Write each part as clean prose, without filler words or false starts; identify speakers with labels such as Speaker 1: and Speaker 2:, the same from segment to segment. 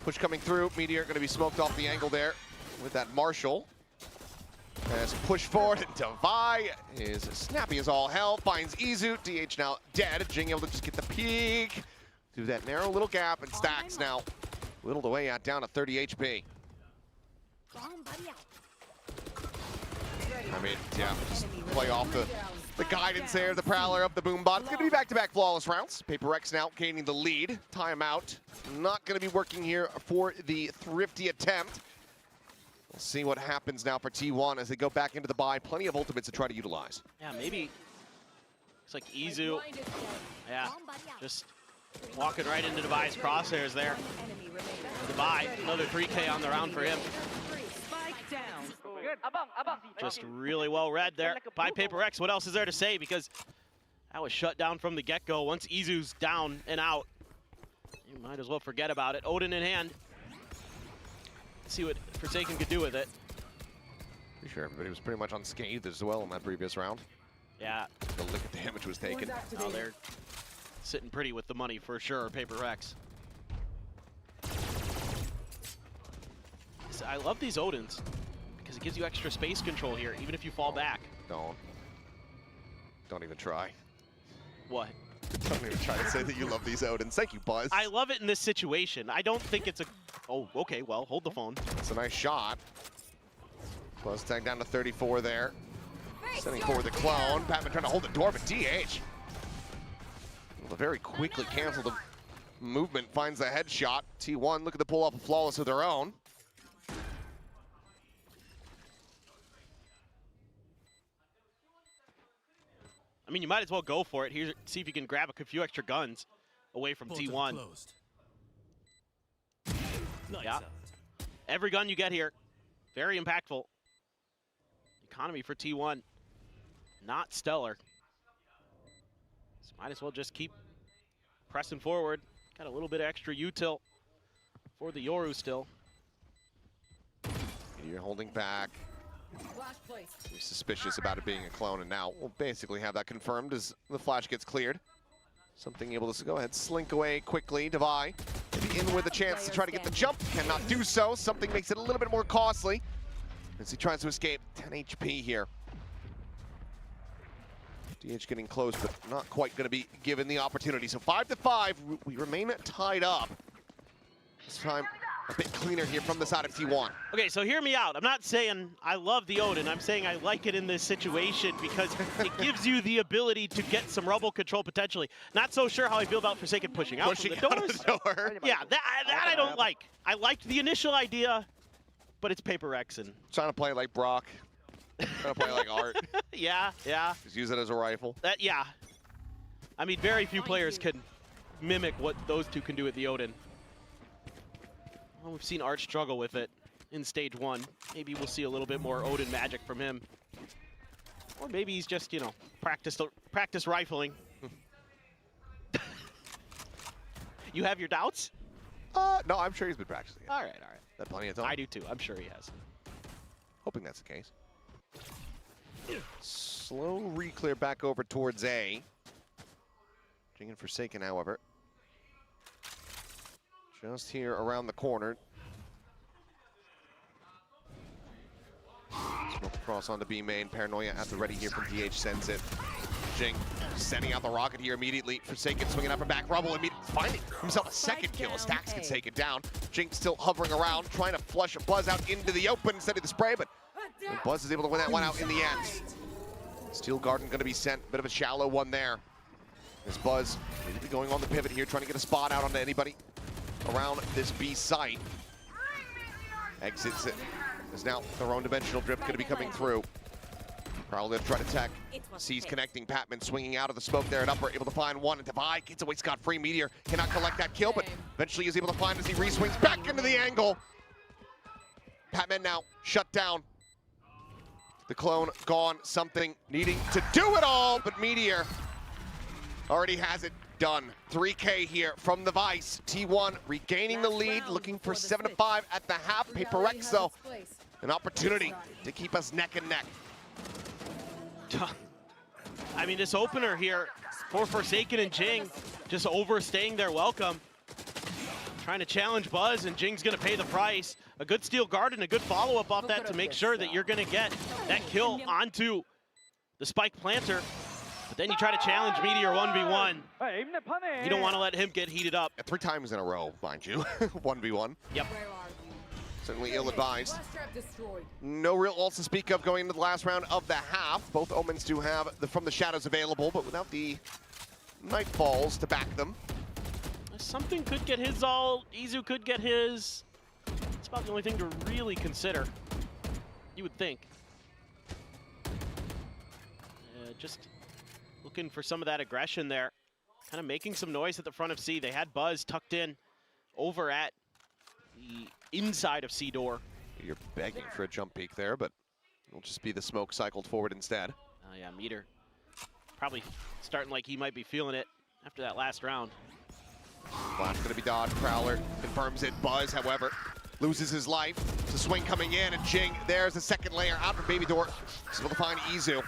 Speaker 1: Push coming through. Meteor going to be smoked off the angle there with that Marshall. As push forward, and Devi is snappy as all hell. Finds Izu. DH now dead. Jing able to just get the peek through that narrow little gap, and Stacks now whittled away at down to 30 HP. I mean, yeah, just play off the guidance there, the Prowler up the Boombot. It's going to be back-to-back flawless rounds. PRX now gaining the lead. Timeout. Not going to be working here for the thrifty attempt. We'll see what happens now for T1 as they go back into the buy. Plenty of ultimates to try to utilize.
Speaker 2: Yeah, maybe it's like Izu. Yeah, just walking right into Devi's crosshairs there. Devi, another 3K on the round for him. Just really well read there by PRX. What else is there to say? Because that was shut down from the get-go. Once Izu's down and out, you might as well forget about it. Odin in hand. Let's see what Forsaken could do with it.
Speaker 1: Pretty sure everybody was pretty much unscathed as well in that previous round.
Speaker 2: Yeah.
Speaker 1: The lick of damage was taken.
Speaker 2: Oh, they're sitting pretty with the money for sure, PRX. I love these Odins because it gives you extra space control here, even if you fall back.
Speaker 1: Don't even try.
Speaker 2: What?
Speaker 1: Don't even try to say that you love these Odins. Thank you, Buzz.
Speaker 2: I love it in this situation. I don't think it's a... Oh, okay, well, hold the phone.
Speaker 1: It's a nice shot. Buzz tag down to 34 there. Sending forward the clone. Patman trying to hold the door, but DH will very quickly cancel the movement, finds the headshot. T1 looking to pull off a flawless of their own.
Speaker 2: I mean, you might as well go for it. Here, see if you can grab a few extra guns away from T1. Yeah. Every gun you get here, very impactful. Economy for T1, not stellar. So might as well just keep pressing forward. Got a little bit of extra util for the Yoru still.
Speaker 1: You're holding back. You're suspicious about it being a clone, and now we'll basically have that confirmed as the flash gets cleared. Something able to go ahead, slink away quickly. Devi in with a chance to try to get the jump. Cannot do so. Something makes it a little bit more costly as he tries to escape. 10 HP here. DH getting close, but not quite going to be given the opportunity. So 5-5, we remain tied up. This time a bit cleaner here from the side of T1.
Speaker 2: Okay, so hear me out. I'm not saying I love the Odin. I'm saying I like it in this situation because it gives you the ability to get some rubble control potentially. Not so sure how I feel about Forsaken pushing out from the doors.
Speaker 1: Out of the door.
Speaker 2: Yeah, that I don't like. I liked the initial idea, but it's PRX and
Speaker 1: trying to play like Brock. Trying to play like Art.
Speaker 2: Yeah.
Speaker 1: Just use it as a rifle.
Speaker 2: Yeah. I mean, very few players can mimic what those two can do with the Odin. Well, we've seen Art struggle with it in stage 1. Maybe we'll see a little bit more Odin magic from him. Or maybe he's just, you know, practice rifling. You have your doubts?
Speaker 1: No, I'm sure he's been practicing it.
Speaker 2: All right.
Speaker 1: That plenty of time.
Speaker 2: I do too. I'm sure he has.
Speaker 1: Hoping that's the case. Slow re-clear back over towards A. Jing and Forsaken, however. Just here around the corner. Smoke across onto B main. Paranoia at the ready here from DH sends it. Jing sending out the rocket here immediately. Forsaken swinging up and back. Rubble finding himself a second kill. Stacks can take it down. Jing still hovering around, trying to flush Buzz out into the open instead of the spray, but Buzz is able to win that one out in the end. Steel Garden going to be sent. Bit of a shallow one there. As Buzz maybe going on the pivot here, trying to get a spot out onto anybody around this B site. Exits it. Is now their own dimensional drift going to be coming through. Probably going to try to tech. Sees connecting. Patman swinging out of the smoke there at upper, able to find one. And Devi gets away scot-free. Meteor cannot collect that kill, but eventually is able to find as he re-swings back into the angle. Patman now shut down. The clone gone. Something needing to do it all, but Meteor already has it done. 3K here from the Vice. T1 regaining the lead, looking for 7-5 at the half. PRX, though, an opportunity to keep us neck and neck.
Speaker 2: I mean, this opener here for Forsaken and Jing just overstaying their welcome. Trying to challenge Buzz, and Jing's gonna pay the price. A good steel guard and a good follow-up off that to make sure that you're gonna get that kill onto the spike planter. But then you try to challenge Meteor 1v1. You don't want to let him get heated up.
Speaker 1: 3 times in a row, mind you. 1v1.
Speaker 2: Yep.
Speaker 1: Certainly ill-advised. No real ults to speak of going into the last round of the half. Both Omens do have the From the Shadows available, but without the Nightfalls to back them.
Speaker 2: Something could get his ult. Izu could get his. It's about the only thing to really consider, you would think. Just looking for some of that aggression there. Kind of making some noise at the front of C. They had Buzz tucked in over at the inside of C door.
Speaker 1: You're begging for a jump peek there, but it'll just be the smoke cycled forward instead.
Speaker 2: Oh yeah, Meteor probably starting like he might be feeling it after that last round.
Speaker 1: Flash gonna be dodged. Prowler confirms it. Buzz, however, loses his life. It's a swing coming in, and Jing, there's the second layer out for Baby Door. He's able to find Izu.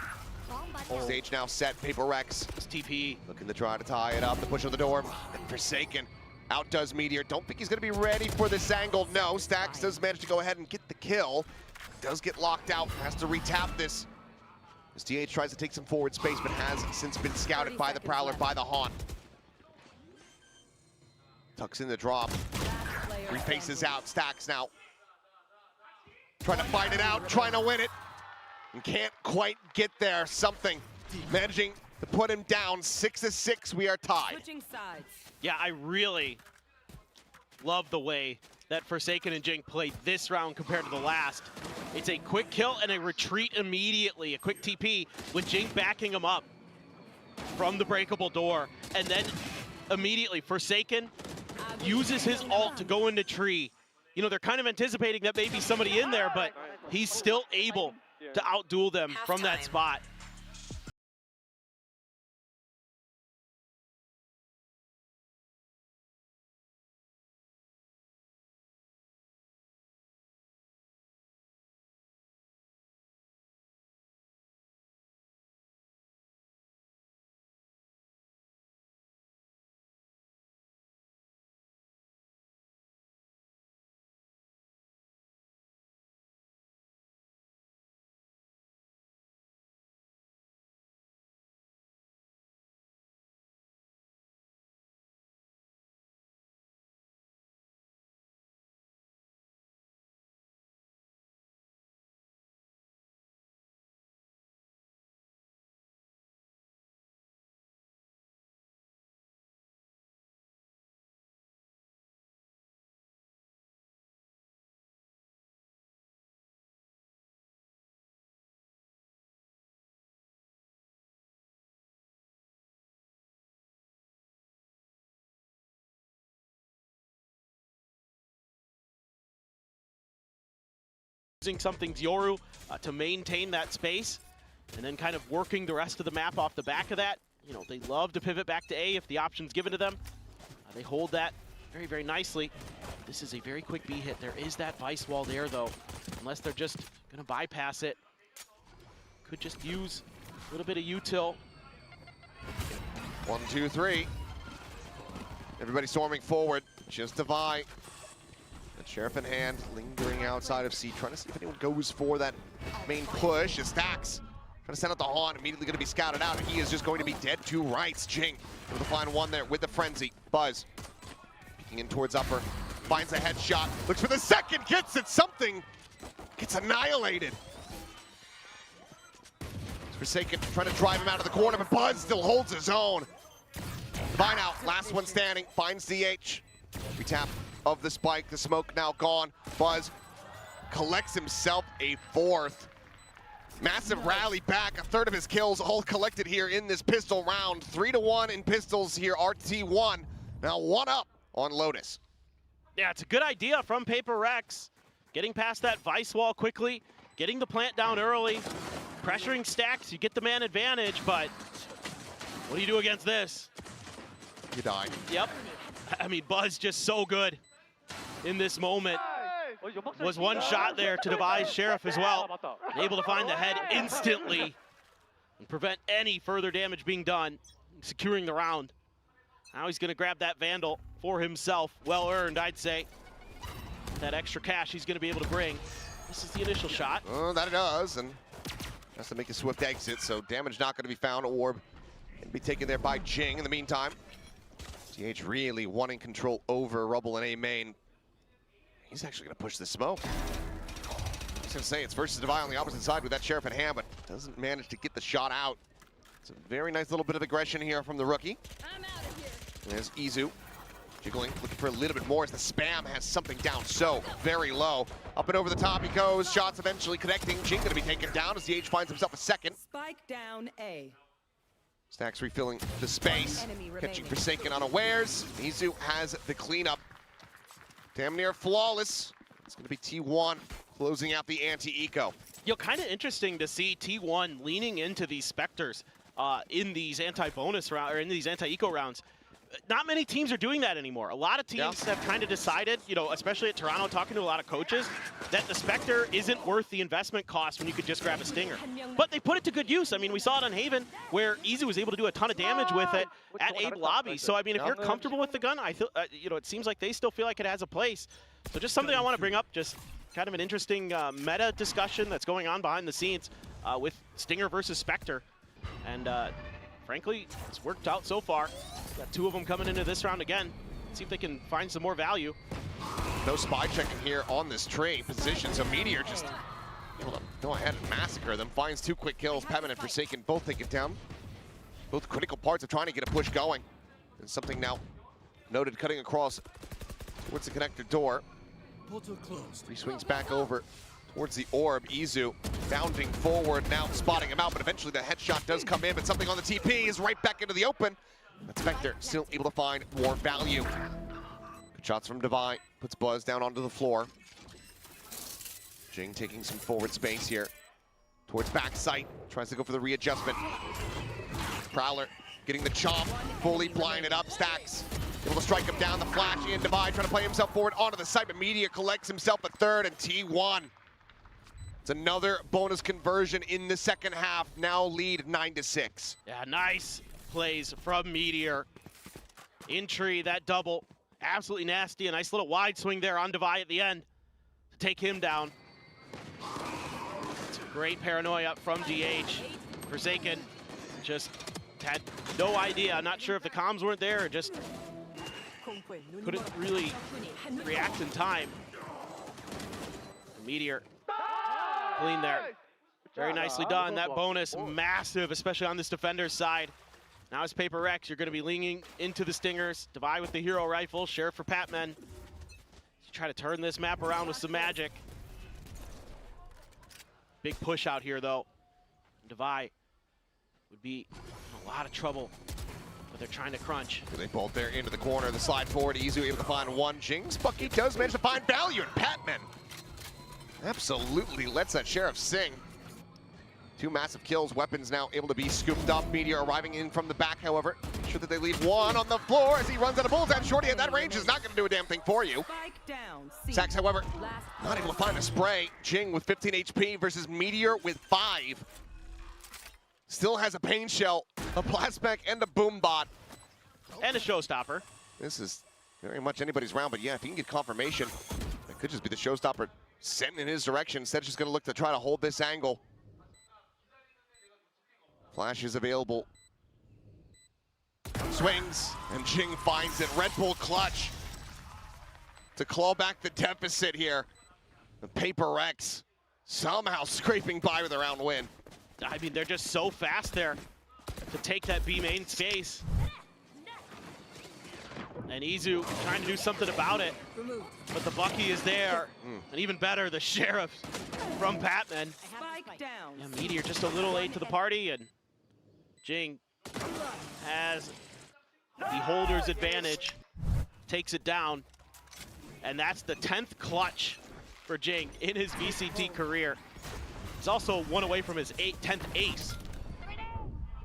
Speaker 1: Stage now set. PRX.
Speaker 2: It's TP.
Speaker 1: Looking to try to tie it up. The push on the door. And Forsaken outdoes Meteor. Don't think he's gonna be ready for this angle. No, Stax does manage to go ahead and get the kill. Does get locked out. Has to retap this. As DH tries to take some forward space, but has since been scouted by the Prowler, by the Haunt. Tucks in the drop. Refaces out. Stax now trying to fight it out, trying to win it. And can't quite get there. Something managing to put him down. 6-6, we are tied.
Speaker 3: Switching sides.
Speaker 2: Yeah, I really love the way that Forsaken and Jing played this round compared to the last. It's a quick kill and a retreat immediately. A quick TP with Jing backing him up from the breakable door. And then immediately Forsaken uses his ult to go into tree. You know, they're kind of anticipating that maybe somebody in there, but he's still able to outduel them from that spot. Using something's Yoru to maintain that space, and then kind of working the rest of the map off the back of that. You know, they love to pivot back to A if the option's given to them. They hold that very, very nicely. This is a very quick B hit. There is that Vice Wall there, though, unless they're just going to bypass it. Could just use a little bit of util.
Speaker 1: 1, 2, 3. Everybody storming forward. Just Devi. Sheriff in hand, lingering outside of C, trying to see if anyone goes for that main push. As Stax trying to send out the Haunt, immediately going to be scouted out, and he is just going to be dead to rights. Jing able to find one there with the Frenzy. Buzz peeking in towards upper, finds a headshot, looks for the second, gets it, something gets annihilated. It's Forsaken trying to drive him out of the corner, but Buzz still holds his own. Fine out, last one standing, finds DH. Retap of the spike, the smoke now gone. Buzz collects himself a fourth. Massive rally back, a third of his kills all collected here in this pistol round. 3-1 in pistols here, RT1. Now 1 up on Lotus.
Speaker 2: Yeah, it's a good idea from PRX. Getting past that Vice Wall quickly, getting the plant down early, pressuring Stacks, you get the man advantage, but what do you do against this?
Speaker 1: You die.
Speaker 2: Yep. I mean, Buzz just so good in this moment. Was one shot there to devise Sheriff as well. Able to find the head instantly and prevent any further damage being done, securing the round. Now he's gonna grab that Vandal for himself. Well earned, I'd say. That extra cash he's gonna be able to bring. This is the initial shot.
Speaker 1: Oh, that it does, and has to make a swift exit, so damage not gonna be found. Orb gonna be taken there by Jing in the meantime. DH really wanting control over Rubble and A main. He's actually gonna push the smoke. I was gonna say it's versus Devi on the opposite side with that Sheriff in hand, but doesn't manage to get the shot out. It's a very nice little bit of aggression here from the rookie.
Speaker 3: I'm out of here.
Speaker 1: There's Izu, jiggling, looking for a little bit more as the spam has something down so very low. Up and over the top he goes, shots eventually connecting. Jing gonna be taken down as DH finds himself a second.
Speaker 3: Spike down A.
Speaker 1: Stacks refilling the space, catching Forsaken unawares. Izu has the cleanup. Damn near flawless. It's gonna be T1 closing out the anti-eco.
Speaker 2: Kind of interesting to see T1 leaning into these Spectres in these anti-bonus round or in these anti-eco rounds. Not many teams are doing that anymore. A lot of teams have kind of decided, especially at Toronto, talking to a lot of coaches, that the Spectre isn't worth the investment cost when you could just grab a Stinger. But they put it to good use. I mean, we saw it on Haven, where Izu was able to do a ton of damage with it at Abe Lobby. So, I mean, if you're comfortable with the gun, I feel, it seems like they still feel like it has a place. So just something I want to bring up, just kind of an interesting meta discussion that's going on behind the scenes with Stinger versus Spectre. And frankly, it's worked out so far. Got two of them coming into this round again. See if they can find some more value.
Speaker 1: No spy checking here on this trade position, so Meteor just able to go ahead and massacre them. Finds two quick kills. Pevin and Forsaken both take it down. Both critical parts of trying to get a push going. And something now noted cutting across towards the connector door. He swings back over towards the orb. Izu bounding forward, now spotting him out, but eventually the headshot does come in, but something on the TP is right back into the open. But Spectre still able to find more value. Good shots from Devi, puts Buzz down onto the floor. Jing taking some forward space here towards backside, tries to go for the readjustment. Prowler getting the chomp, fully blinded up. Stacks able to strike him down. The flash in. Devi trying to play himself forward onto the site, but Media collects himself a third, and T1. It's another bonus conversion in the second half. Now lead 9-6.
Speaker 2: Yeah, nice plays from Meteor. In tree, that double, absolutely nasty. A nice little wide swing there on Devi at the end to take him down. It's a great paranoia from DH. Forsaken just had no idea. I'm not sure if the comms weren't there or just couldn't really react in time. Meteor clean there. Very nicely done. That bonus massive, especially on this defender's side. Now it's PRX. You're going to be leaning into the Stingers. Devi with the hero rifle. Sheriff for Patmen. Try to turn this map around with some magic. Big push out here, though. Devi would be in a lot of trouble, but they're trying to crunch.
Speaker 1: They bolt there into the corner. The slide forward. Izu able to find one. Jing's Bucky does manage to find value, and Patmen absolutely lets that Sheriff sing. Two massive kills, weapons now able to be scooped up. Meteor arriving in from the back, however. Make sure that they leave one on the floor as he runs out of bullets. That shorty at that range is not going to do a damn thing for you. Sacks, however, not able to find a spray. Jing with 15 HP versus Meteor with 5. Still has a pain shell, a plasmec, and a boom bot.
Speaker 2: And a showstopper.
Speaker 1: This is very much anybody's round, but yeah, if he can get confirmation, it could just be the showstopper sent in his direction. Instead, just going to look to try to hold this angle. Flash is available. Swings, and Jing finds it. Red Bull clutch to claw back the deficit here. The PRX somehow scraping by with a round win.
Speaker 2: I mean, they're just so fast there to take that B main space. And Izu trying to do something about it, but the Bucky is there. And even better, the Sheriff from Patmen. Yeah, Meteor just a little late to the party, and Jing has the holder's advantage, takes it down, and that's the 10th clutch for Jing in his VCT career. He's also one away from his 10th ace.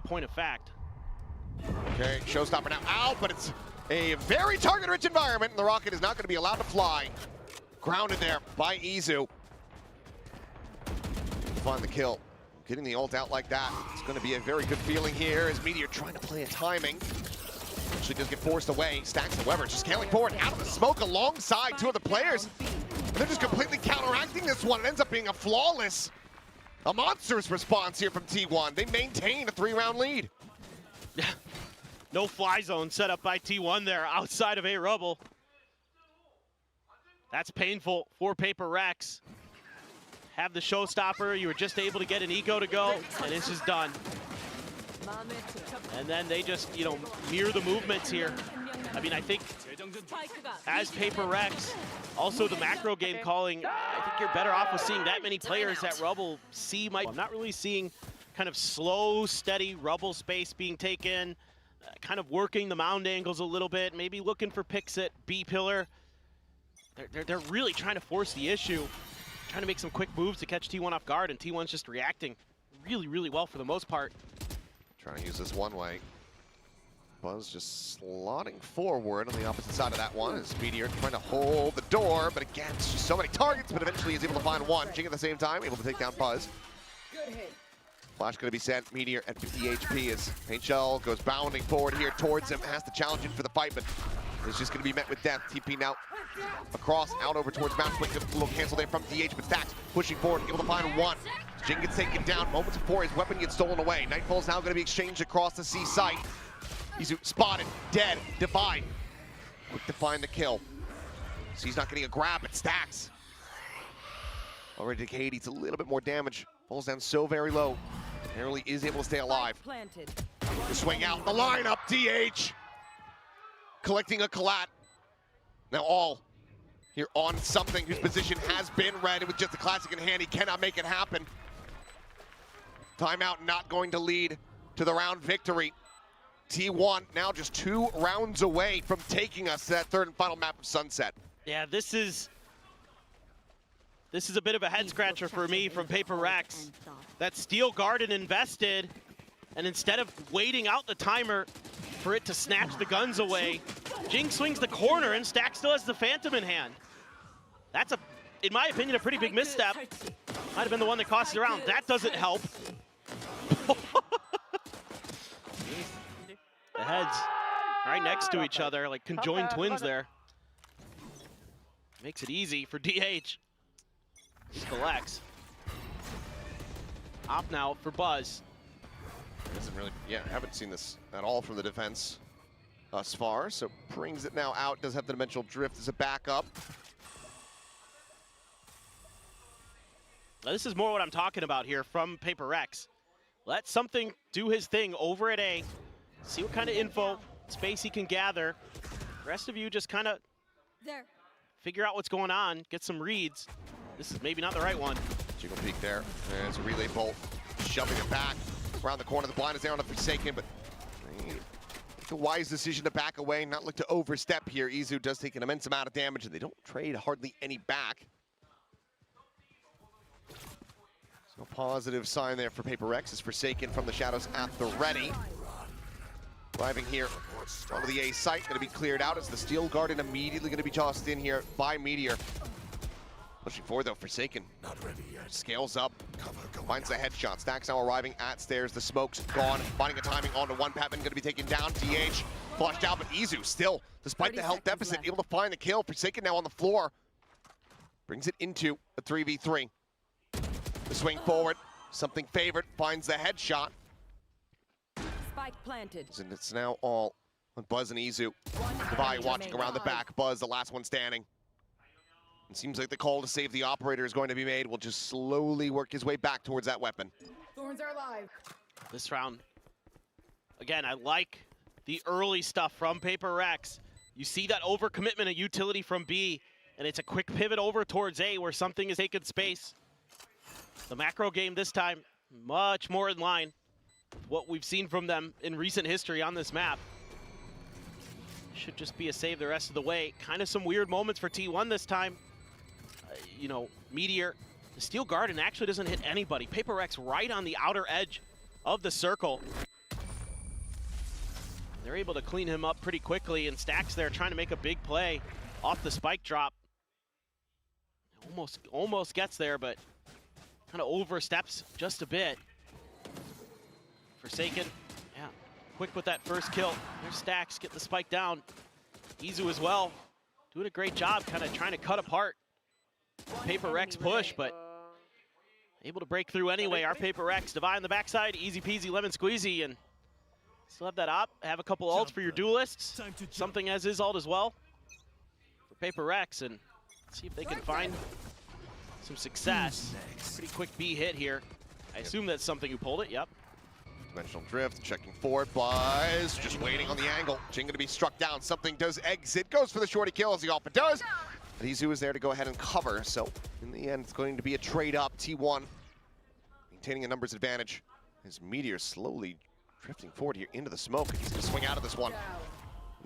Speaker 2: Point of fact.
Speaker 1: Okay, showstopper now out, but it's a very target-rich environment, and the rocket is not going to be allowed to fly. Grounded there by Izu. Find the kill. Getting the ult out like that, it's going to be a very good feeling here as Meteor trying to play a timing. eventually does get forced away. Stacks, however, just scaling forward out of the smoke alongside two of the players. And they're just completely counteracting this one. It ends up being a monstrous response here from T1. They maintain a 3-round lead.
Speaker 2: Yeah. No fly zone set up by T1 there outside of A Rubble. That's painful for PRX. Have the showstopper, you were just able to get an eco to go, and it's just done. And then they just, mirror the movements here. I mean, I think as PRX, also the macro game calling, I think you're better off with seeing that many players that Rubble C might. I'm not really seeing kind of slow, steady Rubble space being taken, kind of working the mound angles a little bit, maybe looking for picks at B pillar. They're really trying to force the issue, trying to make some quick moves to catch T1 off guard, and T1's just reacting really, really well for the most part.
Speaker 1: Trying to use this one way. Buzz just slotting forward on the opposite side of that one as Meteor trying to hold the door, but again, it's just so many targets, but eventually is able to find one. Jing at the same time, able to take down Buzz. Flash going to be sent. Meteor at 50 HP as Paint Shell goes bounding forward here towards him, has to challenge him for the fight, but it's just going to be met with death. TP now across, out over towards Mount Swing. A little cancel there from DH, but Stacks pushing forward, able to find one. Jing gets taken down moments before his weapon gets stolen away. Nightfall's now going to be exchanged across the C site. He's spotted, dead, Divine. Quick to find the kill. So he's not getting a grab, but Stacks. Already decayed, he's a little bit more damage. Falls down so very low. Narrowly is able to stay alive. The swing out, the lineup, DH. Collecting a collat. Now all here on something whose position has been read, and with just the classic in hand, he cannot make it happen. Timeout not going to lead to the round victory. T1 now just 2 rounds away from taking us to that third and final map of Sunset.
Speaker 2: Yeah, this is a bit of a head scratcher for me from PRX. That Steel Garden invested, and instead of waiting out the timer for it to snatch the guns away, Jing swings the corner and Stack still has the Phantom in hand. That's, in my opinion, a pretty big misstep. Might have been the one that cost the round. That doesn't help. The heads right next to each other, like conjoined twins there. Makes it easy for DH. Collects. Op now for Buzz.
Speaker 1: Doesn't really, haven't seen this at all from the defense thus far, so brings it now out. Does have the dimensional drift as a backup.
Speaker 2: Now, this is more what I'm talking about here from PRX. Let something do his thing over at A. See what kind of info, space he can gather. The rest of you just kind of figure out what's going on, get some reads. This is maybe not the right one.
Speaker 1: Jiggle peek there. There's a relay bolt, shoving it back. Around the corner, the blind is there on the Forsaken, but it's a wise decision to back away, not look to overstep here. Izu does take an immense amount of damage, and they don't trade hardly any back. So a positive sign there for PRX as Forsaken from the shadows at the ready. Arriving here onto the A site, going to be cleared out as the Steel Garden immediately going to be tossed in here by Meteor. Pushing forward though, Forsaken scales up, finds the headshot. Stacks now arriving at stairs, the smoke's gone, finding a timing onto one. Patman going to be taken down, DH flushed out, but Izu still, despite the health deficit, able to find the kill. Forsaken now on the floor, brings it into a 3v3. The swing forward, something favored, finds the headshot.
Speaker 3: Spike planted.
Speaker 1: And it's now all on Buzz and Izu. Divine watching around the back, Buzz the last one standing. It seems like the call to save the operator is going to be made. Will just slowly work his way back towards that weapon.
Speaker 3: Thorns are alive.
Speaker 2: This round, again, I like the early stuff from PRX. You see that overcommitment of utility from B, and it's a quick pivot over towards A where something is taking space. The macro game this time, much more in line with what we've seen from them in recent history on this map. Should just be a save the rest of the way. Kind of some weird moments for T1 this time. Meteor, the Steel Garden actually doesn't hit anybody. PRX right on the outer edge of the circle. They're able to clean him up pretty quickly, and Stacks there trying to make a big play off the spike drop. Almost gets there, but kind of oversteps just a bit. Forsaken, quick with that first kill. There's Stacks, get the spike down. Izu as well, doing a great job kind of trying to cut apart PRX push, but able to break through anyway. Our PRX, Divide on the backside, easy peasy lemon squeezy, and still have that op. Have a couple ults for your duelists. Something as is ult as well for PRX, and see if they can find some success. Pretty quick B hit here. I assume that's something who pulled it, yep.
Speaker 1: Dimensional drift, checking forward, Buzz, just waiting on the angle. Jing gonna be struck down, something does exit, goes for the shorty kill as he often does. But Izu is there to go ahead and cover, so in the end it's going to be a trade up. T1 maintaining a numbers advantage. His Meteor slowly drifting forward here into the smoke, and he's gonna swing out of this one.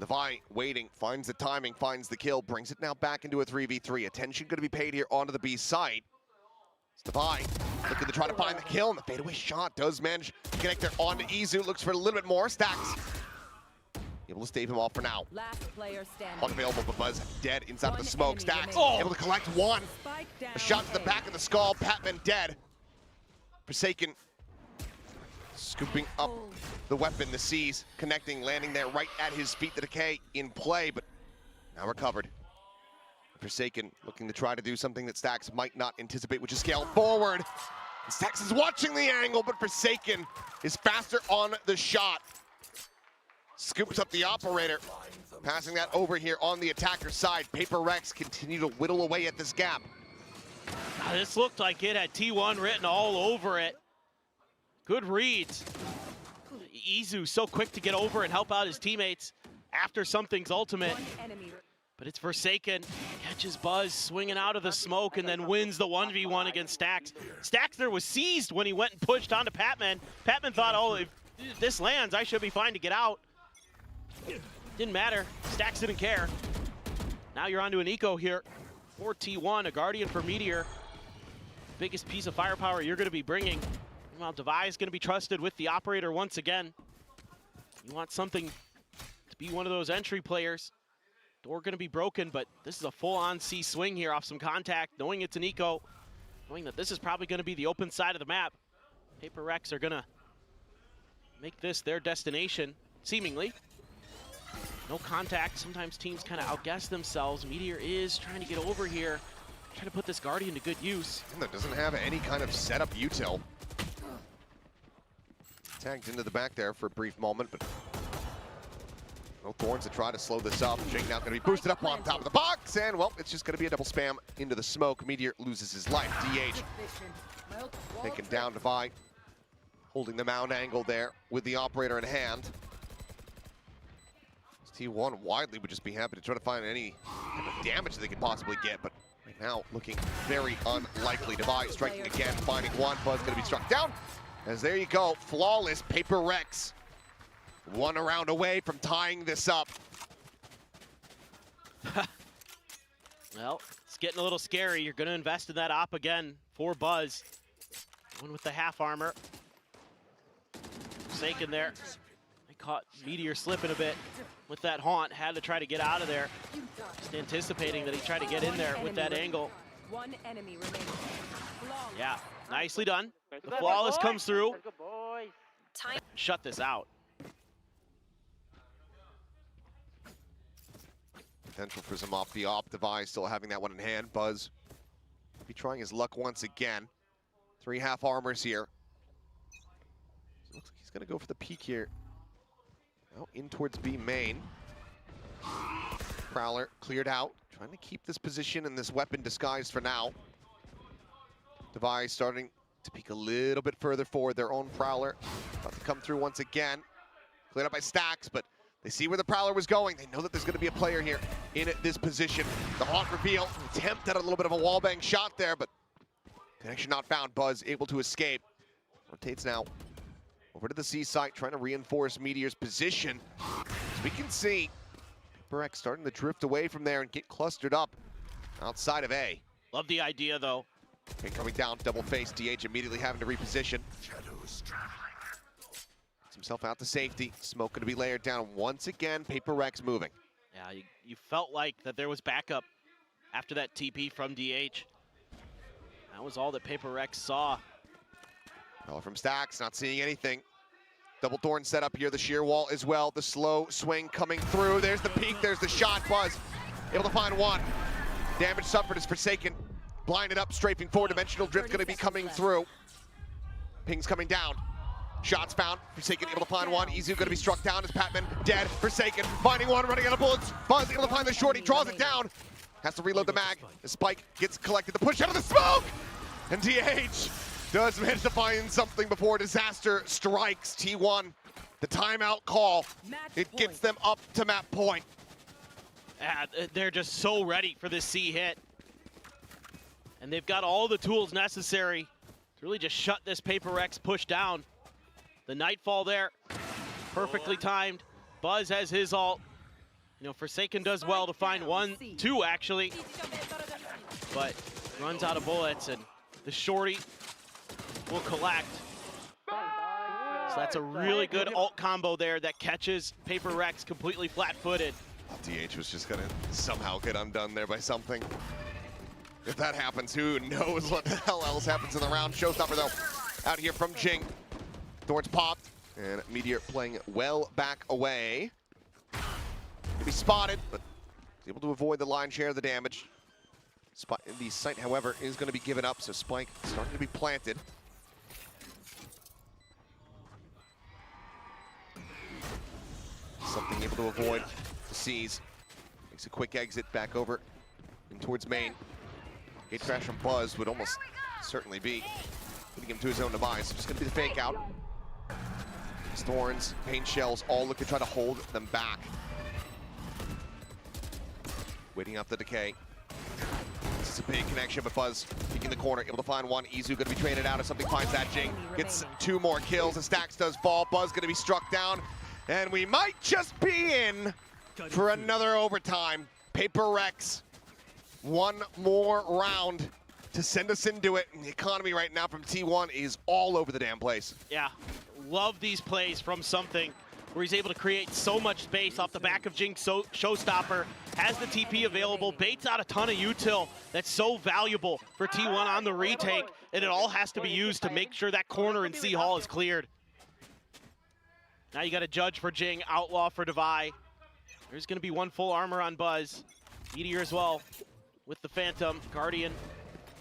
Speaker 1: Navi waiting, finds the timing, finds the kill, brings it now back into a 3v3. Attention gonna be paid here onto the B site. It's Navi looking to try to find the kill, and the fadeaway shot does manage to connect there onto Izu. Looks for a little bit more. Stacks able to stave him off for now.
Speaker 3: Last player standing.
Speaker 1: Unavailable, but Buzz dead inside of the smoke. Stacks
Speaker 3: remaining.
Speaker 1: able to collect one.
Speaker 3: Spike down
Speaker 1: A shot to the
Speaker 3: A.
Speaker 1: back of the skull. Patman dead. Forsaken scooping up the weapon, the C's connecting, landing there right at his feet. The decay in play, but now recovered. Forsaken looking to try to do something that Stacks might not anticipate, which is scale forward. And Stacks is watching the angle, but Forsaken is faster on the shot. Scoops up the operator, passing that over here on the attacker side. PRX continue to whittle away at this gap.
Speaker 2: This looked like it had T1 written all over it. Good reads. Izu so quick to get over and help out his teammates after something's ultimate.
Speaker 3: One enemy.
Speaker 2: But it's Forsaken, catches Buzz swinging out of the smoke and then wins the 1v1 against Stacks. Stacks there was seized when he went and pushed onto Patman. Patman thought, oh, if this lands, I should be fine to get out. Didn't matter, Stacks didn't care. Now you're onto an eco here for T1, a Guardian for Meteor. Biggest piece of firepower you're gonna be bringing. Meanwhile, Devi's gonna be trusted with the operator once again. You want something to be one of those entry players. Door gonna be broken, but this is a full-on C swing here off some contact, knowing it's an eco, knowing that this is probably gonna be the open side of the map. PRX are gonna make this their destination, seemingly. No contact, sometimes teams kind of outguess themselves. Meteor is trying to get over here, trying to put this Guardian to good use.
Speaker 1: And that doesn't have any kind of setup util. Tagged into the back there for a brief moment, but no Thorns to try to slow this up. Jake now going to be boosted up on top of the box, and well, it's just going to be a double spam into the smoke. Meteor loses his life. DH taken down Divide, holding the mound angle there with the operator in hand. T1 widely would just be happy to try to find any kind of damage that they could possibly get, but right now looking very unlikely. Divide striking again, finding one. Buzz going to be struck down, as there you go, flawless PRX. One round away from tying this up.
Speaker 2: Well, it's getting a little scary. You're going to invest in that op again for Buzz. One with the half armor. Forsaken there. They caught Meteor slipping a bit with that haunt. Had to try to get out of there. Just anticipating that he tried to get in there with that angle.
Speaker 3: One enemy remaining. Flawless.
Speaker 2: Yeah, nicely done. The flawless comes through. Shut this out.
Speaker 1: Potential for some off the op. Device still having that one in hand. Buzz be trying his luck once again. 3 half armors here. So looks like he's going to go for the peek here. Now in towards B main. Prowler cleared out. Trying to keep this position and this weapon disguised for now. Device starting to peek a little bit further forward. Their own Prowler about to come through once again. Cleared up by Stacks, but they see where the Prowler was going. They know that there's going to be a player here in this position. The haunt reveal, attempt at a little bit of a wallbang shot there, but connection not found. Buzz able to escape. Rotates now over to the C site, trying to reinforce Meteor's position. As we can see, PRX starting to drift away from there and get clustered up outside of A.
Speaker 2: Love the idea, though.
Speaker 1: Okay, coming down, double face. DH immediately having to reposition. Himself out to safety. Smoke going to be layered down once again. PRX moving.
Speaker 2: Yeah, you felt like that there was backup after that TP from DH. That was all that PRX saw.
Speaker 1: Well, from Stacks, not seeing anything. Double Thorn set up here, the sheer wall as well. The slow swing coming through. There's the peek, there's the shot. Buzz able to find one. Damage suffered is Forsaken. Blinded up, strafing forward. Dimensional Drift going to be coming through. Ping's coming down. Shots found. Forsaken able to find one. Izu going to be struck down as Patman dead. Forsaken finding one, running out of bullets. Buzz able to find the shorty, draws it down. Has to reload the mag. The spike gets collected. The push out of the smoke! And DH does manage to find something before disaster strikes. T1, the timeout call. It gets them up to map point.
Speaker 2: They're just so ready for this C hit. And they've got all the tools necessary to really just shut this PRX push down. The Nightfall there, perfectly timed. Buzz has his ult. You know, Forsaken does well to find one, two actually. But runs out of bullets, and the shorty will collect. So that's a really good ult combo there that catches PRX completely flat-footed.
Speaker 1: DH was just gonna somehow get undone there by something. If that happens, who knows what the hell else happens in the round. Showstopper though, out here from Jing. Thorns popped, and Meteor playing well back away. To be spotted, but is able to avoid the lion's share of the damage. The site, however, is going to be given up, so Spike starting to be planted. Something able to avoid the C's. Makes a quick exit back over and towards main. Gate crash from Buzz would almost certainly be putting him to his own demise. Just going to be the fake out. Thorns, pain shells, all look to try to hold them back. Waiting up the decay. This is a big connection, but Buzz peeking the corner, able to find one. Izu going to be traded out if something finds that. Jing gets 2 more kills. The stacks does fall. Buzz going to be struck down, and we might just be in for another overtime. PRX, one more round to send us into it. And the economy right now from T1 is all over the damn place.
Speaker 2: Yeah, love these plays from Something, where he's able to create so much space off the back of Jing's Showstopper, has the TP available, baits out a ton of util that's so valuable for T1 on the retake, and it all has to be used to make sure that corner in C Hall is cleared. Now you got a Judge for Jing, Outlaw for Devi. There's going to be one full armor on Buzz. Meteor as well with the Phantom. Guardian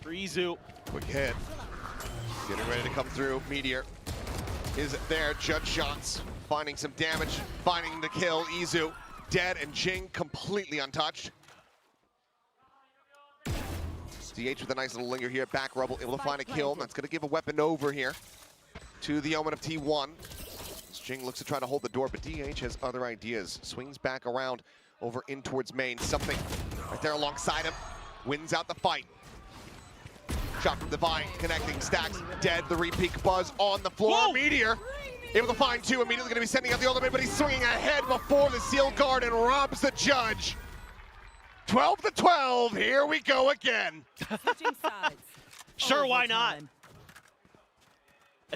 Speaker 2: for Izu.
Speaker 1: Quick hit. Getting ready to come through. Meteor is there. Judge shots. Finding some damage. Finding the kill. Izu dead, and Jing completely untouched. DH with a nice little linger here. Back Rubble able to find a kill. That's going to give a weapon over here to the Omen of T1. As Jing looks to try to hold the door, but DH has other ideas. Swings back around over in towards main. Something right there alongside him. Wins out the fight. Shot from Divine, connecting, stacks, dead. The repeat. Buzz on the floor.
Speaker 2: Whoa.
Speaker 1: Meteor able to find 2. Immediately going to be sending out the ultimate, but he's swinging ahead before the seal guard and robs the Judge. 12-12. Here we go again.
Speaker 3: Switching sides.
Speaker 2: Sure, why not?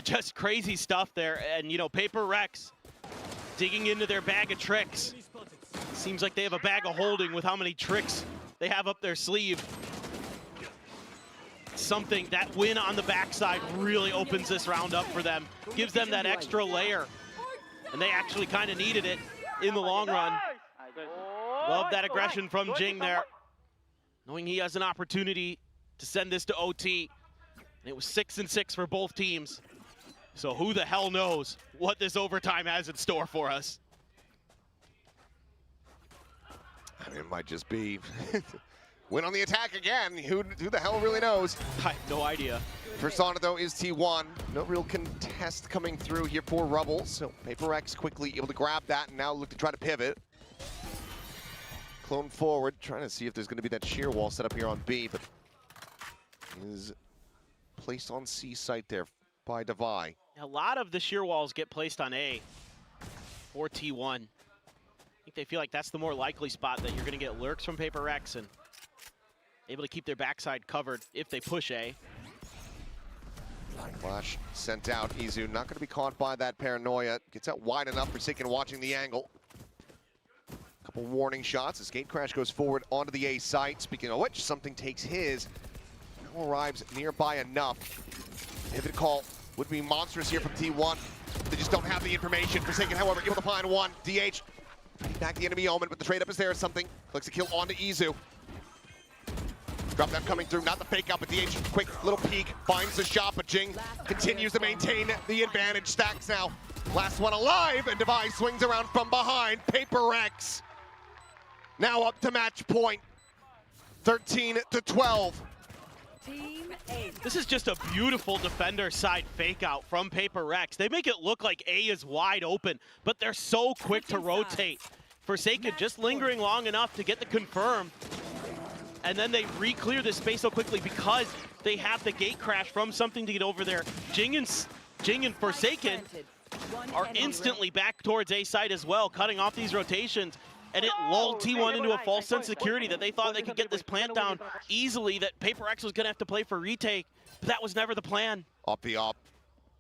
Speaker 2: Just crazy stuff there, and you know, PRX digging into their bag of tricks. Seems like they have a bag of holding with how many tricks they have up their sleeve. Something, that win on the backside really opens this round up for them, gives them that extra layer, and they actually kind of needed it in the long run. Love that aggression from Jing there, knowing he has an opportunity to send this to OT, and it was 6-6 for both teams. So who the hell knows what this overtime has in store for us.
Speaker 1: I mean, it might just be win on the attack again. Who the hell really knows?
Speaker 2: I have no idea.
Speaker 1: First on it, though, is T1. No real contest coming through here for Rubble. So PRX quickly able to grab that and now look to try to pivot. Clone forward, trying to see if there's going to be that sheer wall set up here on B, but is placed on C site there by Devi.
Speaker 2: A lot of the sheer walls get placed on A for T1. I think they feel like that's the more likely spot that you're going to get lurks from PRX and able to keep their backside covered if they push A.
Speaker 1: Flash sent out. Izu not going to be caught by that paranoia. Gets out wide enough. Forsaken watching the angle. Couple warning shots as Gate Crash goes forward onto the A site. Speaking of which, Something takes his. Now arrives nearby enough. Pivot call would be monstrous here from T1. They just don't have the information. Forsaken, however, able to find one. DH back the enemy Omen, but the trade up is there or something. Clicks a kill onto Izu. Drop down coming through, not the fake out, but DH, quick little peek, finds the shot, but Jing continues to maintain the advantage. Stacks now, last one alive, and Device swings around from behind. PRX now up to match point, 13-12.
Speaker 3: Team A.
Speaker 2: This is just a beautiful defender side fake out from PRX. They make it look like A is wide open, but they're so quick to rotate. Forsaken just lingering long enough to get the confirm. And then they re-clear this space so quickly because they have the gate crash from something to get over there. Jing and Forsaken are instantly back towards A side as well, cutting off these rotations. And it lulled T1 into a false sense of security that they thought they could get this plant down easily, that PRX was going to have to play for retake. But that was never the plan.
Speaker 1: Off the op.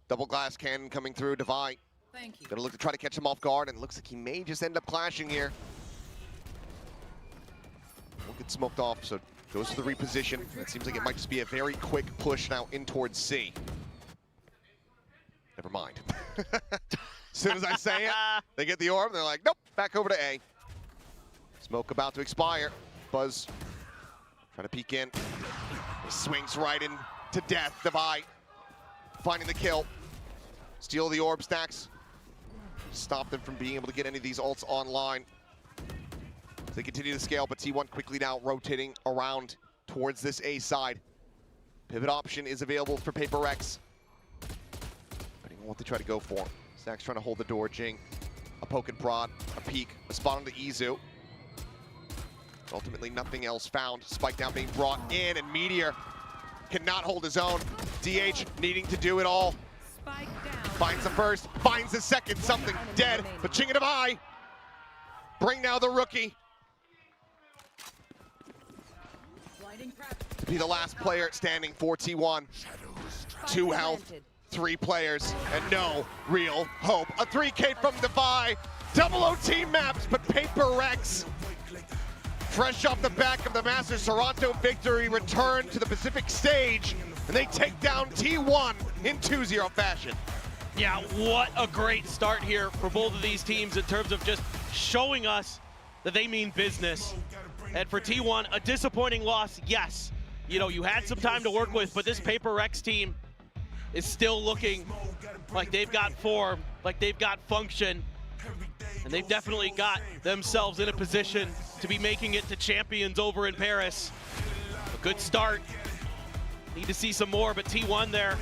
Speaker 1: Double glass cannon coming through. Devi gonna look to try to catch him off guard, and it looks like he may just end up clashing here. Won't get smoked off, so goes to the reposition. It seems like it might just be a very quick push now in towards C. Never mind. As soon as I say it, they get the orb, they're like, nope, back over to A. Smoke about to expire. Buzz trying to peek in. He swings right in to death. Devi finding the kill. Steal the orb stacks. Stop them from being able to get any of these ults online. They continue to scale, but T1 quickly now rotating around towards this A side. Pivot option is available for PRX. Depending on what they try to go for. Stacks trying to hold the door. Jing, a poke and prod, a peek, a spot on the Izu. Ultimately, nothing else found. Spike now being brought in, and Meteor cannot hold his own. DH needing to do it all.
Speaker 3: Spike down.
Speaker 1: Finds the first, finds the second, something dead, but Jing and Devi bring now the rookie to be the last player standing for T1. 2 health, 3 players, and no real hope. A 3K from Devi, double OT maps, but PRX, fresh off the back of the Masters Toronto victory, return to the Pacific stage, and they take down T1 in 2-0 fashion.
Speaker 2: Yeah, what a great start here for both of these teams in terms of just showing us that they mean business. And for T1, a disappointing loss, yes. You know, you had some time to work with, but this PRX team is still looking like they've got form, like they've got function, and they've definitely got themselves in a position to be making it to champions over in Paris. A good start. Need to see some more, but T1 there,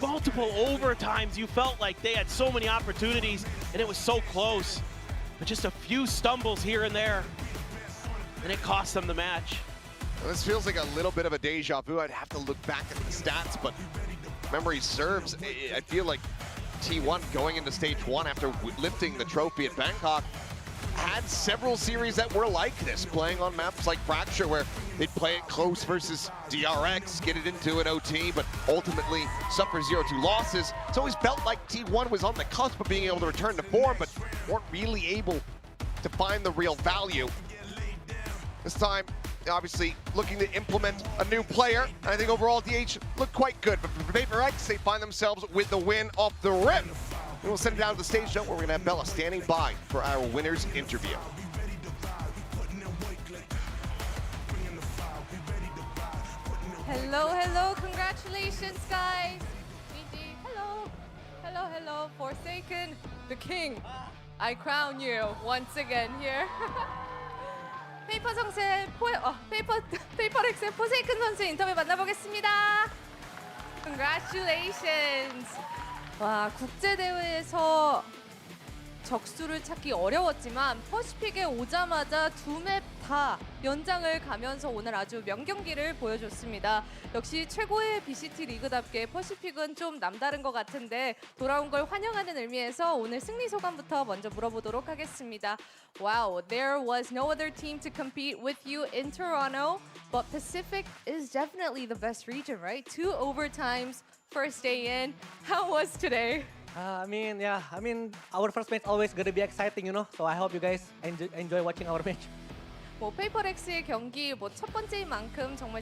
Speaker 2: multiple overtimes, you felt like they had so many opportunities, and it was so close. But just a few stumbles here and there, and it cost them the match.
Speaker 1: Well, this feels like a little bit of a deja vu. I'd have to look back at the stats, but memory serves. I feel like T1 going into stage 1 after lifting the trophy at Bangkok had several series that were like this, playing on maps like Fracture, where they'd play it close versus DRX, get it into an OT, but ultimately suffer 0-2 losses. It's always felt like T1 was on the cusp of being able to return to form, but weren't really able to find the real value. This time, obviously looking to implement a new player. I think overall DH looked quite good, but for PRX, they find themselves with the win off the rip. We will send it down to the stage note where we're gonna have Bella standing by for our winner's interview.
Speaker 4: Hello, hello, congratulations guys. GG, hello, hello, hello, Forsaken, the king. I crown you once again here. PRX의 포세이큰 선수 인터뷰 만나보겠습니다. Congratulations. 와, 국제대회에서 적수를 찾기 어려웠지만 퍼시픽에 오자마자 2맵 다 연장을 가면서 오늘 아주 명경기를 보여줬습니다. 역시 최고의 VCT 리그답게 퍼시픽은 좀 남다른 것 같은데 돌아온 걸 환영하는 의미에서 오늘 승리 소감부터 먼저 물어보도록 하겠습니다. Wow, there was no other team to compete with you in Toronto, but Pacific is definitely the best region, right? 2 overtimes, first day in. How was today?
Speaker 5: I mean, our first match always gonna be exciting, you know. So I hope you guys enjoy watching our match.
Speaker 4: 뭐 PRX의 경기 첫 번째인 만큼 정말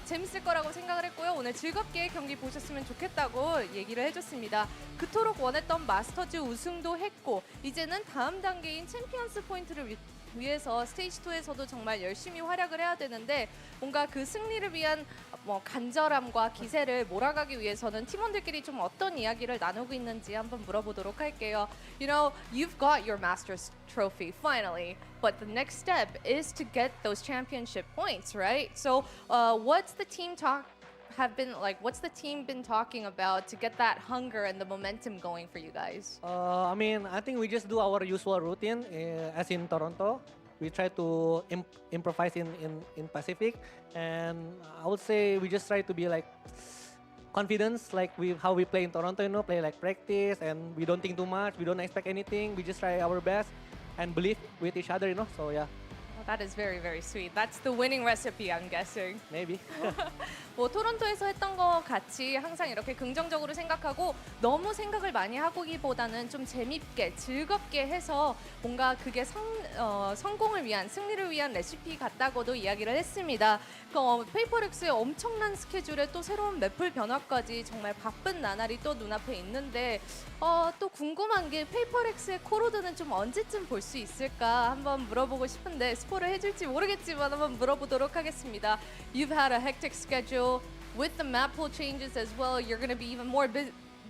Speaker 4: 재밌을 거라고 생각을 했고요. 오늘 즐겁게 경기 보셨으면 좋겠다고 얘기를 해줬습니다. 그토록 원했던 마스터즈 우승도 했고 이제는 다음 단계인 챔피언스 포인트를 위해서 스테이지 2에서도 정말 열심히 활약을 해야 되는데 뭔가 그 승리를 위한 간절함과 기세를 몰아가기 위해서는 팀원들끼리 좀 어떤 이야기를 나누고 있는지 한번 물어보도록 할게요. You know, you've got your Masters trophy finally, but the next step is to get those championship points, right? So, what's the team been talking about to get that hunger and the momentum going for you guys?
Speaker 5: I mean, I think we just do our usual routine as in Toronto. We try to improvise in Pacific, and I would say we just try to be like confidence, like how we play in Toronto, you know, play like practice, and we don't think too much, we don't expect anything, we just try our best and believe with each other, you know. So yeah.
Speaker 4: That is very, very sweet. That's the winning recipe, I'm guessing.
Speaker 5: Maybe.
Speaker 4: 뭐 토론토에서 했던 거 같이 항상 이렇게 긍정적으로 생각하고 너무 생각을 많이 하기보다는 좀 재밌게 즐겁게 해서 뭔가 그게 성공을 위한 승리를 위한 레시피 같다고도 이야기를 했습니다. 페이퍼렉스의 엄청난 스케줄에 또 새로운 맵풀 변화까지 정말 바쁜 나날이 또 눈앞에 있는데 또 궁금한 게 페이퍼렉스의 코로드는 좀 언제쯤 볼 수 있을까 한번 물어보고 싶은데 스포를 해줄지 모르겠지만 한번 물어보도록 하겠습니다. You've had a hectic schedule with the map pool changes as well. You're going to be even more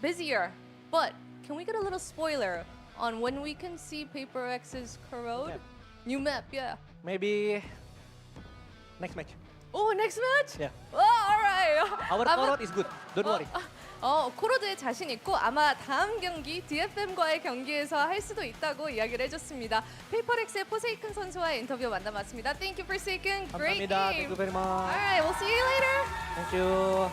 Speaker 4: busier. But can we get a little spoiler on when we can see PaperX's corrode? New map, yeah.
Speaker 5: Maybe next match.
Speaker 4: Oh, next match?
Speaker 5: Yeah.
Speaker 4: Oh, alright.
Speaker 5: Our corode is good. Don't worry.
Speaker 4: 코로드에 자신 있고 아마 다음 경기 DFM과의 경기에서 할 수도 있다고 이야기를 해줬습니다. 페이퍼렉스의 포세이큰 선수와의 인터뷰 만나봤습니다. Thank you, Forsaken. Great
Speaker 5: 감사합니다.
Speaker 4: game.
Speaker 5: Thank you very much.
Speaker 4: Alright, we'll see you later.
Speaker 5: Thank you.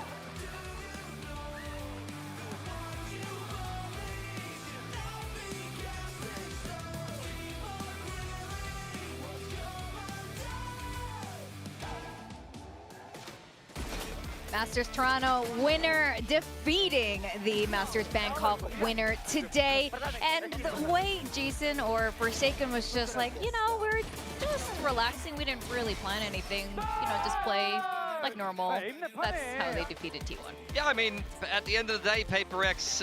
Speaker 6: Masters Toronto winner defeating the Masters Bangkok winner today. And the way Jason or Forsaken was just like, you know, we're just relaxing. We didn't really plan anything, you know, just play like normal. That's how they defeated T1.
Speaker 7: Yeah, I mean, at the end of the day, PaperX,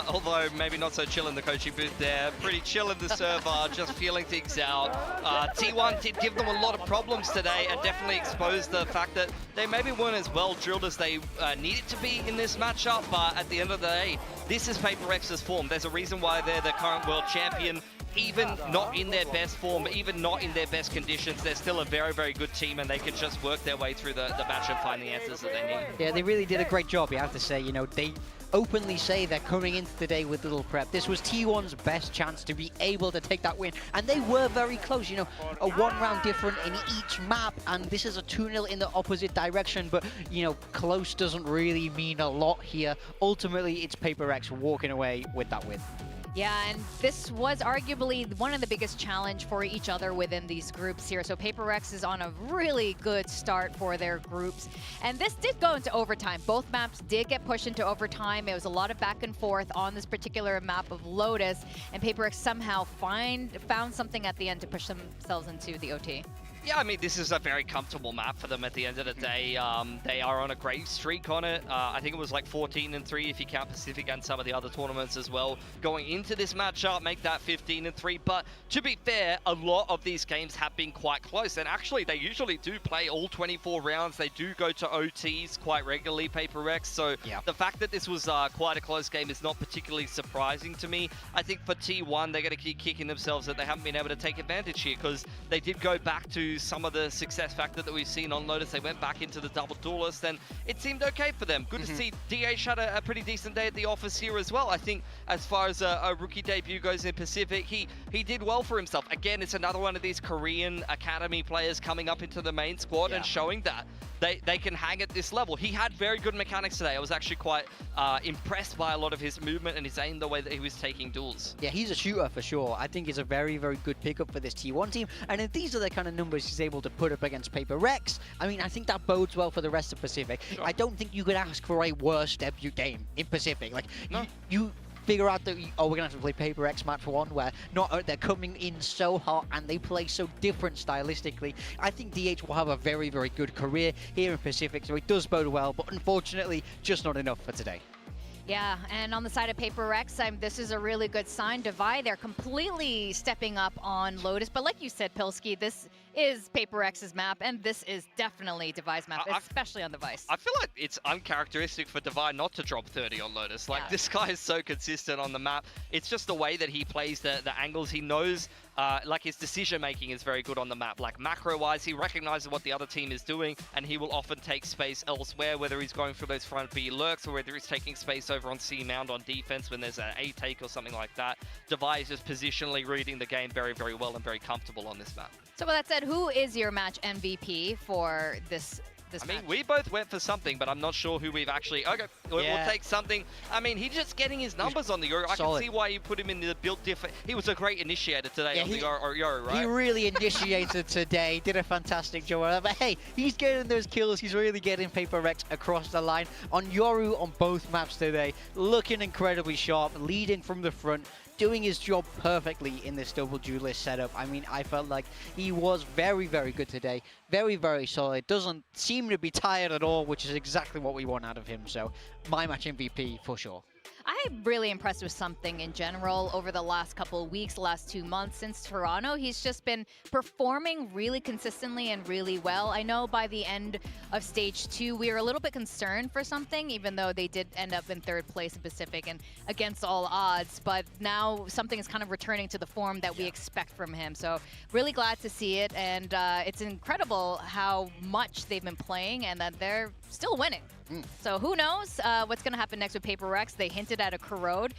Speaker 7: although maybe not so chill in the coaching booth there, pretty chill in the server, just feeling things out. T1 did give them a lot of problems today and definitely exposed the fact that they maybe weren't as well drilled as they needed to be in this matchup, but at the end of the day, this is PaperX's form. There's a reason why they're the current world champion. Even not in their best form, even not in their best conditions, they're still a very, very good team, and they can just work their way through the match and find the answers that they need.
Speaker 8: Yeah, they really did a great job, you have to say. You know, they openly say they're coming into the day with little prep. This was T1's best chance to be able to take that win, and they were very close. You know, a one-round different in each map, and this is a 2-0 in the opposite direction, but, you know, close doesn't really mean a lot here. Ultimately, it's PaperX walking away with that win.
Speaker 6: Yeah, and this was arguably one of the biggest challenge for each other within these groups here. So PaperX is on a really good start for their groups. And this did go into overtime. Both maps did get pushed into overtime. It was a lot of back and forth on this particular map of Lotus. And PaperX somehow found something at the end to push themselves into the OT.
Speaker 7: Yeah, I mean, this is a very comfortable map for them at the end of the day. They are on a great streak on it. I think it was like 14-3 if you count Pacific and some of the other tournaments as well. Going into this matchup, make that 15-3. But to be fair, a lot of these games have been quite close. And actually, they usually do play all 24 rounds. They do go to OTs quite regularly, PaperX. So the fact that this was quite a close game is not particularly surprising to me. I think for T1, they're going to keep kicking themselves that they haven't been able to take advantage here, because they did go back to some of the success factor that we've seen on Lotus. They went back into the double duelist, and it seemed okay for them. Good to see DH had a pretty decent day at the office here as well. I think as far as a rookie debut goes in Pacific, he did well for himself. Again, it's another one of these Korean academy players coming up into the main squad and showing that they can hang at this level. He had very good mechanics today. I was actually quite impressed by a lot of his movement and his aim, the way that he was taking duels.
Speaker 8: Yeah, he's a shooter for sure. I think he's a very, very good pickup for this T1 team. And if these are the kind of numbers he's able to put up against PaperX, I mean, I think that bodes well for the rest of Pacific. Sure. I don't think you could ask for a worse debut game in Pacific. Like, figure out that, oh, we're going to have to play Paper X match 1, where they're coming in so hot and they play so different stylistically. I think DH will have a very, very good career here in Pacific, so it does bode well, but unfortunately, just not enough for today.
Speaker 6: Yeah, and on the side of PRX, this is a really good sign. Divide, they're completely stepping up on Lotus. But like you said, Pilsky, this is PRX's map, and this is definitely Divide's map, especially on the Vice.
Speaker 7: I feel like it's uncharacteristic for Divide not to drop 30 on Lotus. Like, this guy is so consistent on the map. It's just the way that he plays the angles. He knows, like, his decision-making is very good on the map. Like, macro-wise, he recognizes what the other team is doing, and he will often take space elsewhere, whether he's going for those front B lurks or whether he's taking space over on C Mound on defense when there's an A take or something like that. Divide is just positionally reading the game very, very well and very comfortable on this map.
Speaker 6: So with that said, who is your match MVP for this match?
Speaker 7: I mean, we both went for something, but I'm not sure who we've actually... Okay, we'll take something. I mean, he's just getting his numbers on the Yoru. I can see why you put him in the build different. He was a great initiator today on the Yoru, right?
Speaker 8: He really initiated today, did a fantastic job. But hey, he's getting those kills. He's really getting PRX across the line. On Yoru on both maps today, looking incredibly sharp, leading from the front, doing his job perfectly in this double duelist setup. I mean, I felt like he was very, very good today. Very, very solid. Doesn't seem to be tired at all, which is exactly what we want out of him. So, my match MVP for sure.
Speaker 6: I'm really impressed with Something in general over the last couple of weeks, last 2 months since Toronto. He's just been performing really consistently and really well. I know by the end of stage 2, we were a little bit concerned for Something, even though they did end up in 3rd place in Pacific and against all odds. But now Something is kind of returning to the form that we expect from him. So really glad to see it. And it's incredible how much they've been playing and that they're still winning. So who knows what's going to happen next with PRX. They hinted at a Corrode.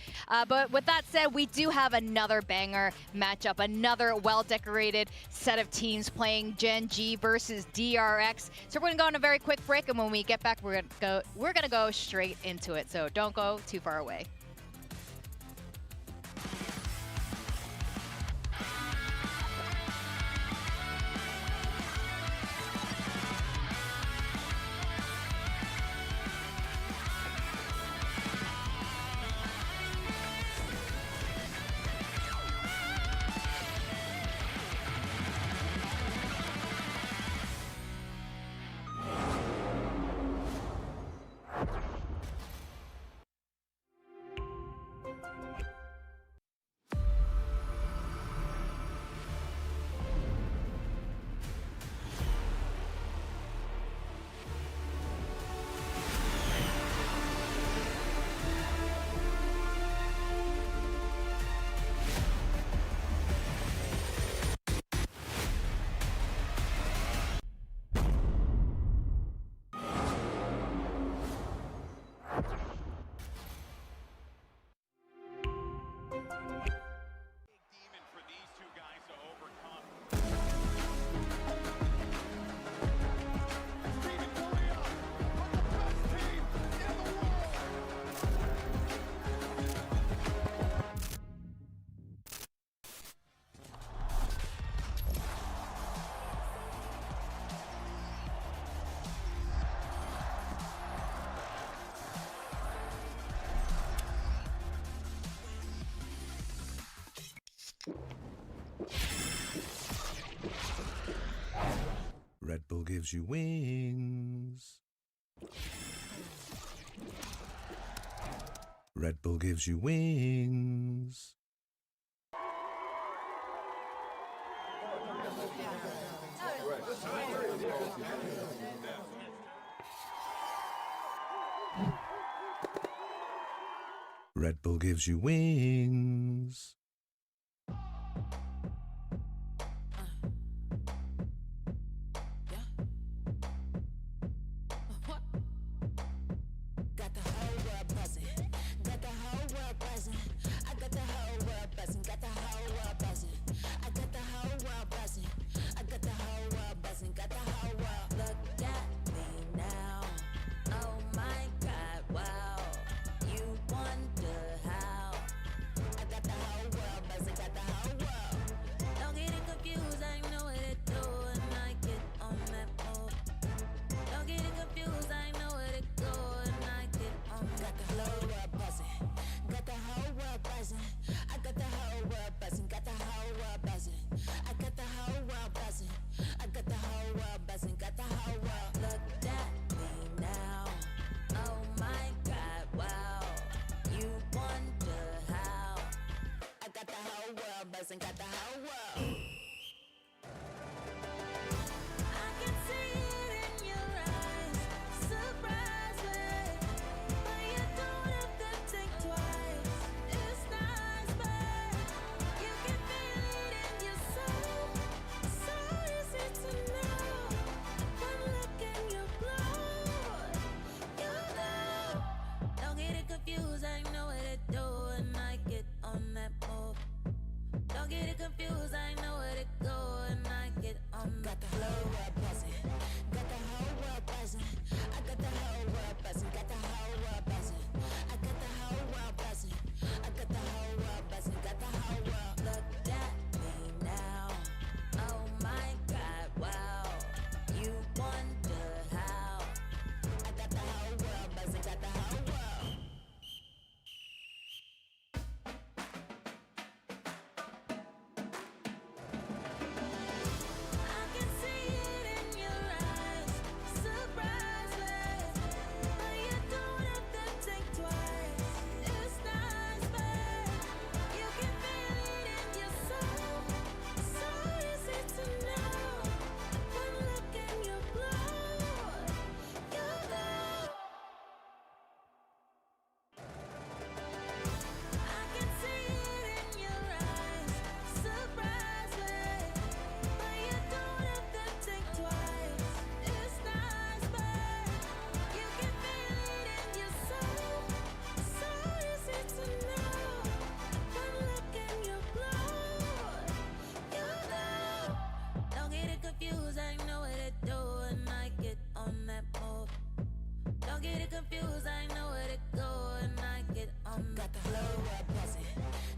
Speaker 6: But with that said, we do have another banger matchup, another well-decorated set of teams playing Gen G versus DRX. So we're going to go on a very quick break, and when we get back, we're going to go straight into it. So don't go too far away.
Speaker 9: Red Bull gives you wings. Red Bull gives you wings. Red Bull gives you wings. Got the whole
Speaker 10: got the whole world buzzing, got the whole world. Look at me now. Oh my God, wow. You wonder how. I got the whole world buzzing, got the whole world. I can see it in your eyes. Surprise me. But you don't have to think twice. It's nice, babe. You can feel it in your soul. So easy to know. One look and you glow. You know. Don't get it confused. I know what to do and I get on that move. Don't get it confused. I know where to go and I get on. Got the whole world buzzing. Got the whole world buzzing. I got the whole world buzzing. Got the whole world buzzing. I got the whole world buzzing. I got the whole world buzzing. Got the whole world. Look at me now. Oh my God, wow. You wonder how. I got the whole world buzzing. Got the whole world. I can see it in your eyes. Surprise me. But you don't have to think twice. It's nice, babe. You can feel it in your soul. So easy to know. One look and you glow. You know. I can see it in your eyes. Surprise me. But you don't have to think twice. It's nice, babe. You can feel it in your soul. So easy to know. One look and you glow. You know. Don't get it confused. I know what to do and I get on that move. Don't get it confused. I know where to go and I get on. Got the whole world buzzing.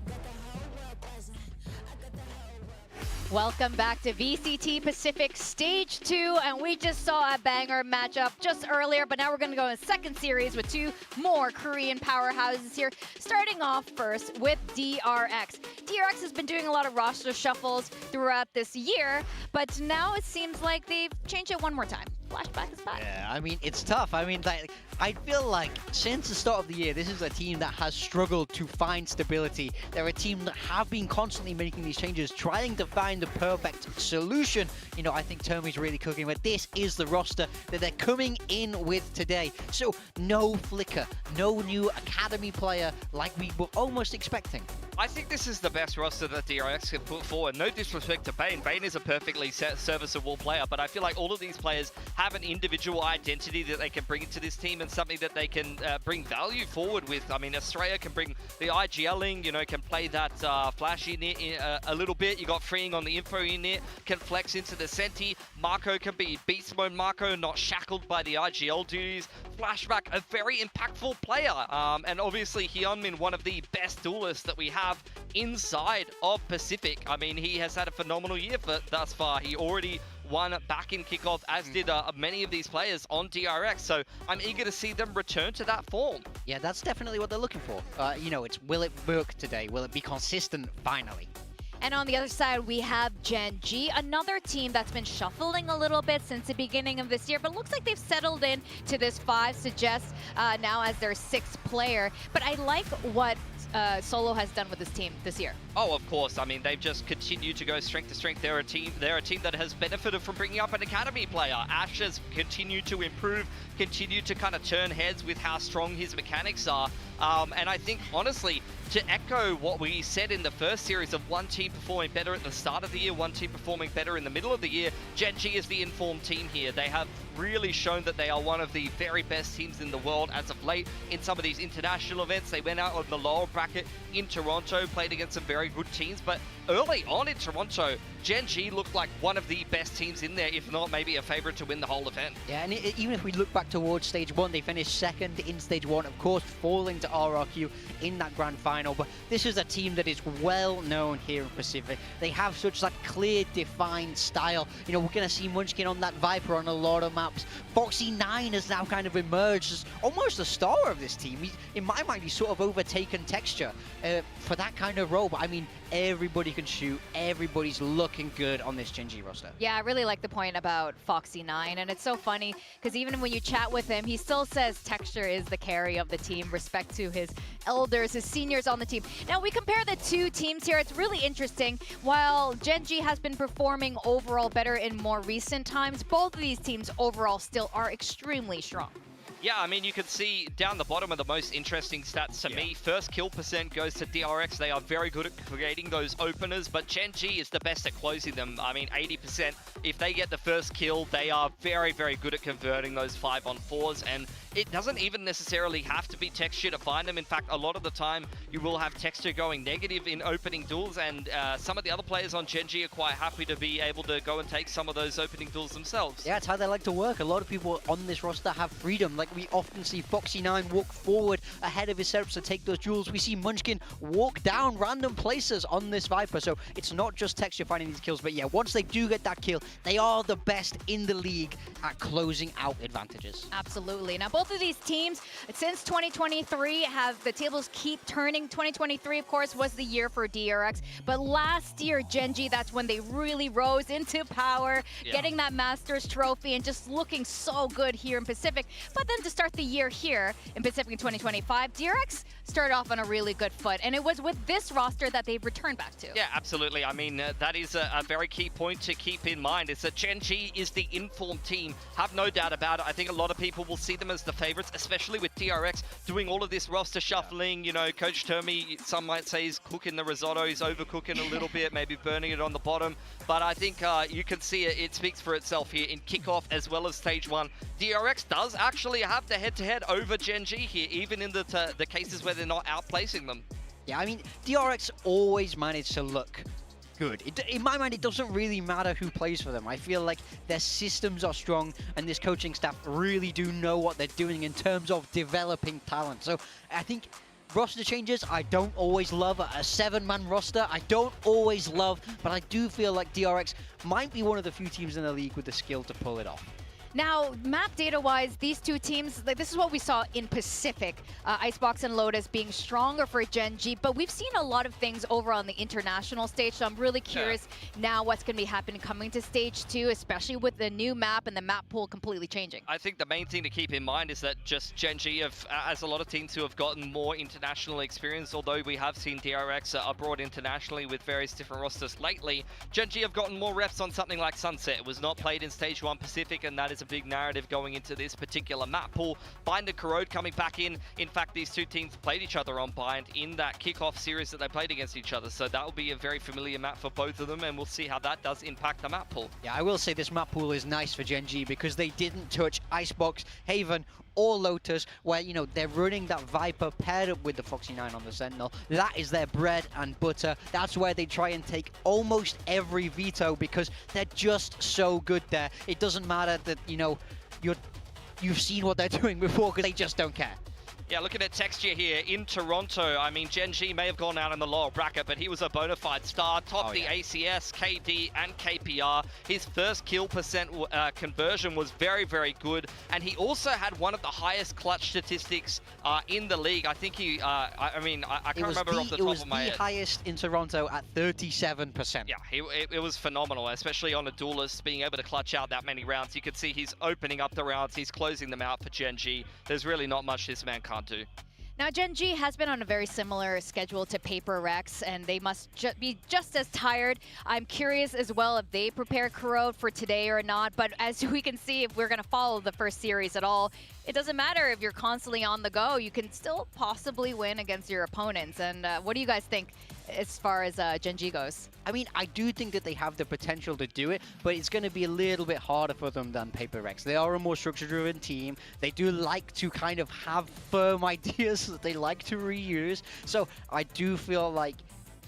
Speaker 10: Got the whole world buzzing. I got the whole world.
Speaker 6: Welcome back to VCT Pacific Stage 2, and we just saw a banger matchup just earlier, but now we're going to go in second series with two more Korean powerhouses here, starting off first with DRX. DRX has been doing a lot of roster shuffles throughout this year, but now it seems like they've changed it one more time. Flashback is back.
Speaker 8: Yeah, I mean, it's tough. I mean, like, I feel like since the start of the year, this is a team that has struggled to find stability. They're a team that have been constantly making these changes, trying to find the perfect solution. You know, I think Termi's really cooking, but this is the roster that they're coming in with today. So no Flicker, no new academy player like we were almost expecting.
Speaker 7: I think this is the best roster that DRX can put forward. No disrespect to Bane. Bane is a perfectly serviceable player, but I feel like all of these players have an individual identity that they can bring into this team and something that they can bring value forward with. I mean, Australia can bring the IGLing, you know, can play that flash in it a little bit. You got freeing on the info in it, can flex into the Senti. Marco can be beast mode Marco, not shackled by the IGL duties. Flashback, a very impactful player. And obviously Hyunmin, one of the best duelists that we have inside of Pacific. I mean, he has had a phenomenal year thus far. He already won back in kickoff, as did many of these players on DRX. So I'm eager to see them return to that form.
Speaker 8: Yeah, that's definitely what they're looking for. You know, it's will it work today? Will it be consistent finally?
Speaker 6: And on the other side, we have Gen G, another team that's been shuffling a little bit since the beginning of this year, but looks like they've settled in to this 5 suggest now as their 6th player. But I like what Solo has done with this team this year.
Speaker 7: Oh, of course. I mean, they've just continued to go strength to strength. They're a team that has benefited from bringing up an academy player. Ash has continued to improve, continued to kind of turn heads with how strong his mechanics are. And I think, honestly, to echo what we said in the first series of one team performing better at the start of the year, one team performing better in the middle of the year, Gen G is the informed team here. They have really shown that they are one of the very best teams in the world as of late in some of these international events. They went out on the lower bracket in Toronto, played against some very good teams, but early on in Toronto, Gen G looked like one of the best teams in there, if not maybe a favorite to win the whole event.
Speaker 8: Yeah, and even if we look back towards stage 1, they finished 2nd in stage 1, of course, falling to RRQ in that grand final. But this is a team that is well known here in Pacific. They have such that clear, defined style. You know, we're going to see Munchkin on that Viper on a lot of maps. Foxy9 has now kind of emerged as almost the star of this team. In my mind, he's sort of overtaken Texture for that kind of role. But I mean, mean, everybody can shoot. Everybody's looking good on this Gen G roster.
Speaker 6: Yeah, I really like the point about Foxy9, and it's so funny because even when you chat with him, he still says Texture is the carry of the team, respect to his elders, his seniors on the team. Now, we compare the two teams here. It's really interesting. While Gen G has been performing overall better in more recent times, both of these teams overall still are extremely strong.
Speaker 7: Yeah, I mean, you can see down the bottom of the most interesting stats to me. First kill percent goes to DRX. They are very good at creating those openers, but Gen G is the best at closing them. I mean, 80%. If they get the first kill, they are very, very good at converting those 5-on-4s, and it doesn't even necessarily have to be Texture to find them. In fact, a lot of the time, you will have Texture going negative in opening duels, and some of the other players on Gen G are quite happy to be able to go and take some of those opening duels themselves.
Speaker 8: Yeah, it's how they like to work. A lot of people on this roster have freedom. Like, we often see Foxy9 walk forward ahead of his setups to take those duels. We see Munchkin walk down random places on this Viper. So it's not just Texture finding these kills, but yeah, once they do get that kill, they are the best in the league at closing out advantages.
Speaker 6: Absolutely. Now, both of these teams, since 2023, have the tables keep turning. 2023, of course, was the year for DRX. But last year, Gen G, that's when they really rose into power, getting that Masters trophy and just looking so good here in Pacific. But then to start the year here in Pacific in 2025, DRX started off on a really good foot. And it was with this roster that they've returned back to.
Speaker 7: Yeah, absolutely. I mean, that is a very key point to keep in mind, is that Gen G is the informed team. Have no doubt about it. I think a lot of people will see them as the favorites, especially with DRX doing all of this roster shuffling. You know, Coach Termy, some might say he's cooking the risotto. He's overcooking a little bit, maybe burning it on the bottom. But I think you can see it speaks for itself here in kickoff as well as stage 1. DRX does actually have the head-to-head over Gen G here, even in the cases where they're not outplacing them.
Speaker 8: Yeah, I mean, DRX always managed to look good. In my mind, it doesn't really matter who plays for them. I feel like their systems are strong and this coaching staff really do know what they're doing in terms of developing talent. So I think roster changes, I don't always love. A 7-man roster, I don't always love, but I do feel like DRX might be one of the few teams in the league with the skill to pull it off.
Speaker 6: Now, map data-wise, these two teams, like this is what we saw in Pacific. Icebox and Lotus being stronger for Gen G, but we've seen a lot of things over on the international stage, so I'm really curious now what's going to be happening coming to stage 2, especially with the new map and the map pool completely changing.
Speaker 7: I think the main thing to keep in mind is that just Gen G have, as a lot of teams who have gotten more international experience, although we have seen DRX abroad internationally with various different rosters lately, Gen G have gotten more reps on something like Sunset. It was not played in stage 1 Pacific, and that is a big narrative going into this particular map pool. Bind and Corrode coming back in. In fact, these two teams played each other on Bind in that kickoff series that they played against each other. So that will be a very familiar map for both of them, and we'll see how that does impact the map pool.
Speaker 8: Yeah, I will say this map pool is nice for Gen G because they didn't touch Icebox, Haven, or Lotus, where, you know, they're running that Viper paired up with the Foxy9 on the Sentinel. That is their bread and butter. That's where they try and take almost every veto because they're just so good there. It doesn't matter that, you know, you've seen what they're doing before because they just don't care.
Speaker 7: Yeah, looking at Texture here in Toronto, I mean, Gen G may have gone out in the lower bracket, but he was a bona fide star. Topped the ACS, KD, and KPR. His first kill percent conversion was very, very good. And he also had one of the highest clutch statistics in the league. I think he, I can't remember off the top of my head.
Speaker 8: It was the highest in Toronto at 37%.
Speaker 7: Yeah, it was phenomenal, especially on a duelist, being able to clutch out that many rounds. You can see he's opening up the rounds, he's closing them out for Gen G. There's really not much this man can't do.
Speaker 6: Now, Gen G has been on a very similar schedule to PRX, and they must be just as tired. I'm curious as well if they prepare Corrode for today or not, but as we can see, if we're going to follow the first series at all, it doesn't matter if you're constantly on the go. You can still possibly win against your opponents. And what do you guys think as far as Gen G goes?
Speaker 8: I mean, I do think that they have the potential to do it, but it's going to be a little bit harder for them than PRX. They are a more structure-driven team. They do like to kind of have firm ideas that they like to reuse. So I do feel like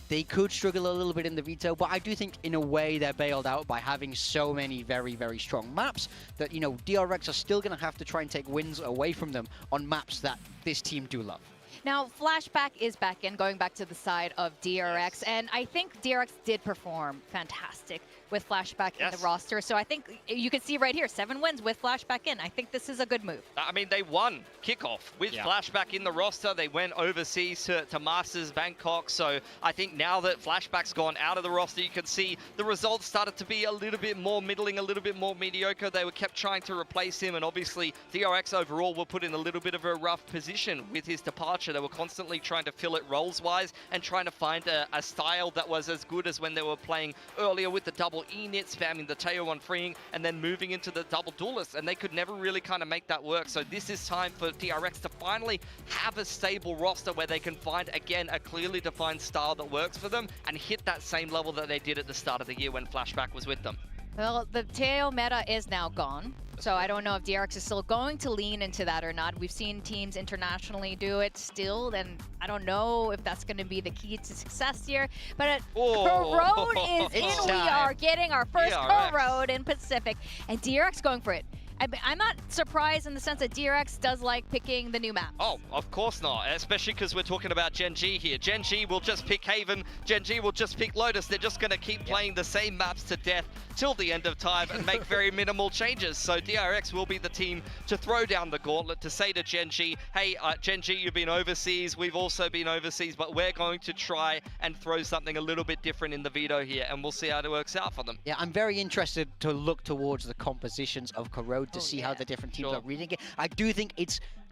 Speaker 8: they could struggle a little bit in the veto, but I do think in a way they're bailed out by having so many very, very strong maps that, you know, DRX are still going to have to try and take wins away from them on maps that this team do love.
Speaker 6: Now, Flashback is back in, going back to the side of DRX, and I think DRX did perform fantastic with Flashback in the roster. So I think you can see right here, 7 wins with Flashback in. I think this is a good move.
Speaker 7: I mean, they won kickoff with Flashback in the roster. They went overseas to Masters Bangkok. So I think now that Flashback's gone out of the roster, you can see the results started to be a little bit more middling, a little bit more mediocre. They were kept trying to replace him, and obviously DRX overall were put in a little bit of a rough position with his departure. They were constantly trying to fill it roles-wise and trying to find a style that was as good as when they were playing earlier with the double E-nit, spamming the Teo on freeing, and then moving into the double duelist, and they could never really kind of make that work. So this is time for DRX to finally have a stable roster where they can find, again, a clearly defined style that works for them and hit that same level that they did at the start of the year when Flashback was with them.
Speaker 6: Well, the Teo meta is now gone. So I don't know if DRX is still going to lean into that or not. We've seen teams internationally do it still, and I don't know if that's going to be the key to success here. But Co-Road is in. We are getting our first Co-Road in Pacific, and DRX going for it. I'm not surprised in the sense that DRX does like picking the new maps.
Speaker 7: Oh, of course not, especially because we're talking about Gen G here. Gen G will just pick Haven, Gen G will just pick Lotus. They're just going to keep playing the same maps to death till the end of time and make very minimal changes. So DRX will be the team to throw down the gauntlet, to say to Gen G, hey, Gen G, you've been overseas, we've also been overseas, but we're going to try and throw something a little bit different in the veto here, and we'll see how it works out for them.
Speaker 8: Yeah, I'm very interested to look towards the compositions of Corrode to see how the different teams are reading it. I do think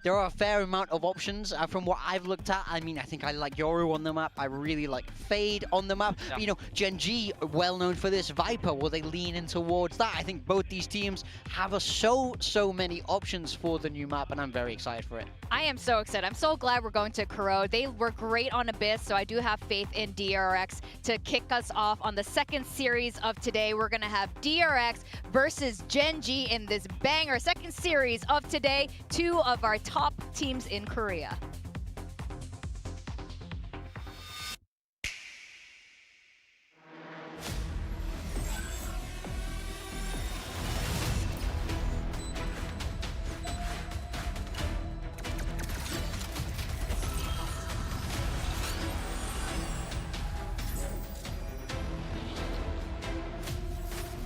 Speaker 8: there are a fair amount of options from what I've looked at. I mean, I think I like Yoru on the map. I really like Fade on the map. But, you know, Gen G, well known for this. Viper, will they lean in towards that? I think both these teams have so many options for the new map, and I'm very excited for it.
Speaker 6: I am so excited. I'm so glad we're going to Corrode. They were great on Abyss, so I do have faith in DRX to kick us off on the second series of today. We're going to have DRX versus Gen G in this banger second series of today. 2 of our top teams in Korea.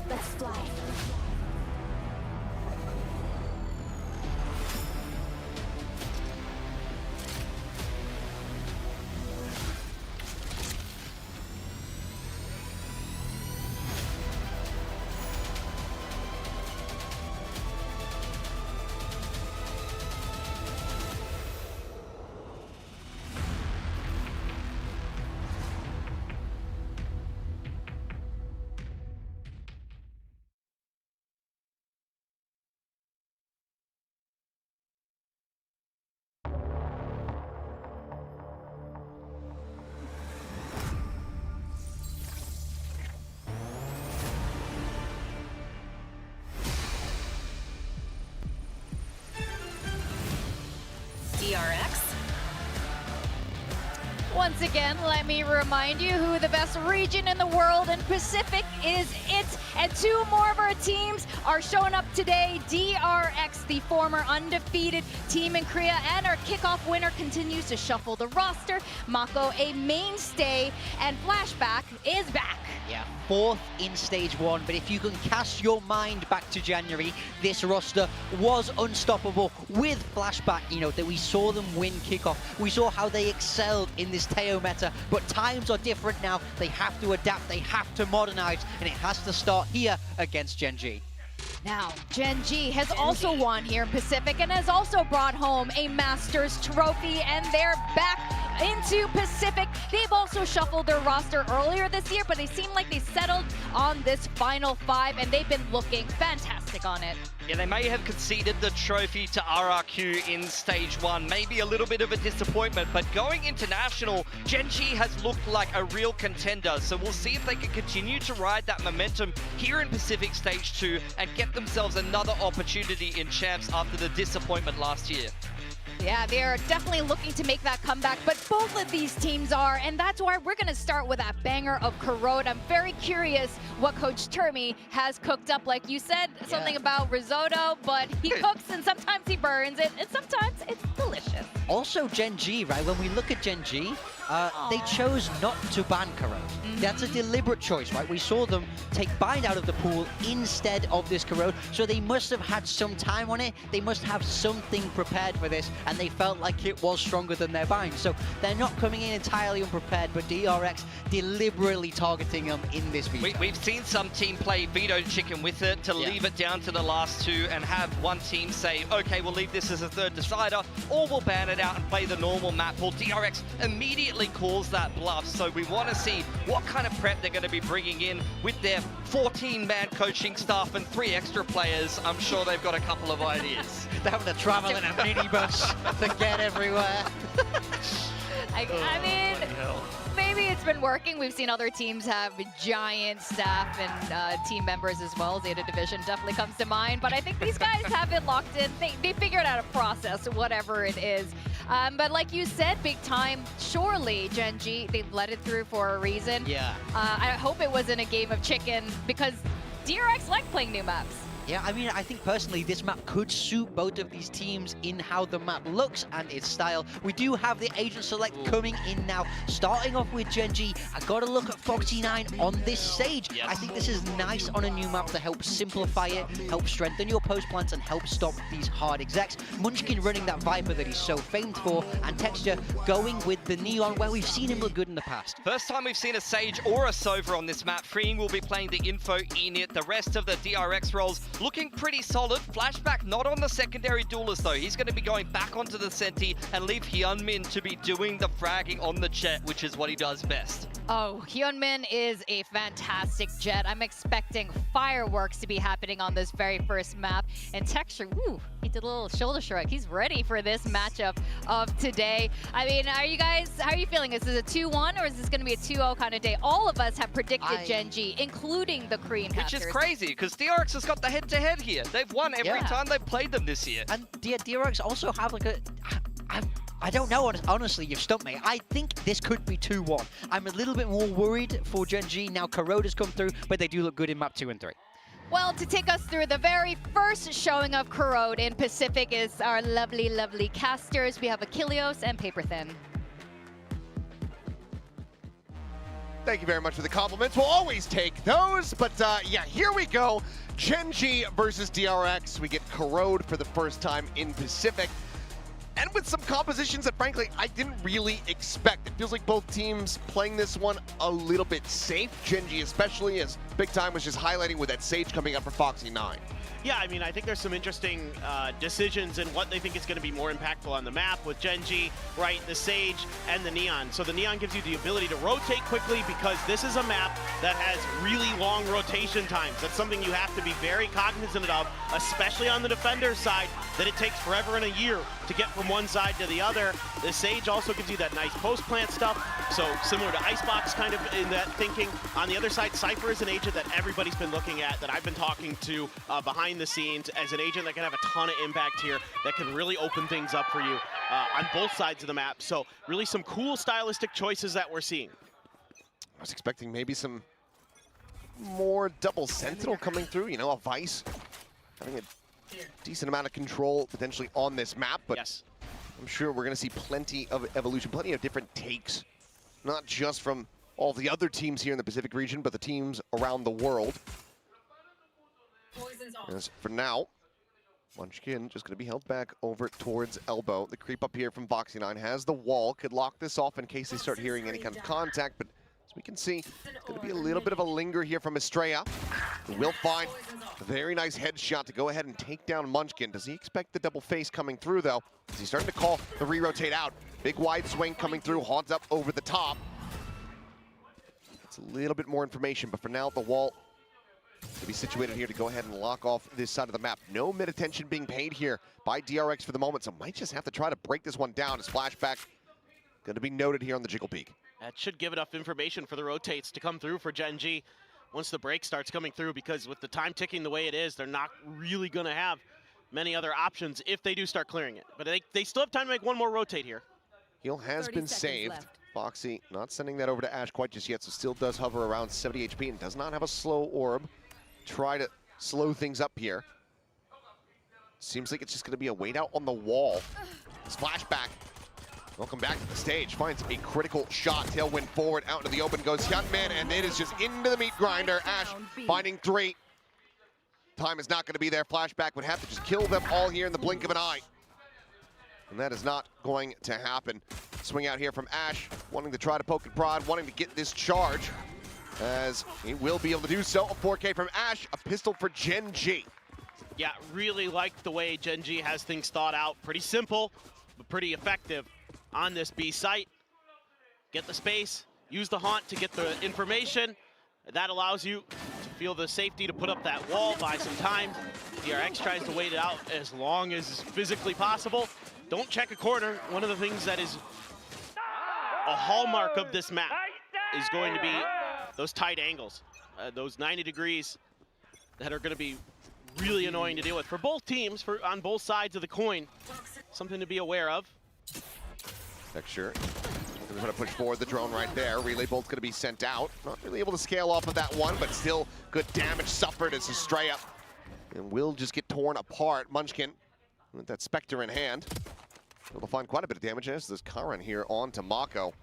Speaker 10: Let's fly.
Speaker 3: DRX.
Speaker 6: Once again, let me remind you who the best region in the world in Pacific is it. And 2 more of our teams are showing up today. DRX, the former undefeated team in Korea, and our kickoff winner continues to shuffle the roster. Mako, a mainstay, and Flashback is back.
Speaker 8: Yeah, 4th in stage 1, but if you can cast your mind back to January, this roster was unstoppable with Flashback. You know, that we saw them win kickoff. We saw how they excelled in this Teo meta, but times are different now. They have to adapt, they have to modernize, and it has to start here against Gen G.
Speaker 6: Now, Gen G has also won here in Pacific and has also brought home a Masters trophy, and they're back into Pacific. They've also shuffled their roster earlier this year, but they seem like they settled on this final 5, and they've been looking fantastic on it.
Speaker 7: Yeah, they may have conceded the trophy to RRQ in stage 1. Maybe a little bit of a disappointment, but going international, Gen G has looked like a real contender. So we'll see if they can continue to ride that momentum here in Pacific stage 2 and get themselves another opportunity in champs after the disappointment last year.
Speaker 6: Yeah, they are definitely looking to make that comeback, but both of these teams are, and that's why we're going to start with that banger of Corrode. I'm very curious what Coach Termi has cooked up. Like you said, something about risotto, but he cooks and sometimes he burns it, and sometimes it's delicious.
Speaker 8: Also, Gen G, right? When we look at Gen G, they chose not to ban Corrode. That's a deliberate choice, right? We saw them take Bind out of the pool instead of this Corrode, so they must have had some time on it. They must have something prepared for this, and they felt like it was stronger than their Bind. So they're not coming in entirely unprepared, but DRX deliberately targeting them in this veto.
Speaker 7: We've seen some team play veto chicken with it to leave it down to the last two and have one team say, okay, we'll leave this as a third decider, or we'll ban it out and play the normal map pool. DRX immediately calls that bluff, so we want to see what kind of prep they're going to be bringing in with their 14-man coaching staff and 3 extra players. I'm sure they've got a couple of ideas.
Speaker 8: They're having to travel in a minibus to get everywhere.
Speaker 6: I mean, maybe it's been working. We've seen other teams have giant staff and team members as well. Zeta Division definitely comes to mind. But I think these guys have it locked in. They figured out a process, whatever it is. But like you said, big time, surely, Gen G, they've let it through for a reason.
Speaker 8: Yeah.
Speaker 6: I hope it wasn't a game of chicken, because DRX like playing new maps.
Speaker 8: Yeah, I mean, I think personally this map could suit both of these teams in how the map looks and its style. We do have the agent select coming in now. Starting off with Gen G, I gotta look at Foxy9 on this stage. I think this is nice on a new map to help simplify it, help strengthen your post plants, and help stop these hard execs. Munchkin running that Viper that he's so famed for, and Texture going with the Neon, where we've seen him look good in the past.
Speaker 7: First time we've seen a Sage or a Sova on this map. Freeing will be playing the Info Enid. The rest of the DRX roles looking pretty solid. Flashback not on the secondary duelist though. He's going to be going back onto the Senti and leave Hyunmin to be doing the fragging on the Jet, which is what he does best.
Speaker 6: Oh, Hyunmin is a fantastic Jet. I'm expecting fireworks to be happening on this very first map. And Texture, woo, he did a little shoulder shrug. He's ready for this matchup of today. I mean, how are you feeling? Is this a 2-1 or is this going to be a 2-0 kind of day? All of us have predicted Gen G, including the Korean
Speaker 7: Which
Speaker 6: casters.
Speaker 7: is crazy, because DRX has got the head-to-head here. They've won every time they've played them this year.
Speaker 8: And DRX also have like a... I don't know, honestly, you've stumped me. I think this could be 2-1. I'm a little bit more worried for Gen G. Now Corrode has come through, but they do look good in map 2 and 3.
Speaker 6: Well, to take us through the very first showing of Corrode in Pacific is our lovely, lovely casters. We have Achilleos and Paper Thin.
Speaker 1: Thank you very much for the compliments. We'll always take those, but yeah, here we go. Gen G versus DRX. We get Corrode for the first time in Pacific. And with some compositions that, frankly, I didn't really expect. It feels like both teams playing this one a little bit safe. Gen G especially, as Big Time was just highlighting with that Sage coming up for Foxy9.
Speaker 2: Yeah, I mean, I think there's some interesting decisions in what they think is going to be more impactful on the map with Gen G, right, the Sage, and the Neon. So the Neon gives you the ability to rotate quickly because this is a map that has really long rotation times. That's something you have to be very cognizant of, especially on the defender side, that it takes forever and a year to get from one side to the other. The Sage also gives you that nice post-plant stuff, so similar to Icebox kind of in that thinking. On the other side, Cypher is an agent that everybody's been looking at, that I've been talking to behind the scenes as an agent that can have a ton of impact here, that can really open things up for you on both sides of the map. So really some cool stylistic choices that we're seeing.
Speaker 1: I was expecting maybe some more double Sentinel coming through, you know, a Vice having a decent amount of control potentially on this map, but
Speaker 2: yes,
Speaker 1: I'm sure we're going to see plenty of evolution, plenty of different takes, not just from all the other teams here in the Pacific region, but the teams around the world. As for now, Munchkin just going to be held back over towards Elbow. The creep up here from Foxy9 has the wall, could lock this off in case they start hearing any kind of contact, but as we can see, it's going to be a little bit of a linger here from Estrella. He will find a very nice headshot to go ahead and take down Munchkin. Does he expect the double face coming through, though? Is he starting to call the re-rotate out? Big wide swing coming through, Haunts up over the top. It's a little bit more information, but for now, the wall to be situated here to go ahead and lock off this side of the map. No mid-attention being paid here by DRX for the moment, so might just have to try to break this one down as Flashback going to be noted here on the Jiggle Peak.
Speaker 2: That should give enough information for the rotates to come through for Gen G once the break starts coming through, because with the time ticking the way it is, they're not really going to have many other options if they do start clearing it. But they still have time to make one more rotate here.
Speaker 1: Heal has been saved. Foxy not sending that over to Ash quite just yet, so still does hover around 70 HP and does not have a slow orb. Try to slow things up here. Seems like it's just going to be a wait out on the wall. This Flashback Welcome back to the stage. Finds a critical shot. Tailwind forward. Out into the open goes Hyunmin, and it is just into the meat grinder. Ash finding 3. Time is not going to be there. Flashback would have to just kill them all here in the blink of an eye. And that is not going to happen. Swing out here from Ash, wanting to try to poke and prod, wanting to get this charge, as he will be able to do so. A 4K from Ash, a pistol for Gen G.
Speaker 2: Yeah, really like the way Gen G has things thought out. Pretty simple, but pretty effective on this B site. Get the space, use the haunt to get the information. That allows you to feel the safety to put up that wall, buy some time. DRX tries to wait it out as long as physically possible. Don't check a corner. One of the things that is a hallmark of this map is going to be those tight angles, those 90 degrees that are going to be really annoying to deal with for both teams, on both sides of the coin. Something to be aware of.
Speaker 1: Texture. Going to push forward the drone right there. Relay bolt's going to be sent out. Not really able to scale off of that one, but still good damage suffered as Estrella. And will just get torn apart. Munchkin with that Spectre in hand. Able to find quite a bit of damage as this Karan here on to Mako.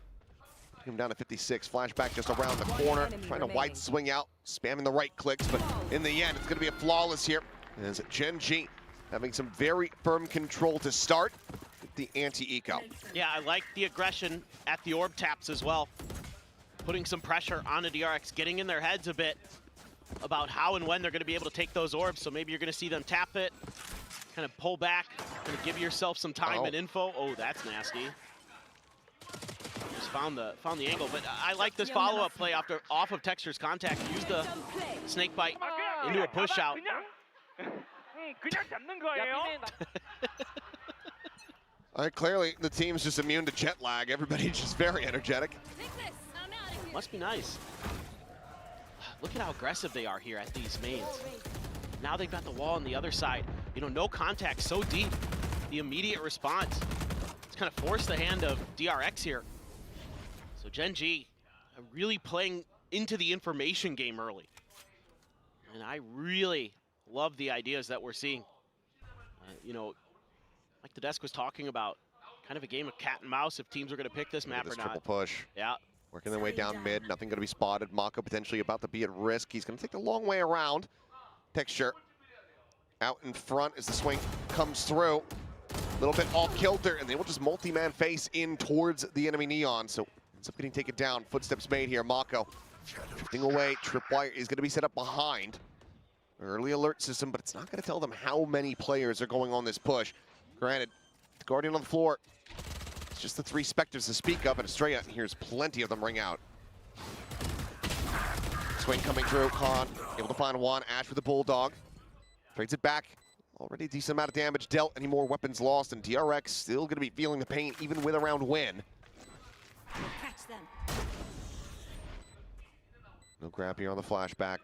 Speaker 1: Him down to 56. Flashback just around the corner. Trying to wide swing out. Spamming the right clicks, but in the end, it's going to be a flawless here. As Gen G having some very firm control to start. The anti-eco.
Speaker 2: Yeah, I like the aggression at the orb taps as well. Putting some pressure on the DRX, getting in their heads a bit about how and when they're going to be able to take those orbs. So maybe you're going to see them tap it, kind of pull back, kind of give yourself some time and info. Oh, that's nasty. Just found the angle, but I like this follow-up play off of Texture's contact. Use the snake bite into a push out.
Speaker 1: Clearly, the team's just immune to jet lag. Everybody's just very energetic.
Speaker 2: Must be nice. Look at how aggressive they are here at these mains. Now they've got the wall on the other side. You know, no contact, so deep. The immediate response. It's kind of forced the hand of DRX here. So Gen G really playing into the information game early. And I really love the ideas that we're seeing. You know, like the desk was talking about, kind of a game of cat and mouse if teams are going to pick this map or not.
Speaker 1: Triple push.
Speaker 2: Yeah.
Speaker 1: Working their way down mid. Nothing going to be spotted. Mako potentially about to be at risk. He's going to take the long way around. Texture out in front as the swing comes through. A little bit off kilter, and they will just multi-man face in towards the enemy Neon. So ends up getting taken down. Footsteps made here. Mako drifting away. Tripwire is going to be set up behind. Early alert system, but it's not going to tell them how many players are going on this push. Granted, the Guardian on the floor, it's just the 3 Spectres to speak of, and Estrella here's plenty of them ring out. Swing coming through, Khan able to find one. Ash with the Bulldog. Trades it back. Already a decent amount of damage dealt. Any more weapons lost, and DRX still going to be feeling the pain even with a round win.
Speaker 10: Catch them.
Speaker 1: No grab here on the flashback.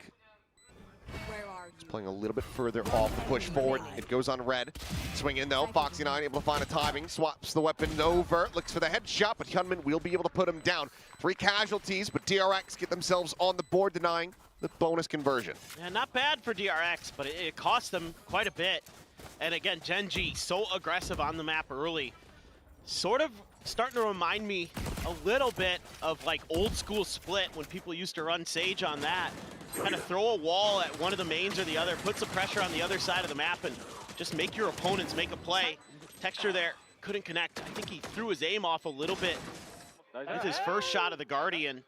Speaker 10: Where are you?
Speaker 1: Playing a little bit further off the push forward. It goes on red. Swing in though. Foxy9 able to find a timing. Swaps the weapon over. Looks for the headshot, but Hyunmin will be able to put him down. 3 casualties, but DRX get themselves on the board, denying the bonus conversion.
Speaker 2: Yeah, not bad for DRX, but it cost them quite a bit. And again, Gen G so aggressive on the map early. Sort of starting to remind me a little bit of like old school Split when people used to run Sage on that. Kind of throw a wall at one of the mains or the other, put some pressure on the other side of the map, and just make your opponents make a play. Texture there, couldn't connect. I think he threw his aim off a little bit with his first shot of the Guardian.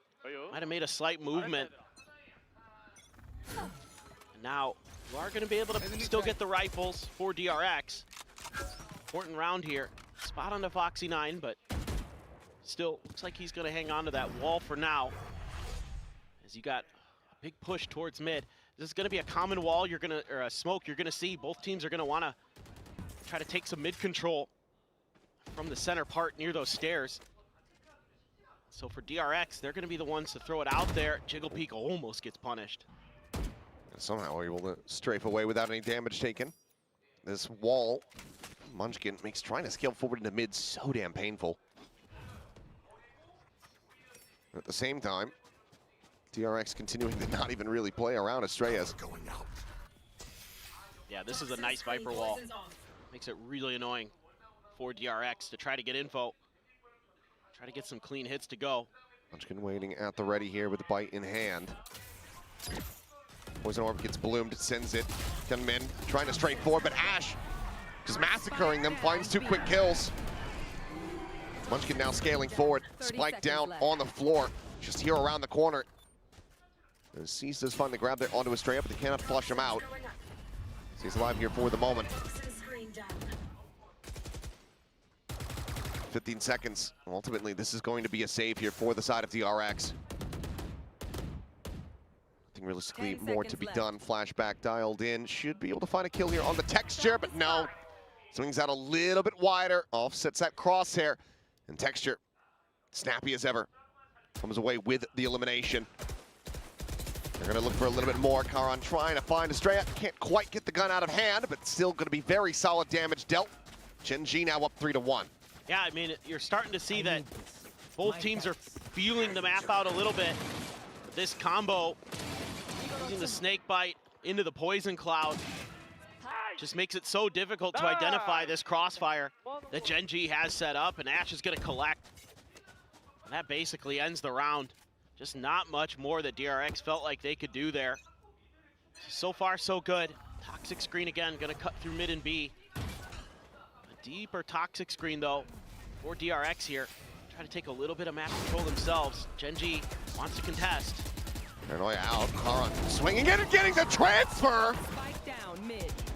Speaker 2: Might have made a slight movement. And now, you are going to be able to still get the rifles for DRX. Important round here. Spot on to Foxy9, but still looks like he's going to hang on to that wall for now. As you got a big push towards mid. This is going to be a common wall you're going to, or a smoke you're going to see. Both teams are going to want to try to take some mid control from the center part near those stairs. So for DRX, they're going to be the ones to throw it out there. Jiggle Peak almost gets punished.
Speaker 1: Somehow able to strafe away without any damage taken. This wall, Munchkin makes trying to scale forward into mid so damn painful. At the same time, DRX continuing to not even really play around Estrellas.
Speaker 2: Yeah, this is a nice Viper wall. Makes it really annoying for DRX to try to get info. Try to get some clean hits to go.
Speaker 1: Munchkin waiting at the ready here with the bite in hand. Poison Orb gets bloomed, sends it. Gunman trying to straight forward, but Ash just massacring them, finds 2 quick kills. Munchkin now scaling forward, Spike down on the floor, just here around the corner. And Cease does find the grab there onto Estrella, but they cannot flush him out. So he's alive here for the moment. 15 seconds. Ultimately, this is going to be a save here for the side of DRX. I think realistically more to be done. Flashback dialed in. Should be able to find a kill here on the Texture, but no. Swings out a little bit wider. Offsets that crosshair. And Texture, snappy as ever, comes away with the elimination. They're going to look for a little bit more. Karan trying to find Estrella. Can't quite get the gun out of hand, but still going to be very solid damage dealt. Gen G now up 3-1.
Speaker 2: Yeah, I mean, you're starting to see that both teams are feeling the map out a little bit. But this combo, using the snake bite into the poison cloud, just makes it so difficult to identify this crossfire that Gen G has set up, and Ash is going to collect. And that basically ends the round. Just not much more that DRX felt like they could do there. So far, so good. Toxic screen again, going to cut through mid and B. A deeper toxic screen, though, for DRX here. Try to take a little bit of map control themselves. Gen G wants to contest.
Speaker 1: Paranoia out. Karan swinging it and getting the transfer.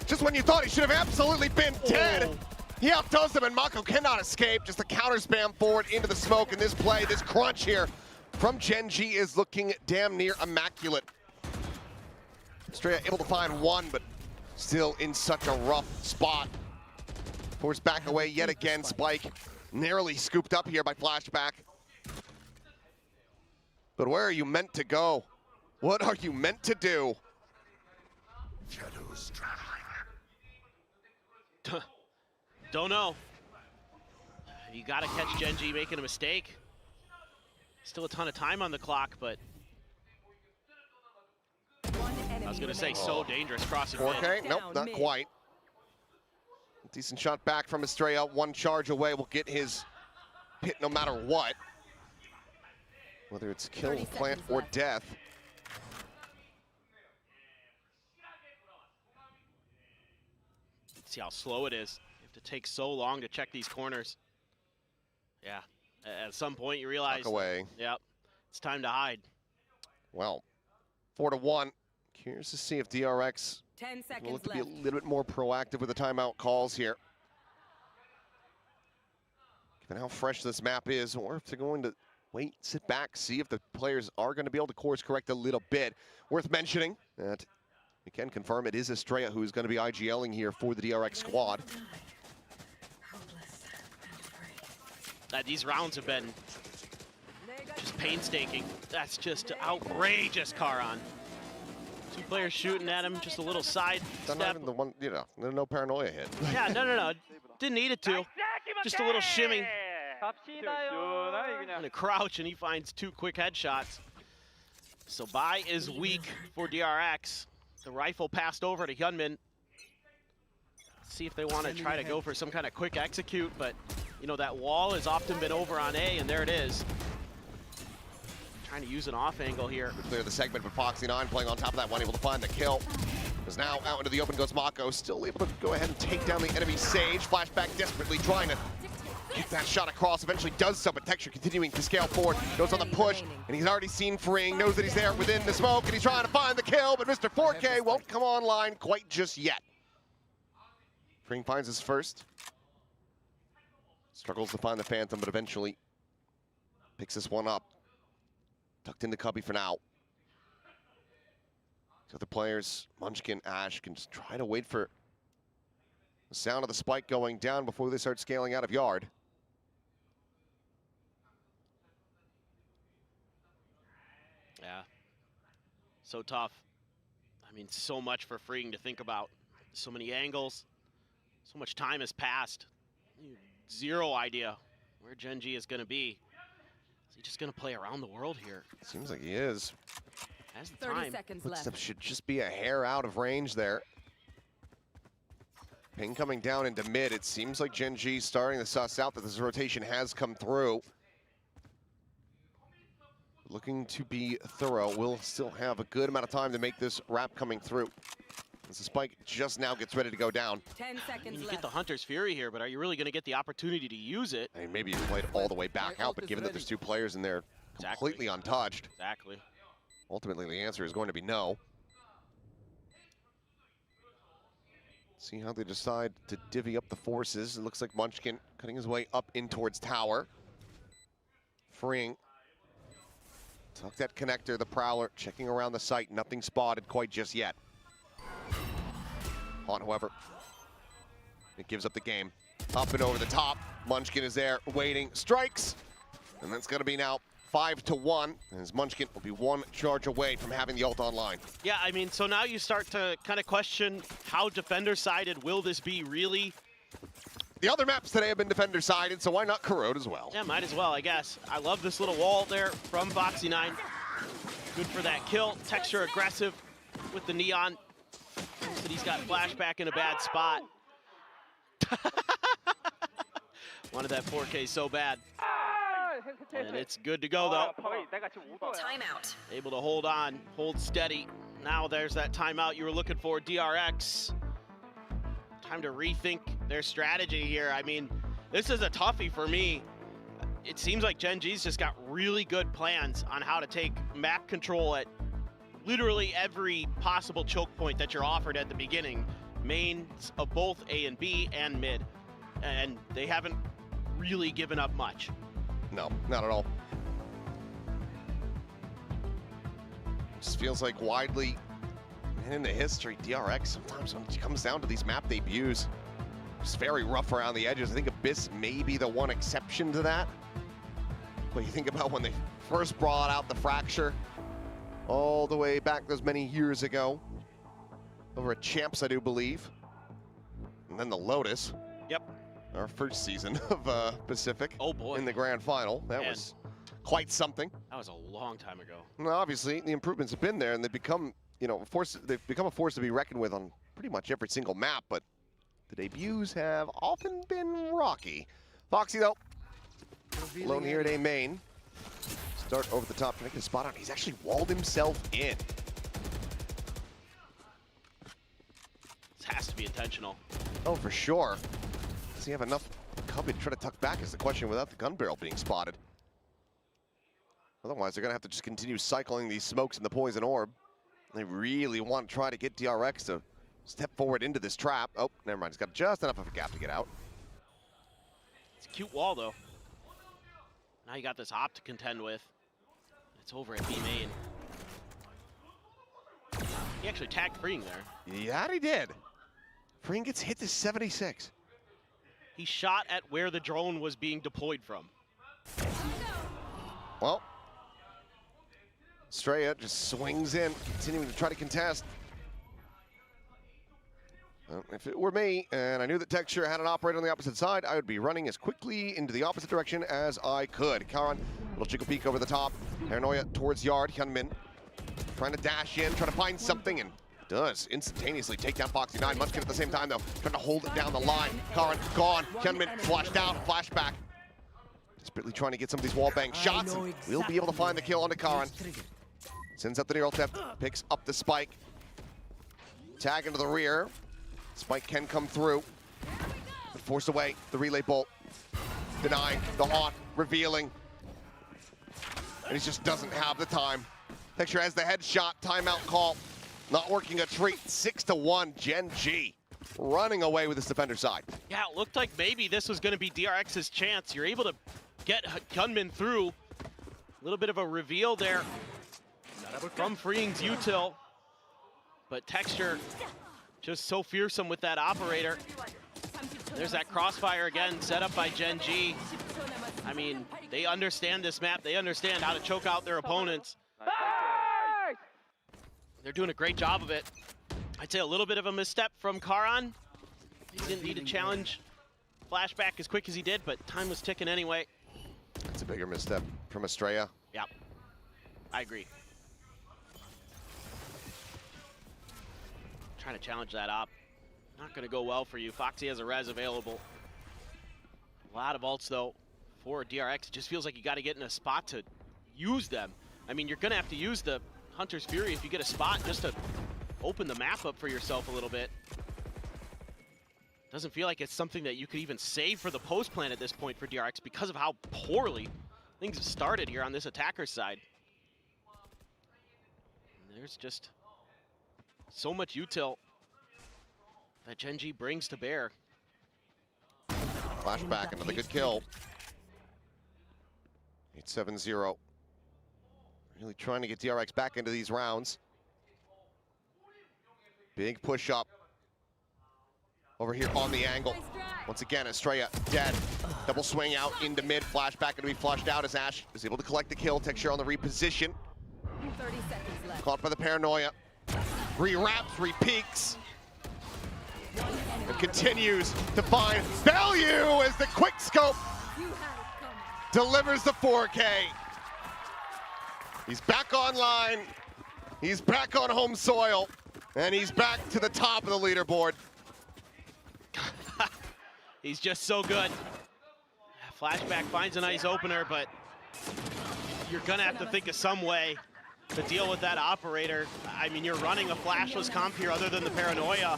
Speaker 1: Just when you thought he should have absolutely been dead. He outdoes them, and Mako cannot escape. Just a counter spam forward into the smoke in this play. This crunch here from Gen G is looking damn near immaculate. Estrella able to find one, but still in such a rough spot. Forced back away yet again. Spike narrowly scooped up here by Flashback. But where are you meant to go? What are you meant to do?
Speaker 9: Shadows
Speaker 2: Don't know. You got to catch Gen G making a mistake. Still a ton of time on the clock, but I was going to say so dangerous crossing mid.
Speaker 1: 4K? Nope, not quite. Decent shot back from Estrella. One charge away will get his hit no matter what. Whether it's kill, plant, or death.
Speaker 2: See how slow it is. You have to take so long to check these corners. Yeah, at some point you realize,
Speaker 1: Back away.
Speaker 2: Yep, it's time to hide.
Speaker 1: Well, 4-1. Curious to see if DRX
Speaker 3: 10
Speaker 1: will
Speaker 3: seconds
Speaker 1: look to be a
Speaker 3: left.
Speaker 1: little bit more proactive with the timeout calls here. Given how fresh this map is, or if they're going to wait, sit back, see if the players are going to be able to course correct a little bit. Worth mentioning that we can confirm it is Estrella who is going to be IGLing here for the DRX squad.
Speaker 2: These rounds have been just painstaking. That's just outrageous, Karan. 2 players shooting at him, just a little side
Speaker 1: Not
Speaker 2: step.
Speaker 1: even the one, you know, no paranoia hit.
Speaker 2: Yeah, no. Didn't need it to. Just a little shimmy. And a crouch, and he finds 2 quick headshots. So buy is weak for DRX. The rifle passed over to Hyunmin. See if they want to try to go for some kind of quick execute, but you know that wall has often been over on A, and there it is. Trying to use an off angle here.
Speaker 1: Clear the segment, but Foxy9 playing on top of that one, able to find the kill. Is now out into the open goes Mako, still able to go ahead and take down the enemy Sage. Flashback desperately trying to get that shot across, eventually does so, but Texture continuing to scale forward, goes on the push, and he's already seen Fring, knows that he's there within the smoke, and he's trying to find the kill, but Mr. 4K won't come online quite just yet. Fring finds his first. Struggles to find the Phantom, but eventually picks this one up. Tucked into Cubby for now. So the players, Munchkin, Ash, can just try to wait for the sound of the spike going down before they start scaling out of yard.
Speaker 2: Yeah. So tough. I mean, so much for Freeing to think about. So many angles. So much time has passed. Zero idea where Gen G is going to be. Is he just going to play around the world here?
Speaker 1: Seems like he is.
Speaker 2: Has the
Speaker 3: 30
Speaker 2: time.
Speaker 3: seconds
Speaker 1: Footsteps
Speaker 3: left.
Speaker 1: should just be a hair out of range there. Ping coming down into mid. It seems like Gen G starting to suss out that this rotation has come through. looking to be thorough. Will still have a good amount of time to make this wrap coming through. As the spike just now gets ready to go down.
Speaker 3: 10 seconds
Speaker 2: You
Speaker 3: left.
Speaker 2: get the Hunter's Fury here, but are you really going to get the opportunity to use it?
Speaker 1: I mean, maybe you played all the way back out, but given that there's two players in there completely untouched,
Speaker 2: Exactly.
Speaker 1: ultimately the answer is going to be no. See how they decide to divvy up the forces. It looks like Munchkin cutting his way up in towards tower. Freeing. Tuck that connector, the Prowler checking around the site. Nothing spotted quite just yet. On, however, it gives up the game. Up and over the top. Munchkin is there, waiting, strikes. And that's going to be now 5-1, as Munchkin will be one charge away from having the ult online.
Speaker 2: Yeah, I mean, so now you start to kind of question how defender-sided will this be, really?
Speaker 1: The other maps today have been defender-sided, so why not Corrode as well?
Speaker 2: Yeah, might as well, I guess. I love this little wall there from Foxy9. Good for that kill. Texture aggressive with the Neon. But he's got flashback in a bad spot. Wanted that 4K so bad. And it's good to go, though.
Speaker 3: Timeout.
Speaker 2: Able to hold on, hold steady. Now there's that timeout you were looking for, DRX. Time to rethink their strategy here. I mean, this is a toughie for me. It seems like Gen G's just got really good plans on how to take map control at literally every possible choke point that you're offered at the beginning. Mains of both A and B and mid. And they haven't really given up much.
Speaker 1: No, not at all. Just feels like widely and in the history, DRX sometimes when it comes down to these map debuts, just very rough around the edges. I think Abyss may be the one exception to that. But you think about when they first brought out the Fracture, all the way back those many years ago, over at Champs, I do believe. And then the Lotus.
Speaker 2: Yep.
Speaker 1: Our first season of Pacific.
Speaker 2: Oh boy.
Speaker 1: In the grand final. That
Speaker 2: Man.
Speaker 1: was quite something.
Speaker 2: That was a long time ago.
Speaker 1: Well, obviously, the improvements have been there, and they've become, you know, they've become a force to be reckoned with on pretty much every single map, but the debuts have often been rocky. Foxy, though, alone here at A main. Start over the top, trying to get a spot on. He's actually walled himself in.
Speaker 2: This has to be intentional.
Speaker 1: Oh, for sure. Does he have enough cover to try to tuck back is the question without the gun barrel being spotted. Otherwise, they're going to have to just continue cycling these smokes in the poison orb. They really want to try to get DRX to step forward into this trap. Oh, never mind. He's got just enough of a gap to get out.
Speaker 2: It's a cute wall, though. Now you got this op to contend with. It's over at B main. He actually tagged Freeing there.
Speaker 1: Yeah, he did. Freeing gets hit to 76.
Speaker 2: He shot at where the drone was being deployed from.
Speaker 1: Well, Straya just swings in, continuing to try to contest. Well, if it were me, and I knew that Texture had an operator on the opposite side, I would be running as quickly into the opposite direction as I could. Karan, little jiggle peek over the top. Paranoia towards Yard. Hyunmin trying to dash in, trying to find something, and does instantaneously take down Foxy9. Munchkin at the same time, though, trying to hold it down the line. Karan gone. Hyunmin flashed out, flashback. Desperately trying to get some of these wallbang shots, and we'll be able to find the kill onto Karan. Sends out the near theft, picks up the spike. Tag into the rear. Spike can come through. But forced away, the relay bolt. Denying, the haunt, revealing. And he just doesn't have the time. Texture has the headshot, timeout call. Not working a treat, 6-1, Gen G. Running away with this defender side.
Speaker 2: Yeah, it looked like maybe this was going to be DRX's chance. You're able to get Gunman through. A little bit of a reveal there from Freeing's util. But Texture just so fearsome with that operator. There's that crossfire again, set up by Gen G. I mean, they understand this map. They understand how to choke out their opponents. They're doing a great job of it. I'd say a little bit of a misstep from Karan. He didn't need to challenge flashback as quick as he did, but time was ticking anyway.
Speaker 1: It's a bigger misstep from Estrella.
Speaker 2: Yeah, I agree. Trying to challenge that op. Not going to go well for you. Foxy has a res available. A lot of ults, though, for DRX. It just feels like you got to get in a spot to use them. I mean, you're going to have to use the Hunter's Fury if you get a spot just to open the map up for yourself a little bit. Doesn't feel like it's something that you could even save for the post plan at this point for DRX because of how poorly things have started here on this attacker's side. And there's just so much util that Gen G brings to bear.
Speaker 1: Flashback, another good kill. 8-7-0. Really trying to get DRX back into these rounds. Big push up. Over here on the angle. Once again, Estrella dead. Double swing out into mid. Flashback going to be flushed out as Ash is able to collect the kill. Texture on the reposition.
Speaker 3: 30 seconds left.
Speaker 1: Caught by the paranoia. Re-wraps, re-peaks. And continues to find value as the quick scope
Speaker 3: You had it coming.
Speaker 1: delivers the 4K. He's back online. He's back on home soil. And he's back to the top of the leaderboard.
Speaker 2: He's just so good. Flashback finds a nice opener, but you're gonna have to think of some way to deal with that operator. I mean, you're running a flashless comp here other than the paranoia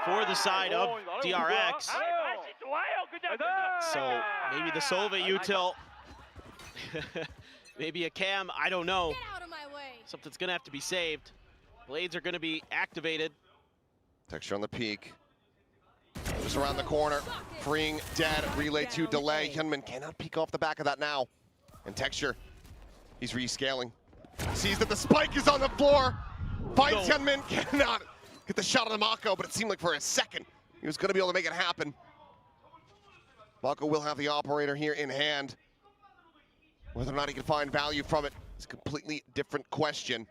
Speaker 2: for the side of DRX. So maybe the Solva util, maybe a cam, I don't know.
Speaker 3: Get out of my way.
Speaker 2: Something's gonna have to be saved. Blades are gonna be activated.
Speaker 1: Texture on the peak. Just around the corner. Freeing dead. Relay 2 delay. Hyunmin cannot peek off the back of that now. And Texture, he's rescaling. Sees that the spike is on the floor. Finds Hyunmin. Cannot get the shot on the Mako, but it seemed like for a second he was going to be able to make it happen. Mako will have the operator here in hand. Whether or not he can find value from it is a completely different question.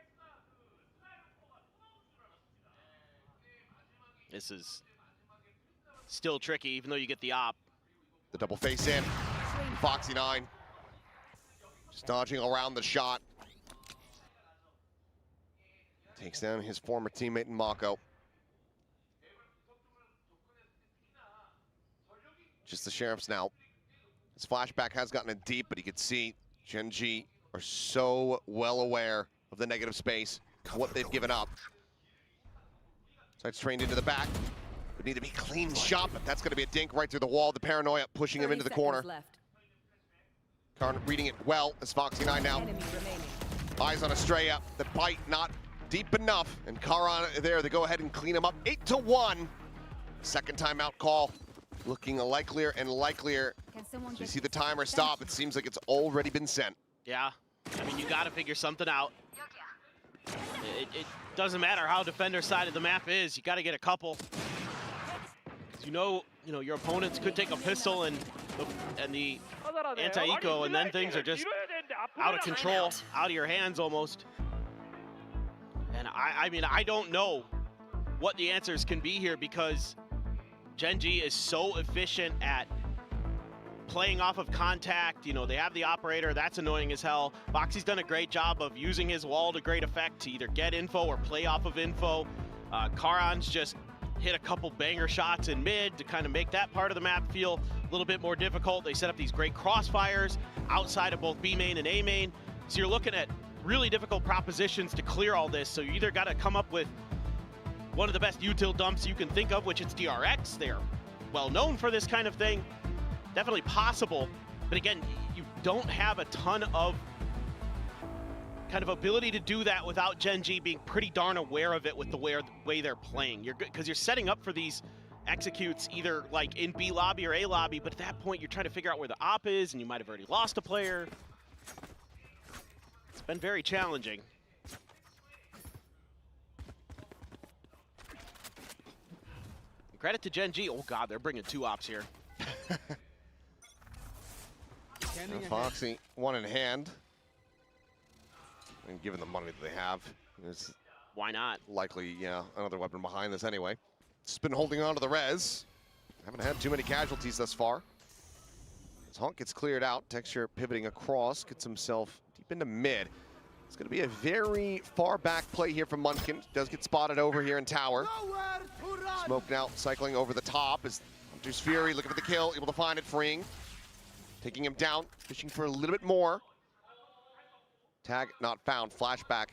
Speaker 2: This is still tricky, even though you get the op.
Speaker 1: The double face in. Foxy 9. Just dodging around the shot. Takes down his former teammate in Mako. Just the Sheriffs now. His flashback has gotten it deep, but you can see Gen G are so well aware of the negative space, what they've given up. Sights trained into the back. Would need to be clean shot, but that's going to be a dink right through the wall. The paranoia pushing him into the corner. Karn reading it well as Foxy 9 now. Eyes on Estrella. The bite not deep enough. And Karan there to go ahead and clean him up. 8-1. Second timeout call. Looking likelier and likelier. As we see the timer stop, it seems like it's already been sent.
Speaker 2: Yeah, I mean, you got to figure something out. It doesn't matter how defender side of the map is. You got to get a couple. You know your opponents could take a pistol and the anti-eco, and then things are just out of control, out of your hands almost. And I mean, I don't know what the answers can be here because Gen G is so efficient at playing off of contact. You know, they have the operator, that's annoying as hell. Foxy's done a great job of using his wall to great effect to either get info or play off of info. Karan's just hit a couple banger shots in mid to kind of make that part of the map feel a little bit more difficult. They set up these great crossfires outside of both B main and A main. So you're looking at really difficult propositions to clear all this. So you either got to come up with one of the best util dumps you can think of, which it's DRX. They're well known for this kind of thing. Definitely possible, but again, you don't have a ton of kind of ability to do that without Gen G being pretty darn aware of it with the way they're playing. You're good because you're setting up for these executes either like in B lobby or A lobby, but at that point you're trying to figure out where the op is, and you might have already lost a player. It's been very challenging. Credit to Gen G. Oh God, they're bringing 2 ops here.
Speaker 1: Foxy, one in hand. And given the money that they have, there's
Speaker 2: why not?
Speaker 1: Likely, yeah, another weapon behind this anyway. Just been holding on to the res. Haven't had too many casualties thus far. As Honk gets cleared out, Texture pivoting across, gets himself deep into mid. It's going to be a very far back play here from Munkin. Does get spotted over here in tower. Smoke now cycling over the top as Hunter's Fury looking for the kill, able to find it, freeing. Taking him down, fishing for a little bit more. Tag not found. Flashback.